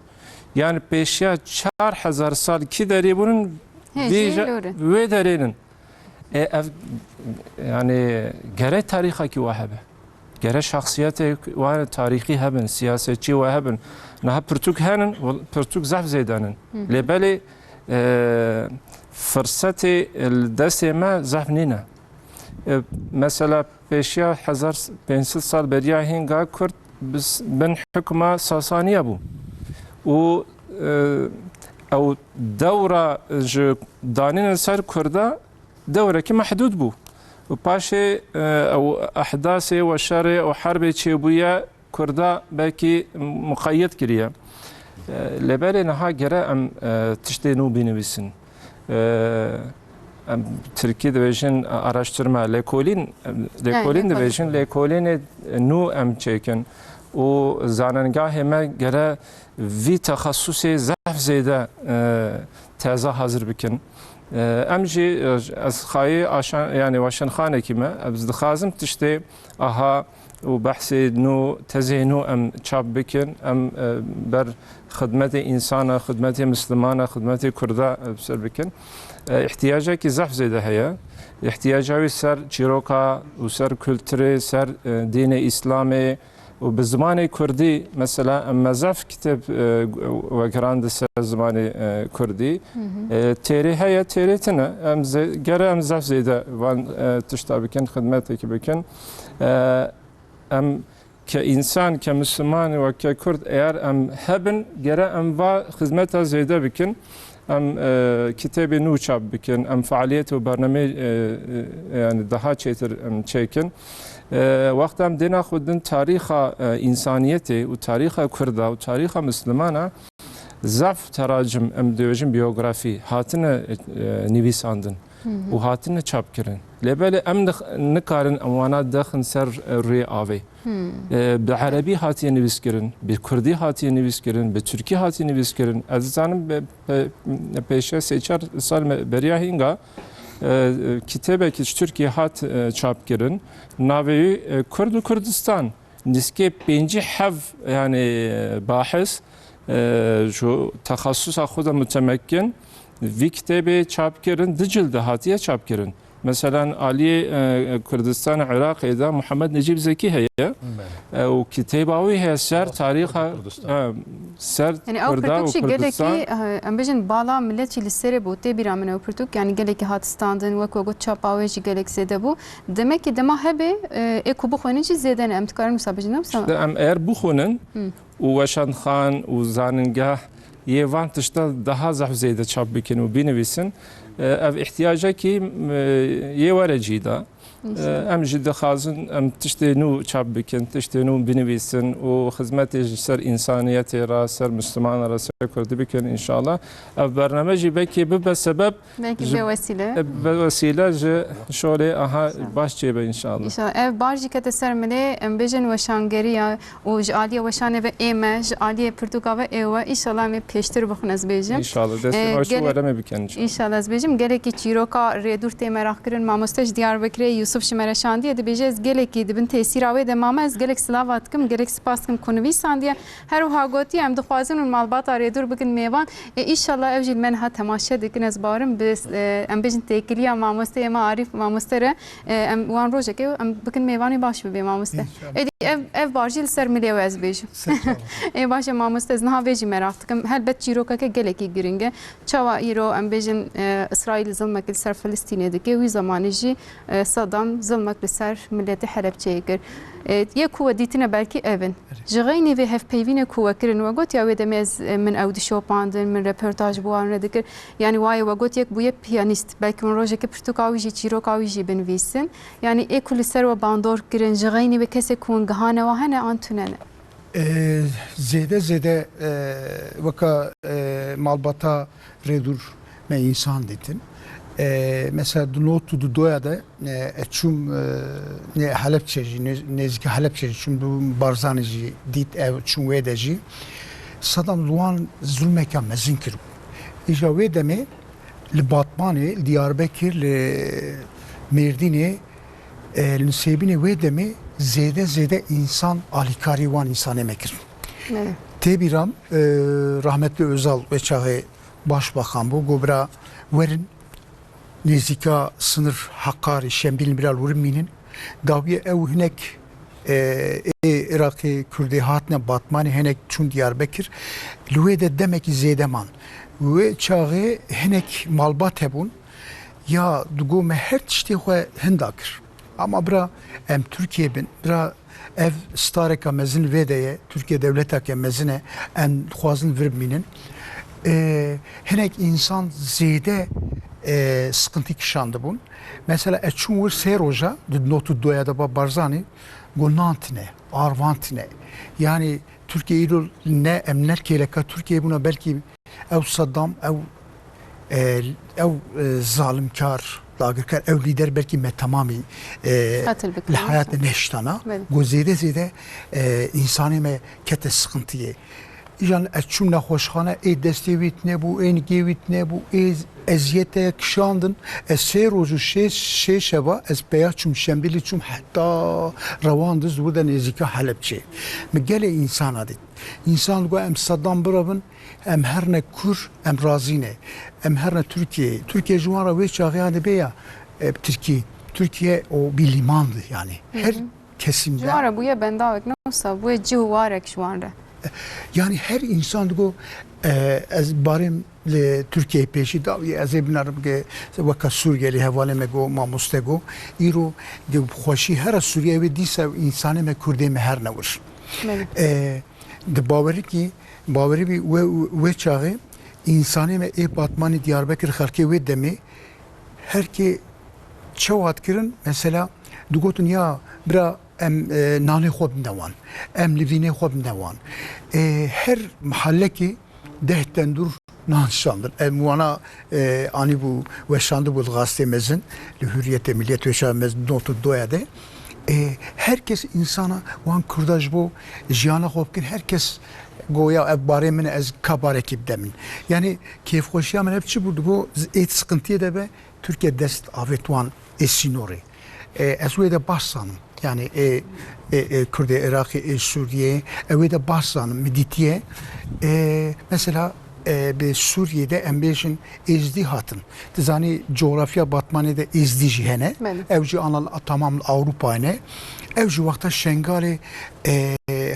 يعني پیشیا 4000 سال کی داری بونن وی دارین يعني گره تاریخی کی وهبه گره شخصیت وان تاریخی هبن سیاستچی وهبن نه پرتوک هنن پرتوک زعف زیدانن لبلی فرصت الدست ما زعف نینا مثلا پیشیا 1500 سال بریا هنگا کرد بس بن حکمه ساسانیه بو و او دوره دانین سر کرده دوره که محدود بو و پاشه او احداث و شر و حرب چیبویه کرده بلکی مقید کریه لبری نها گره ام تشتی نو بینویسن ام ترکی دویژن araştırma lekolin دویژن lekolin نو ام چیکن و زاننگاه ما گره وی تخصصی زعف زیده تازه حاضر بکن امجی از خواهی آشان يعني واشن خانه كيما ابز دخازم تشتي اها وبحثي نو تزينو ام تشاب بكن ام بر خدمه انسانه خدمه مسلمانه خدمه كرده بسر بكن احتياجه كي زعف زيده هي احتياجه سر چيروكا وسر كولتري سر دين اسلامي وبالزمان كردي مثلا مزاف كتاب وقراند زمان كردي تيري هي تيريتنا ام جرى ام زاف زيدا وان تشتابكن خدماتك بكن ام كإنسان كمسلمان وككرد اير ام هبن جرى ام با خدمتها زيدا بكن ام كتاب نو چاب بكن ام فعاليات وبرنامج يعني daha çetir çekin وقت هم دینا خودن تاریخ انسانیتی و تاریخ کرده و تاریخ مسلمانه زعف تراجم ام دیوژن بیوگرافی هاتن نویساندن و هاتن چاپ کردن لباله ام نکارن اموانات داخل سر روی آوی به عربی هاتی نویس کردن به کردی هاتی نویس کردن به ترکی هاتی نویس کردن از زنم پیشه 3-4 سال بریا هنگا کتابی که ترکیه هات چاپ کردن ناوی کرد و کردستان نسکه 5 يعني باحث جو تخصص خود متمکن وی کتابی چاپ کردن دجلده هاتیه چاپ کردن مثلا علی کردستان عراق اذا محمد نجيب زكي هي وكتاب هي سر تاريخ سر يعني او برتوكشي قالكي ام بيجن بالا ملتي للسرب وتبيرا من او برتوك يعني قالكي هات ستاندن وكو جو تشاباويجي قالك زيدبو دمك دما هبه اكو بخونجي زيدن ام تكارن مسابجنا ام اير بخونن ووشان خان وزاننگاه يوان تشتا daha زعف زيده çap bikin و بينويسن اف احتياجه كي يورجي دا ام جد خازن ام تشتي نو çap bikin تشتي نو بينويسن و خدمت سر انسانيت را سر مسلمان را سر كرد bikin انشالله اف برنامجي بكي بسبب بكي بوسيله شوري اها باش جيبه انشالله ان شاء الله اف بارجي كتسر ملي ام بيجن وشانغريا و جاليه وشانه و ايمج جاليه برتوكا و ايوا ان شاء الله مي پیشتر بخنز بيجم ان شاء الله دست باش ورمه بكن ان شاء الله بيجم گلكي چيروكا ريدور تي merak kirin mamostej Diyarbakır Yusuf Şimereşan diye de bejez geleki dibin tesir awe de mamaz gelek slavatkim gelek spaskim konuvisan diye her o hagoti em dixwazin û malbata rêdur bikin mêvan inşallah ev jî men ha temaşe dikin ez barim bi em bejin têkiliya mamoste ema Arif mamostere em wan rojeke em bikin mêvanê baş bibe mamoste ev barjî li ser milê ez bêjim ê baş mamoste ez niha vê jî merak dikim helbet çîrokeke gelekî giring e çawa îro em bêjin İsraîl zilmek li ser Filistînê dike wî zamanê jî Saddam zilmek li ser milletê Helepçeyê kir yek ku dîtine belkî evin ji xeynê vê hevpeyvînê ku we kirin we got ya wê demê ez min ew dişopandin min reportaj bi wan re dikir yani wayê we got yek bûye piyanîst belkî min rojekê pirtûka wî jî çîroka wî jî binivîsin yani ê ku li ser we bandor kirin ji xeynê vê kesê ku hûn gihane we hene an tunene زیده وکا مالباتا ردور me insan dedin. Mesela notu du doya da çum ne Halepçeci nezki Halepçeci çum du Barzanici dit ev çum vedeci Saddam Luan zulmekan mezinkir. İja ve deme li Batmanê Diyarbekir li Mêrdînê li Nusêbînê ve deme zede insan alikari wan insan emekir. Evet. Tebiram rahmetli Özal ve çağı başbakan bu gobra verin nezika sınır Hakkari Şembil'in biral uriminin daviye ev hinek Irak'ı Kürdi hatne Batman'ı hinek çun Diyarbekir lüve de demek ki zedeman ve çağı hinek malbat hebun ya dugo me her tişti xwe hindakir ama bira em Türkiye bin bira ev stareka mezin vedeye Türkiye devletake mezine en xwazin virbinin hinek insan zede sıkıntı kişandı bun. Mesela eçumur seroja notu doya da Barzani gonantine, arvantine. Yani Türkiye ilol ne emler keleka Türkiye buna belki ev Saddam ev zalimkar dagirkar ev lider belki me tamamı hayatı neştana gozede insanı me kete sıkıntıya. Yani eçum ne hoşxana destevit ne bu engevit ne bu eziyete kişandın seroju şeva ez beyachum şembili çum hatta ravandız burada nezika Halepçe. Megele insan adet. İnsan go em Saddam brabın em her ne kur em razine em her ne Türkiye juvara ve çağıya beya Türkiye o bir limandı yani. Her kesimde. Juvara buya bendavek nasıl bu civarek juvara. Yani her insan go az barem le Türkiye peşi davi az ibnarım ge vaka Suriyeli havale me go mamustego iro ge xoşi her Suriye ve disa insanı me Kürde me her nevur. De baveri bi ve çağı insanı me Batmanı Diyarbakır xalqi ve demi her ki çavat kirin mesela dugotun ya bira em nane xob nevan em livine xob nevan her mahalle ki dehten dur nanşandır em wana ani bu ve şandı bu gazetemizin Hürriyet Milliyet ve Şahmez notu doyade herkes insana wan kurdaj bu jiyana xob kin herkes goya ev baremin ez kabar ekip demin yani keyif hoşyamen hepçi bu et sıkıntıya da be Türkiye dest avetwan esinori ezwede başsanım yani Kürde, Irak'ı, Suriye, evde başsanım meditiye mesela bir Suriye'de embejin ezdihatın. Tizani coğrafya Batman'da ezdici hene. Evci anal tamam Avrupa ne. Evci vakta Şengali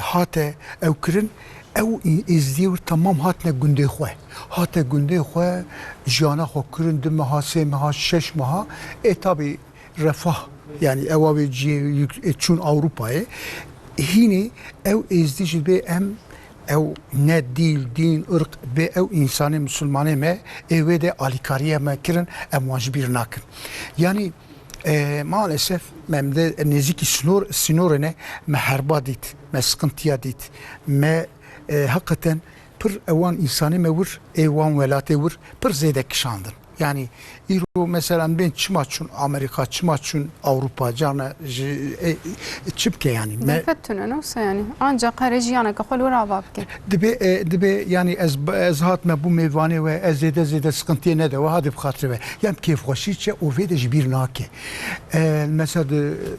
hate evkirin ev ezdiyor tamam hatne günde xwe. Hate günde xwe jana xwe kirin 2 meha 3 meha 6 meha tabi refah yani evavici çun Avrupa'ya hini ev ezdici be em ev ne dil din ırk be ev insanı Müslümanı me eve de alikariye me kirin em vacibir nakin yani maalesef memde neziki sinore me herba dit me sıkıntıya dit me hakikaten pır evan insanı me vur evan velate vur pır zede kişandın. Yani İro mesela ben çımaçun Amerika, çımaçun Avrupa, cana çıpke yani. Nefettüne nasıl yani? Ancak harciyana kahol uğrababke. Dibe yani ez hatme bu mevane ve ez zede sıkıntıya ne de ve hadi bxatri ve yani keyif hoşiçe o vede bir nake. Mesela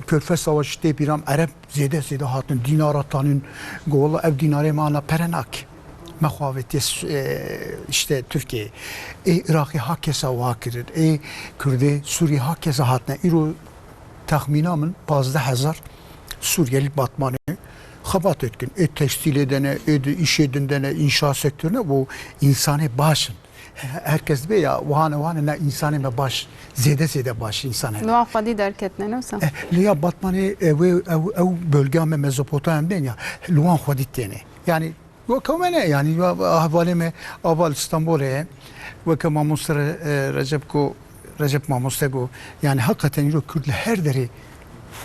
Körfez Savaşı te biram Arap zede hatın dinaratanın gola ev dinare mana perenak. Mexaveti işte Türkiye, Irak'ı hakeza vakirir, Kürde, Suriye hakeza hatne. İro tahminamın 15,000 Suriyeli Batmanı xabat etkin. Tekstil edene, iş edindene, inşaat sektörüne bu insanı başın. Herkes be ya vahane ne insanı baş, zede baş insanı. Nuafadi derketne nasıl? Liya Batmanı ev bölge ama Mezopotamya'dan ya Luan xwaditene. Yani و کامنه یعنی احوالی می اول استانبوله و که ماموستر رجب ماموسته گو yani hakikaten رو کرد هر دری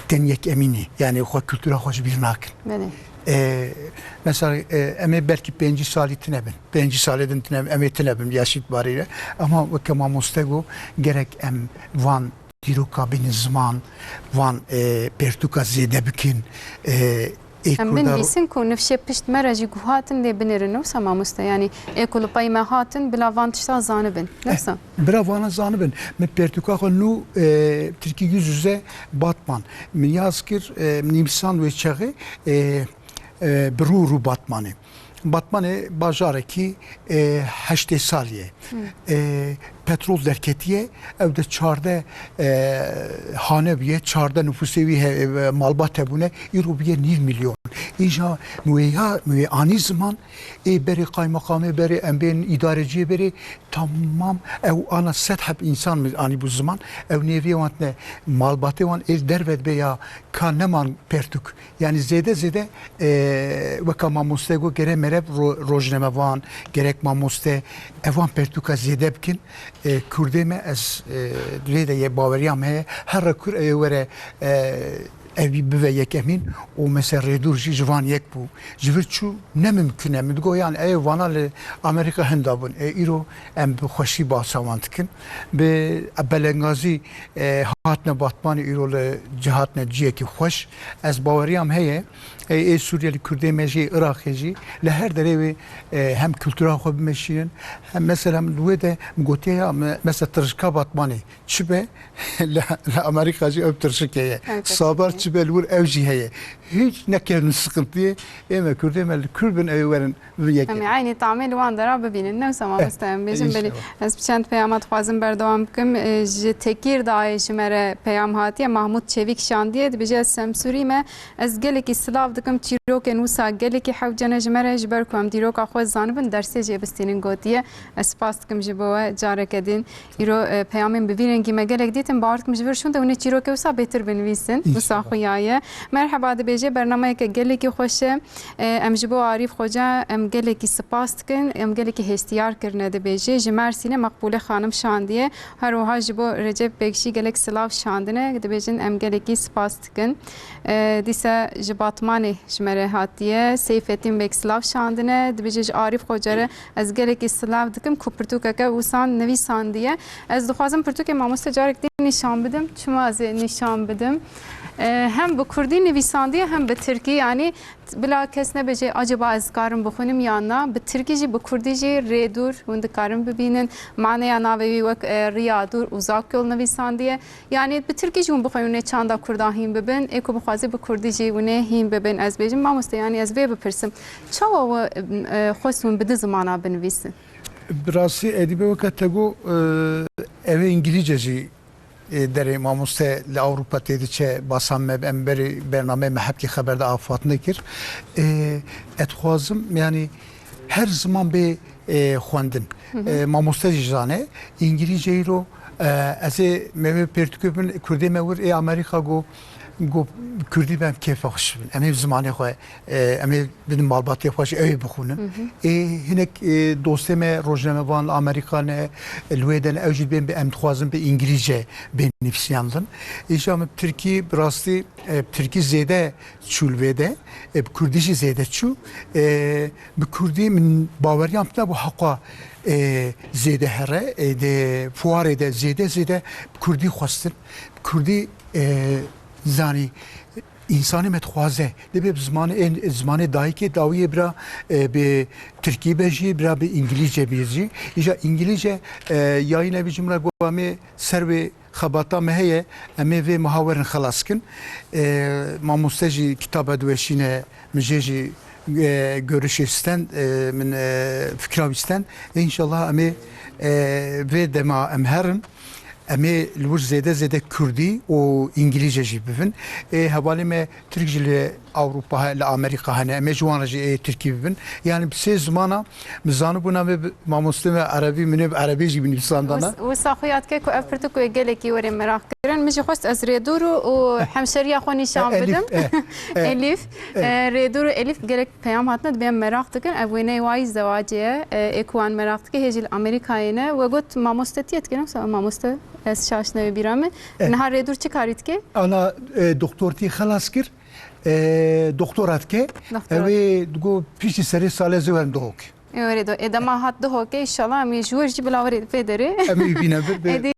تن یک امینی yani خو kültüre hoş bir nakin. mesela eme belki 5 salı tinebin 5 salıdın tinebin eme tinebin yaşit bariyle ama ve kema mustego gerek em van diroka bin zaman van pertuka zede bikin Em bin بیسن کو نفشه پشت مرجی گوهاتن لی بنرن نفسا ما مسته یعنی اکل پای ما هاتن بلا وانتشتا زانبن نفسا برا وانا زانبن من pertuka nú Türkiye yüzüze batman min yazkir nimsan ve çağı bruru batmanı Batmanı bajareki 8 saliye petrol derketiye evde çarda hane biye çarda nüfusevi malbat ebune euro biye 1 milyon İnşa müye ani zaman beri kaymakamı beri embenin idareciye beri tamam ev ana sethab insan mı ani bu zaman ev neviye vantne malbatı van dervet beya kaneman pertuk yani zede ve kama mustego gere mereb rojneme van gerek mamuste evan pertuka zede bkin Kurdeme ez lede ye baveriyam he her kur evere evi bive yek emin o mesela redur jivan yek bu jivirçu ne mümkün mi digo yani ev vanal Amerika hendabın iro em bu xoşi basavantıkin be belengazi hatne batman iro le cihatne ciyeki xoş ez baveriyam heye Suriyeli Kürdemeji Irak'ji le her derevi hem kültüra xwe bimeşînin hem mesela wê de gotiya mesela tırşka batmanê çibe le Amerikacı ev tırşikeye sabar çibe lur ev jî heye hiç nekerin sıkıntıyı eme Kürdemel Kürbün evlerin viyek. Em aynı tamel wan dara bibinin ne zaman istem bejim beli ez çend peyamat xwazim berdewam bikim ji Tekirdağ jimere peyam hatiye Mahmud Çevik şandiye bije Semsuri me ez geleki Slav dikim çîrokên wisa gelekî hewcene ji me re ji ber ku em dîroka xwe zanibin dersê jê bistînin gotiye ez spas dikim ji bo we careke din îro peyamên bi vî rengî me gelek dîtin bawer dikim ji vir şûn de hûn ê çîrokê wisa bêtir binivîsin wisa xuyaye merheba dibêje bernameyeke gelekî xweş e em ji bo Arîf Xoca em gelekî spas dikin em gelekî hestiyar kirine dibêje ji Mersînê Makbule xanim şandiye her wiha ji bo Recep Bekşî gelek silav şandine dibêjin em gelekî spas dikin dîse ji Batmanê ji me re hatiye Seyfettin Bek silav şandine dibêje ji Arîf Xoca re ez gelekî silav dikim ku pirtûkeke wîsan nivîsan diye ez dixwazim pirtûkê mamoste carek dî nîşan bidim çima ez ê nîşan bidim hem bu Kurdî nivîsandiye hem bi Tirkî yani bila kes nebece acaba ez karim bixwînim yana bi Tirkî jî bi Kurdî jî rêdûr hûn dikarin bibînin maneya navê wî wek riyadûr uzak yol nivîsandiye yani bi Tirkî jî hûn bixwînin hûn ê çanda Kurda hîn bibin ê ku bixwazî bi Kurdî jî hûn ê hîn bibin ez bêjim mamoste yani ez vê bipirsim çawa we xwest hûn bi di zimana binivîsin Birası edibe veket tego eve İngilizce jî در ماموسته لأوروپا تیدیچه باسم بری برنامه محبکی خبرده آفات نکر اتخوازم yani her zaman به خواندن ماموسته جانه انگلیسی رو از مه پرتکوبن کردی مور امریکا گو کردی بهم کیف خوشم امی زمانی خو امی بدون مالباتی خوش ای بخونم هنک دوستم روزنامه وان امریکانه لودن اوجد بهم به امتخوازم به انگلیسیce benimsiyandım. İşte Türkiye burası Türkiye zede çulvede Kürdici zede çu bu Kürdi min baveriyam da bu hakka zede here de fuare de zede Kürdi xwastin Kürdi zani İnsanı metxwaze debe zamanı dahi ki dawiye bira be Türkiye beji bira be İngilizce beji İşte İngilizce yayın evi cümle goame serve xabata meheye eme ve muhawerin xalaskin mamusteci kitaba dweşine müjeji görüşisten min fikravistan inşallah eme ve dema emherin Emi lur zede Kürdi o İngilizce jibin. Havale me Türkçe Avrupa ile Amerika hani emi juanacı Türkiye bibin. Yani bir zamana mizanı buna ve mamuste ve Arabi mine Arabi jibin bisandana. و ساخویات که کو افرتو کو گلکی وری مراق کردن میشه خواست از ریدور و همشریا خونی شام بدم الف ریدور الف گلک پیام هاتند بیم مراق دکن اوینه وای زواجه اکوان مراق که هجل آمریکایینه و گفت ماموستتیت که نفس ماموسته از شاشنه بیرامه نهار ریدور چه کاریت که؟ Ana doktorti xalas kir دکترات که اوی دو پیش سری سال زوان دوک يريدو إذا ما هاد هوكي إن شاء الله أمي جوج جيب لاوري فيدري أمي بينا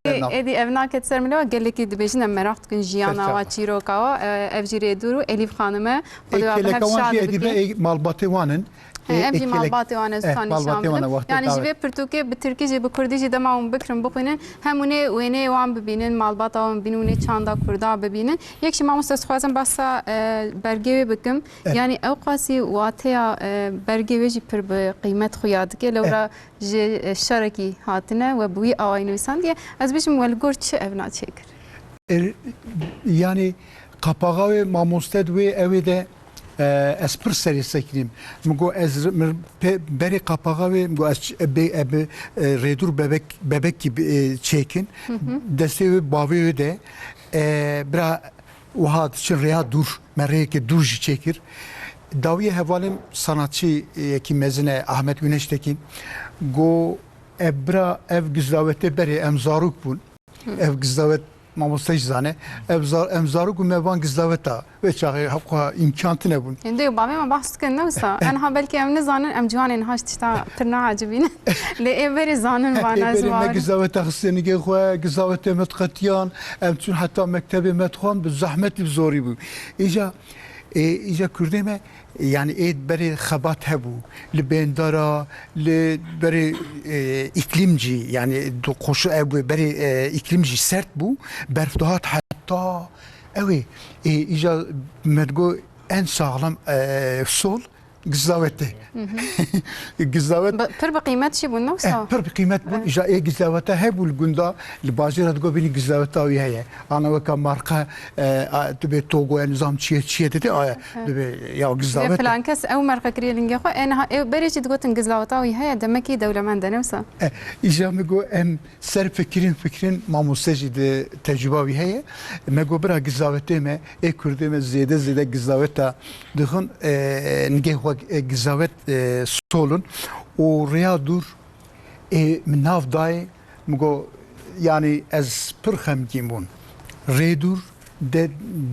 إدي أبنا كتسر ملوا قال لك دبيجنا مراحت كن جيانا واتشيروكا أفجري دورو إليف خانمة خدوا بحب شاد إدي مالباتي وانن امجي مالباتي وانا ثاني شامل يعني جيبي برتوكي بالتركي جيبي كردي جي دماهم بكرم بقينن همونه وينه وان ببینن مالباتا وان ببینونه چاندا کردا ببینن یکشی ما مستخوازم باسا برگوی بکم يعني اوقاسي واتيا برگوی جي پر بقيمت خيادك لو را جي شركي هاتنا وبوي اوين وسانديه از بيش مولگور چه ابنا چيكر يعني قپاغاوي ماموستد وي اويده اسپر سری سکریم مگو از بری قپاغاوی مگو از ریدور ببک کی چیکن دسته باوی ده برا وهاد چن ریا دور مره که دور چیکر داوی حوالم sanatçı ki mezine Ahmet Güneştekin go ebra ev güzavete beri emzaruk bun ev güzavet ماموستاش زانه امزارو کو میوان گزاوتا و چاغي حقا امكانت نبون اندي بابي ما بحث كنا وسا انا بلكي ام نزانن ام جوانن هاش تشتا ترنا عجبين لي بري زانن وانا زوار بري گزاوتا خصني خو گزاوتا متقتيان ام تون حتى مكتب متخون بالزحمه بزوري بو اجا كردمه يعني ايد بري خبات هبو لبندارا لبري اقليمجي يعني قوش ابو بري اقليمجي سرت بو برفدهات حتى اوي اجا مدغو ان ساغلم سول قزاوته قزاوت پر بقيمت شي بون نوصا پر بقيمت بون اجا اي قزاوته هبو الجندا الباجيره تقول بيني قزاوته ويا هي انا وكا ماركه تبي توغو نظام تشي تي يا قزاوته فلان كاس او ماركه كريلينغ خو انا بريج تقول قزاوته ويا هي دمكي دوله من دنوسا اجا مگو ام سر فكرين ما مستجد تجربه ويا هي مگو برا قزاوته ما اي كردمه زياده قزاوته دخن نجي گزاوت سولن و ریا دور من ناف دای مگو یعنی از پر خمگیمون ریدور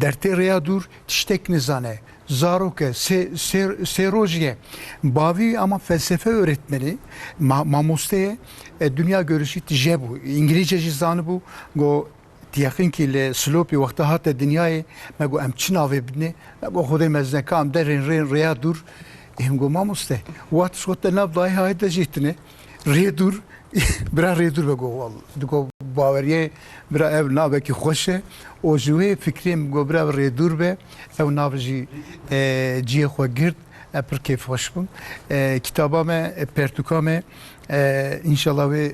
درتی ریا دور تشتک نزانه زاروکه سیروجیه باوی ama felsefe öğretmeni mamosteye dünya görüşü tijebu İngilizce cizanı bu go تيقين كي لسلوبي وقتها هات الدنيا ما جو ام تشنافي بدني ما خذي مزنا كام درين ريا دور هم جو ما مسته وات صوت ناب ضاي هاي دجيتني ريدور برا ريدور بقول والله دكو باوريه برا اب نابك خوشه او جوي فكريم جو برا ريدور به او نابجي جي خو گرد ابر كيف خوشكم كتابه ما پرتوكامه ان شاء الله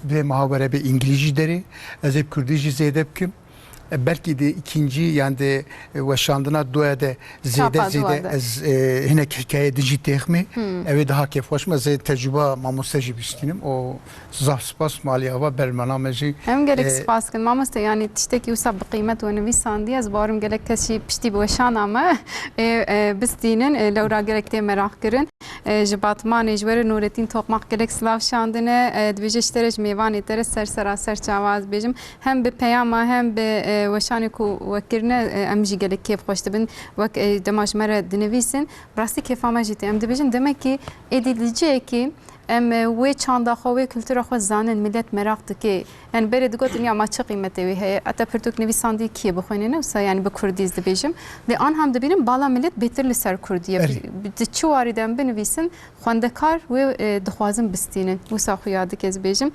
ve muhabere bir İngilizce deri, az hep Kürdici zeyde bikim. Belki de ikinci yani de veşandına doya da zeyde az hine hikaye dici tehmi. Evet daha keyif hoş mu? Zeyde tecrübe mamustaji bistinim. O zaf spas maliyava belmanameci. Hem gerek spas kın mamusta yani tişteki usab kıymet ve nevi sandiye zbarım gerek kesi pişti bu veşan ama bistinin levra gerek de merak kırın. جباتمان اجوار نورتین توقمق گلک سلاف شاندنه دویجش ترج میوانی تر سر چاواز بیجم هم به پیاما هم به وشانی کو وکرنه امجی گلک کیف خوشت بن وک دماج مره دنویسن براستی کیف امجیت ام دبیجن demek ki edilecek ki ام وی چاندا خوی کلتور خو زانن ملت مراق دکی yani beri digot ya maçı kıymeti ve he ata pertuk nevisandi ki bu khoyne ne yani bu kurdiz de bejim de an ham de benim bala millet beterli ser kurdiye de çuariden benevisin xwendekar ve dixwazin bistinin bu saxuyadı kez bejim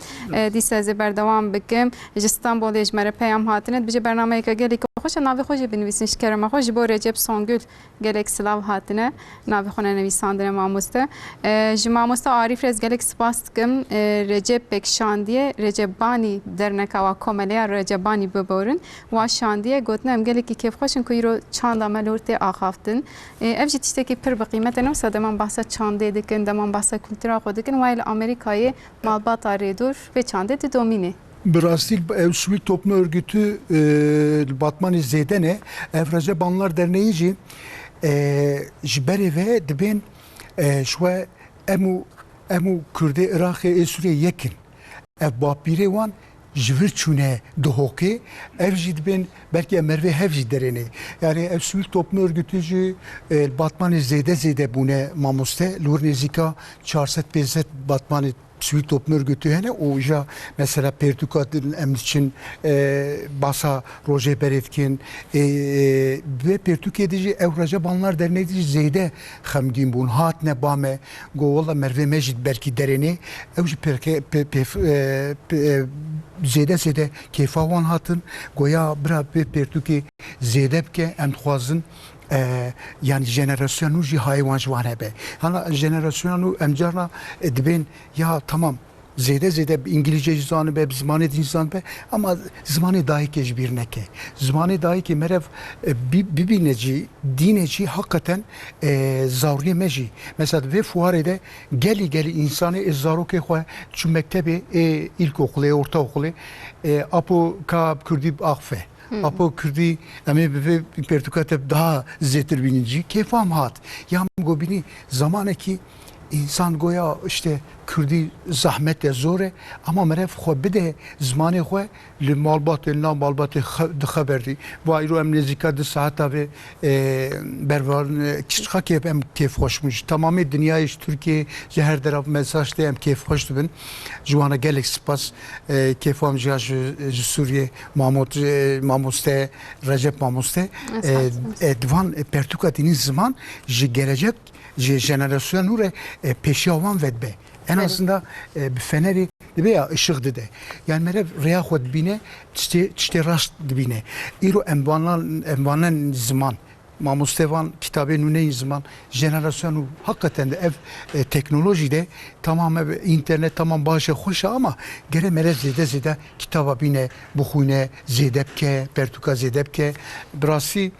dise ze berdevam bikim İstanbul ejmere peyam hatine bije bernameyka gelik خوش ناوی خوش بنویسین شکرم خوش با رجب سانگل گلک سلاو هاتنه ناوی خونه نویساندن ماموسته جماموسته عارف رز گلک سپاس کم رجب بکشاندیه رجبانی درنکا و کمالیا رجبانی ببورن و شاندیه گوتنم گلک کیف خوشن که رو چند عملورتی آخافتن افجی تشتکی پر بقیمت نوسا دمان بحثا چانده دکن دمان بحثا کلتورا خودکن و ایل آمریکای مالبات آریدور ve çanده de domine. Brasil Sivil Toplum Örgütü Batmani Zedene Evrace Banlar Derneğici jiberi ve dibin şwe emu Kürde Irak'e Suriye yekin ev bapire wan جبر چونه دهوکی ev jid bin belki merve hev jid derene yani ev sivil toplum örgütü jî batmanı zede bune mamoste lur nezika 450 batmanı sivil toplum örgütü hene o ja mesela Pertukat'ın emn için basa roje beretkin ve Pertukat'ı evraja banlar derneği zede xemgin bun hat ne bame go valla merve mecid belki derene ev jî zede keyfawan hatın goya bira Pertukê zede bike em dixwazin yani jenerasyonu jî haywan jwan hebe. Hana jenerasyonu em carna dibên ya tamam zede İngilizce zanı be, zmanê din zan be ama zmanê dayîkê ji bîr neke. Zmanê dayîkê merev bibîne jî dînê jî hakikaten zarokê me jî. Mesela vê fuarê de gelî insanê zarokê xwe çû mektebê ilkokulê, ortaokulê apo ka Kurdî axfe. Apo Kürdi emi bi Pertukatê daha zêtir bînin keyfam hat. Ya gobînî zamanekî insan goya işte Kürdi zahmet zor e ama merev xwe bide zmanê xwe li malbatê nav malbatê dixeberdî. Vayro em nêzîka di saeta ve bervarin kişxakê em kêfxweşmiş. Tamamê dinyayê ji Tirkiye ji her deraf mesaj de em kêfxweş dibin. Ji wan re gelek spas kêfam jî ji Sûriye mamoste Recep mamoste divan Pertukatînî ziman ji gelecek jenerasyonu re peşavan vedbe. En azından bir feneri veya ışık dide. Yani merev reya xwe dibîne tiştê rast dibîne. İro emvanan ziman. Mamostevan kitabê nûneyî ziman jenerasyonu hakikaten de ev teknolojide tamam internet tamam başa hoşa ama gere mere zede kitaba bine bixwîne zêde bike Pertuka zêde bike birasî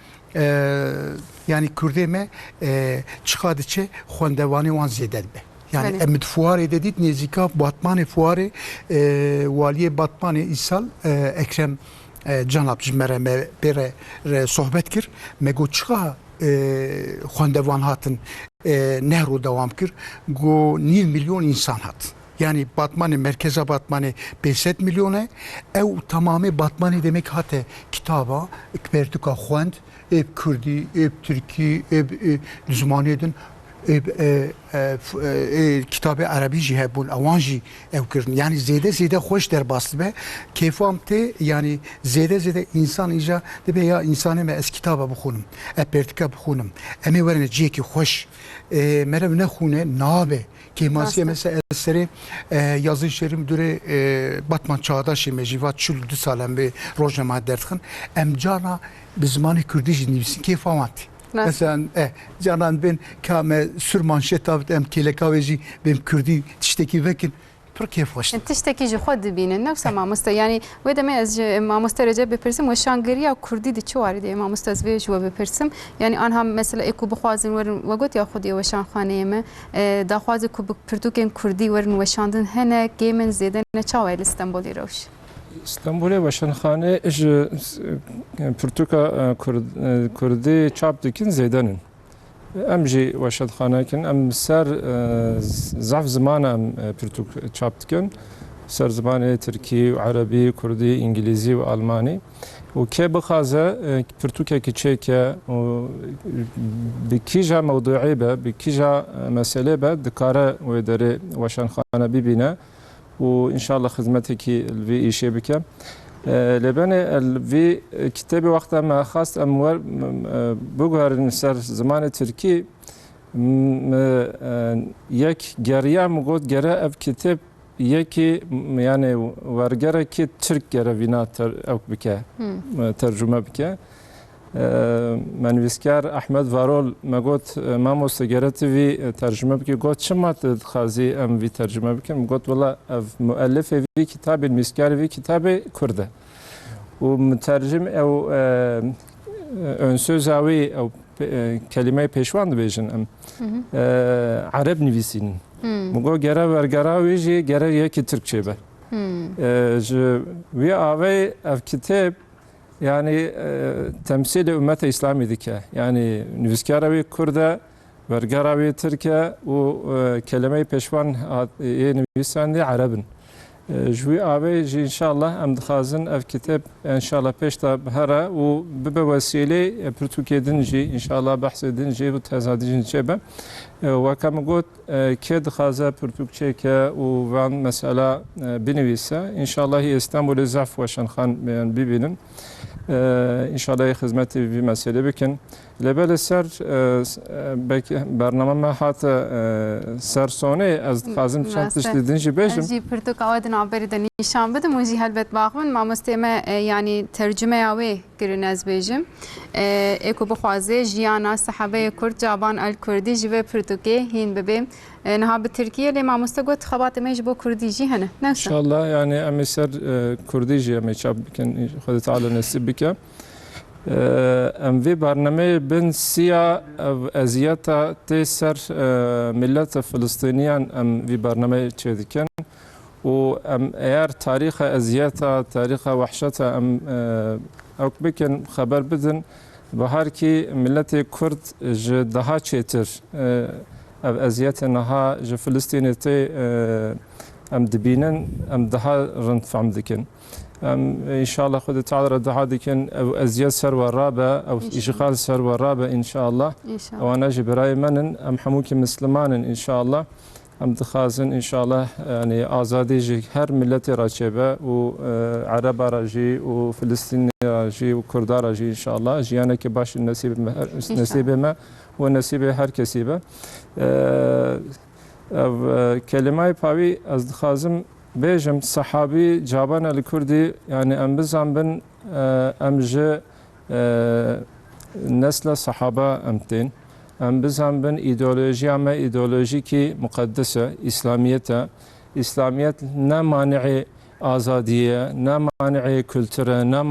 yani Kurdê me çıxa diçe xwendevanê wan zêde dibe. Yani emid fuarê dedît nêzîka Batmanê fuarê waliyê Batmanê îsal Ekrem Canab ji me re pêre sohbet kir me got çıxa xwendevan hatin nehro dewam kir got 9 milyon insan hat. Yani Batmanê merkeza Batmanê 500 milyona ew tamamê Batmanê demek hate kitaba Pertuka xwend eb Kurdî eb Tirkî eb zmanê din kitabê Erebî jî hebûn ewan jî ew kirin yani zêde xweş derbas dibe kêfam tê yani zêde insan îja dibe ya insanê me ez kitaba bixûnim ez Pertuka bixûnim em ê werin ciyekî xweş merev nexûne nabe kêmasiye mesela serê yazı şerî müdürê Batman Çağdaşê me jî va 42 sal em vê rojname derdixin em carna bi zimanê Kurdî jî nivîsin kêfam hatî. Mesela canan ben kame sür manşet em kelekaveci benim Kürdi tişteki vekin pır keyif hoş. Tişteki ji xwe dibînin nefsa mamoste yani ve demê ez ji mamoste Recep bipirsim weşangiriya Kurdî di çi warî de mamoste ez vê ji we bipirsim yani anha mesela êku bixwazin werin we got ya xwedî weşanxaneyê me daxwazê ku bi pirtûkên Kurdî werin weşandin hinek gêmên zêde ne çawa li Stenbolê rewş. İstanbul'e weşanxane ji Pirtûka Kurdî çap dikin zêdenin. Em jî weşanxanekin em ser zaf zimana em Pirtûk çap dikin. Ser zimanê Tirkî, Erebî, Kurdî, İngilîzî û Almanî. û kê bixaze pirtûkekî çêke û bi kîja mewduî be, bi kîja meselê be dikare wê derê weşanxane bibîne. وإنشاء الله خدمتك في إشي بك لبنى في كتابي وقت ما خاص أمور بقهر نسر زمان تركي يك جريا مقود جرا أب كتاب يكي يعني ورجرا كي ترك جرا فينا أو بك ترجمة بك منویسکار احمد وارول مگوت ما مستگرت وی ترجمه بکی گوت شما خازی ام وی ترجمه بکن گوت ولا مؤلف وی کتاب المسکار وی کتاب کرده و مترجم او önsöz avi او کلمه پیشوان بیشن ام عرب نویسین مگو گره ورگره ویجی گره یکی ترکچه به وی آوی اف کتاب yani temsil ümmeti İslami dike. Yani nüviskaravi Kürde, vergaravi Türkiye ve kelime-i peşvan nüvisendi Arabın. جوی آوی جی انشالله ام دخازن اف کتاب انشالله پیشتا بهره و به وسیله پرتوکی دنجی انشالله بحث دنجی و تزادی جنجی به و کم گوت که دخازه پرتوکچه که و وان مسئله بنویسه انشالله هی استانبول زعف و شنخان ببینن انشالله خدمتی به مسئله بکن لبل سر برنامه ما هات سرسونه از خازم شانتش دیدنجی بیشم جی پرتوک آدن عبری دنی نشان بدم و جی هلبت باقون ما مستمع یعنی ترجمه آوی کرن از بیشم اکو بخوازه جیانا صحابه کرد جابان الکردی جوه پرتوکی هین ببیم نها بترکیه لما مستقوت خبات میش بو کردی جی هنه ان شاء الله يعني امي سر كردي جي امي شاب كان خد تعالى نسيب بك ام في برنامج بن سيا ازياتا تسر ملت فلسطينيان ام في برنامج تشدكن و ام اير تاريخ ازياتا تاريخ وحشتا ام اوك بكن خبر بدن بهار كي ملت كرد دها تشتر ازيات نها ج فلسطين تي ام دبينن ام دها رنت فهم دكن ام ان شاء الله خد تعالى دها دكن او ازيات سر ورابه او اشغال سر ورابه ان شاء الله وانا جبراي منن ام حموك مسلمان ان شاء الله ام دخازن ان شاء الله يعني ازادي جي هر ملت راجبه و عرب راجي وفلسطين راجي وكرد راجي ان شاء الله جيانا كباش نسيب ما ونسيب هر كسيبه كلمه باوي از خازم بيجم صحابي جابان الكردي يعني ام بزام بن امج نسل صحابه امتين ام بزام بن ايديولوژي اما ايديولوژي كي مقدسه اسلاميت نه مانع آزادية نه مانع كلترة نه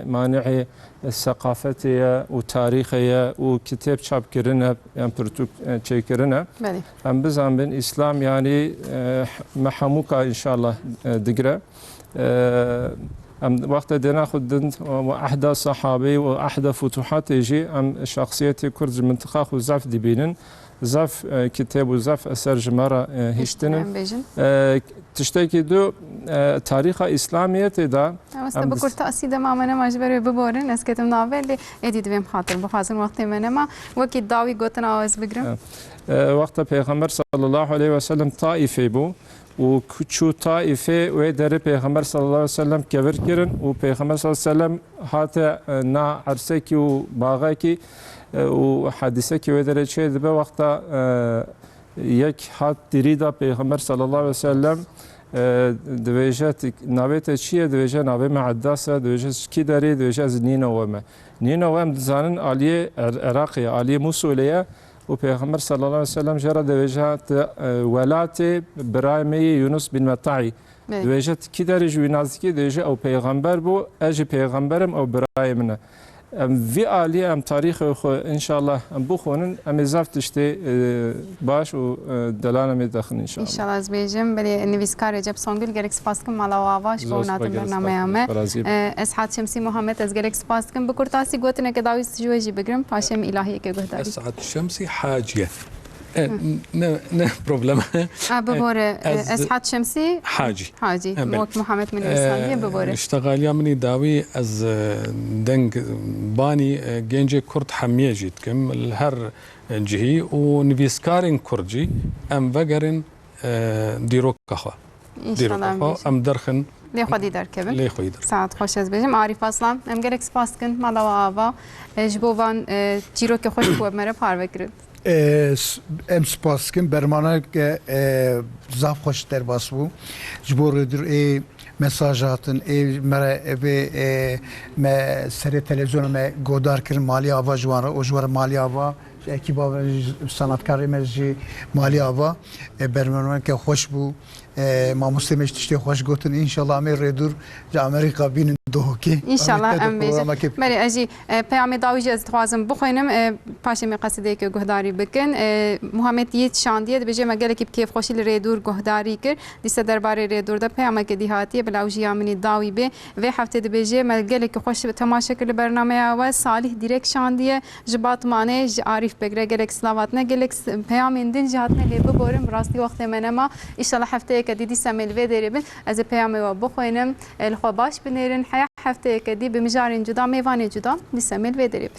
مانع ثقافتية وتاريخية وكتاب شاب كرنا يعني برتوك شيء كرنا ام بزام بن اسلام يعني محموكا ان شاء الله دقرة ام وقت دنا خدن واحدى صحابي واحدى فتوحات يجي ام شخصية كرد المنطقة وزعف دبينن زعف كتاب وزعف اثر جمارة هشتنن تشتكي دو تاريخ اسلامية دا بس بكر تأسيد ما من مجبر ببورن اسكتم ناول اديد بهم خاطر بخازن وقت من ما وكي داوي قوتنا آواز بگرم وقت پیغمبر صلى الله عليه وسلم طائفه بو و كچو طائفه و در پیغمبر صلى الله عليه وسلم كبر كرن و پیغمبر صلى الله عليه وسلم هات نا عرسكي و باغاكي و حادثه و در چه به وقت یک هات دريدا پیغمبر صلى الله عليه وسلم دویجت نویت چیه دویجه نوی معداسه دویجه کی داری دویجه از نینوام دزانن عالیه عراقی عالیه موسولیه و پیغمبر صلی الله علیه و سلم جرا دویجه ولات برامی یونس بن مطعی دویجه کی داری جوی نزدیکی دویجه او پیغمبر بو اجی پیغمبرم او برای منه في عالیه ام تاریخ خو ان شاء الله ام بخونن ام زفتشته باش و دلانه می داخل ان شاء الله ان شاء الله از بیجم بلی نویسکار رجب سانگل گلک سپاس کم مالا واواش بونات برنامه همه اسعد شمسی محمد از گلک سپاس کم بکرتاسی گوتنه که داویس جوجی بگرم پاشم الهی که گهداری اسعد شمسی حاجیه نه بروبلم ببوره اسعد شمسي حاجي موك محمد من الاسلاميه ببوره اشتغال يمني داوي از دنگ باني جنجي كرد حميه جيت كم الهر جهي ونفيسكارين كردجي ام فقرن ديروك كخوا ان شاء الله ام درخن لي خودي دركبن لي خودي ساعت خوش از بجم عارف اصلا ام گلک سپاس کن مالا واوا جبوان جيرو که خوش کو مره پارو کرد ام سپاس کن برمانه که زاف خوش در باس بو جبور در مساجاتن مره ما سری تلویزیون ما گودار کردن مالی آوا جوان و جوار مالی آوا اکیبا صنعتکاری مجی مالی آوا برنامه که خوش بو ما مسلمش تشتی خوش گوتن ان شاء الله امیر ردور جا امریکا بینن دوکی انشالله ام بیجه بله اجی پیام داویج از توازم بخوینم پاش می قصده که گهداری بکن محمد یت شاندیه بیجه مگل کی کیف خوشی ریدور گهداری کر دیست درباره ریدور ده پیام که دیهاتی بلاوجی امنی داوی به و هفته ده بیجه مگل کی خوش تماشا کل برنامه آوا صالح دیرک شاندیه جبات مانه عارف بگره گلک سلاوات نه گلک پیام اندین جهات نه لی ببرم راستی وقت منما انشالله هفته که دیدی سمل و دربن از پیام و بخوینم الخباش بنیرن حیا هفته کدی به مجارین جدا میوان جدا نسمل و درب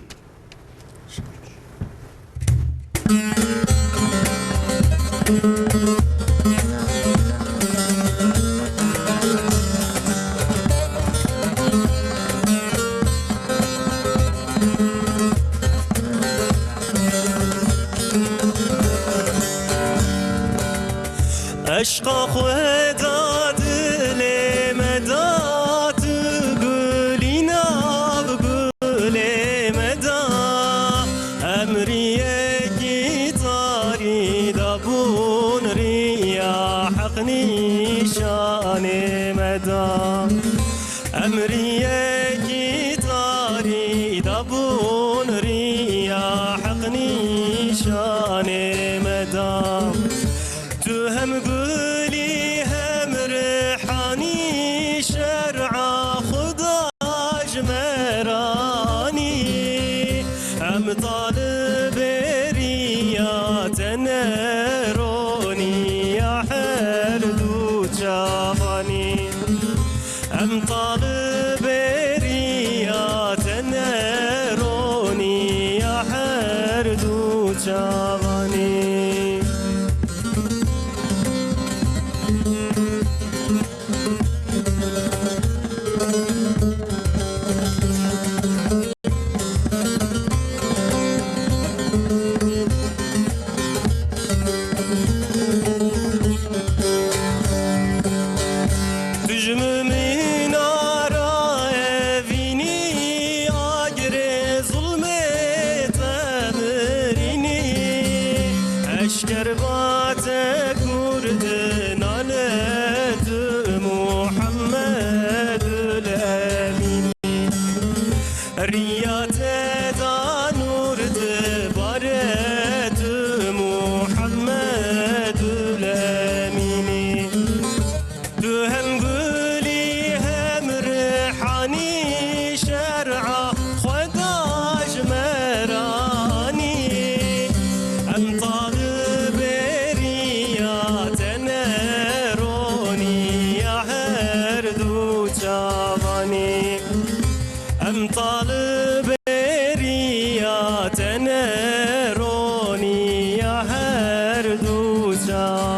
عشق خدا دل مداد گلینا گل مدا امریه گیتاری دبون ریا حق نیشان مدا امریه گیتاری دبون ریا حق نیشان مدا تو هم گلی هم ریحانی شرع خدا جمرانی هم طالب ریات نرونی یا هر دو جوانی هم طالب ریات نرونی یا هر دو جوانی رونی هر دو جا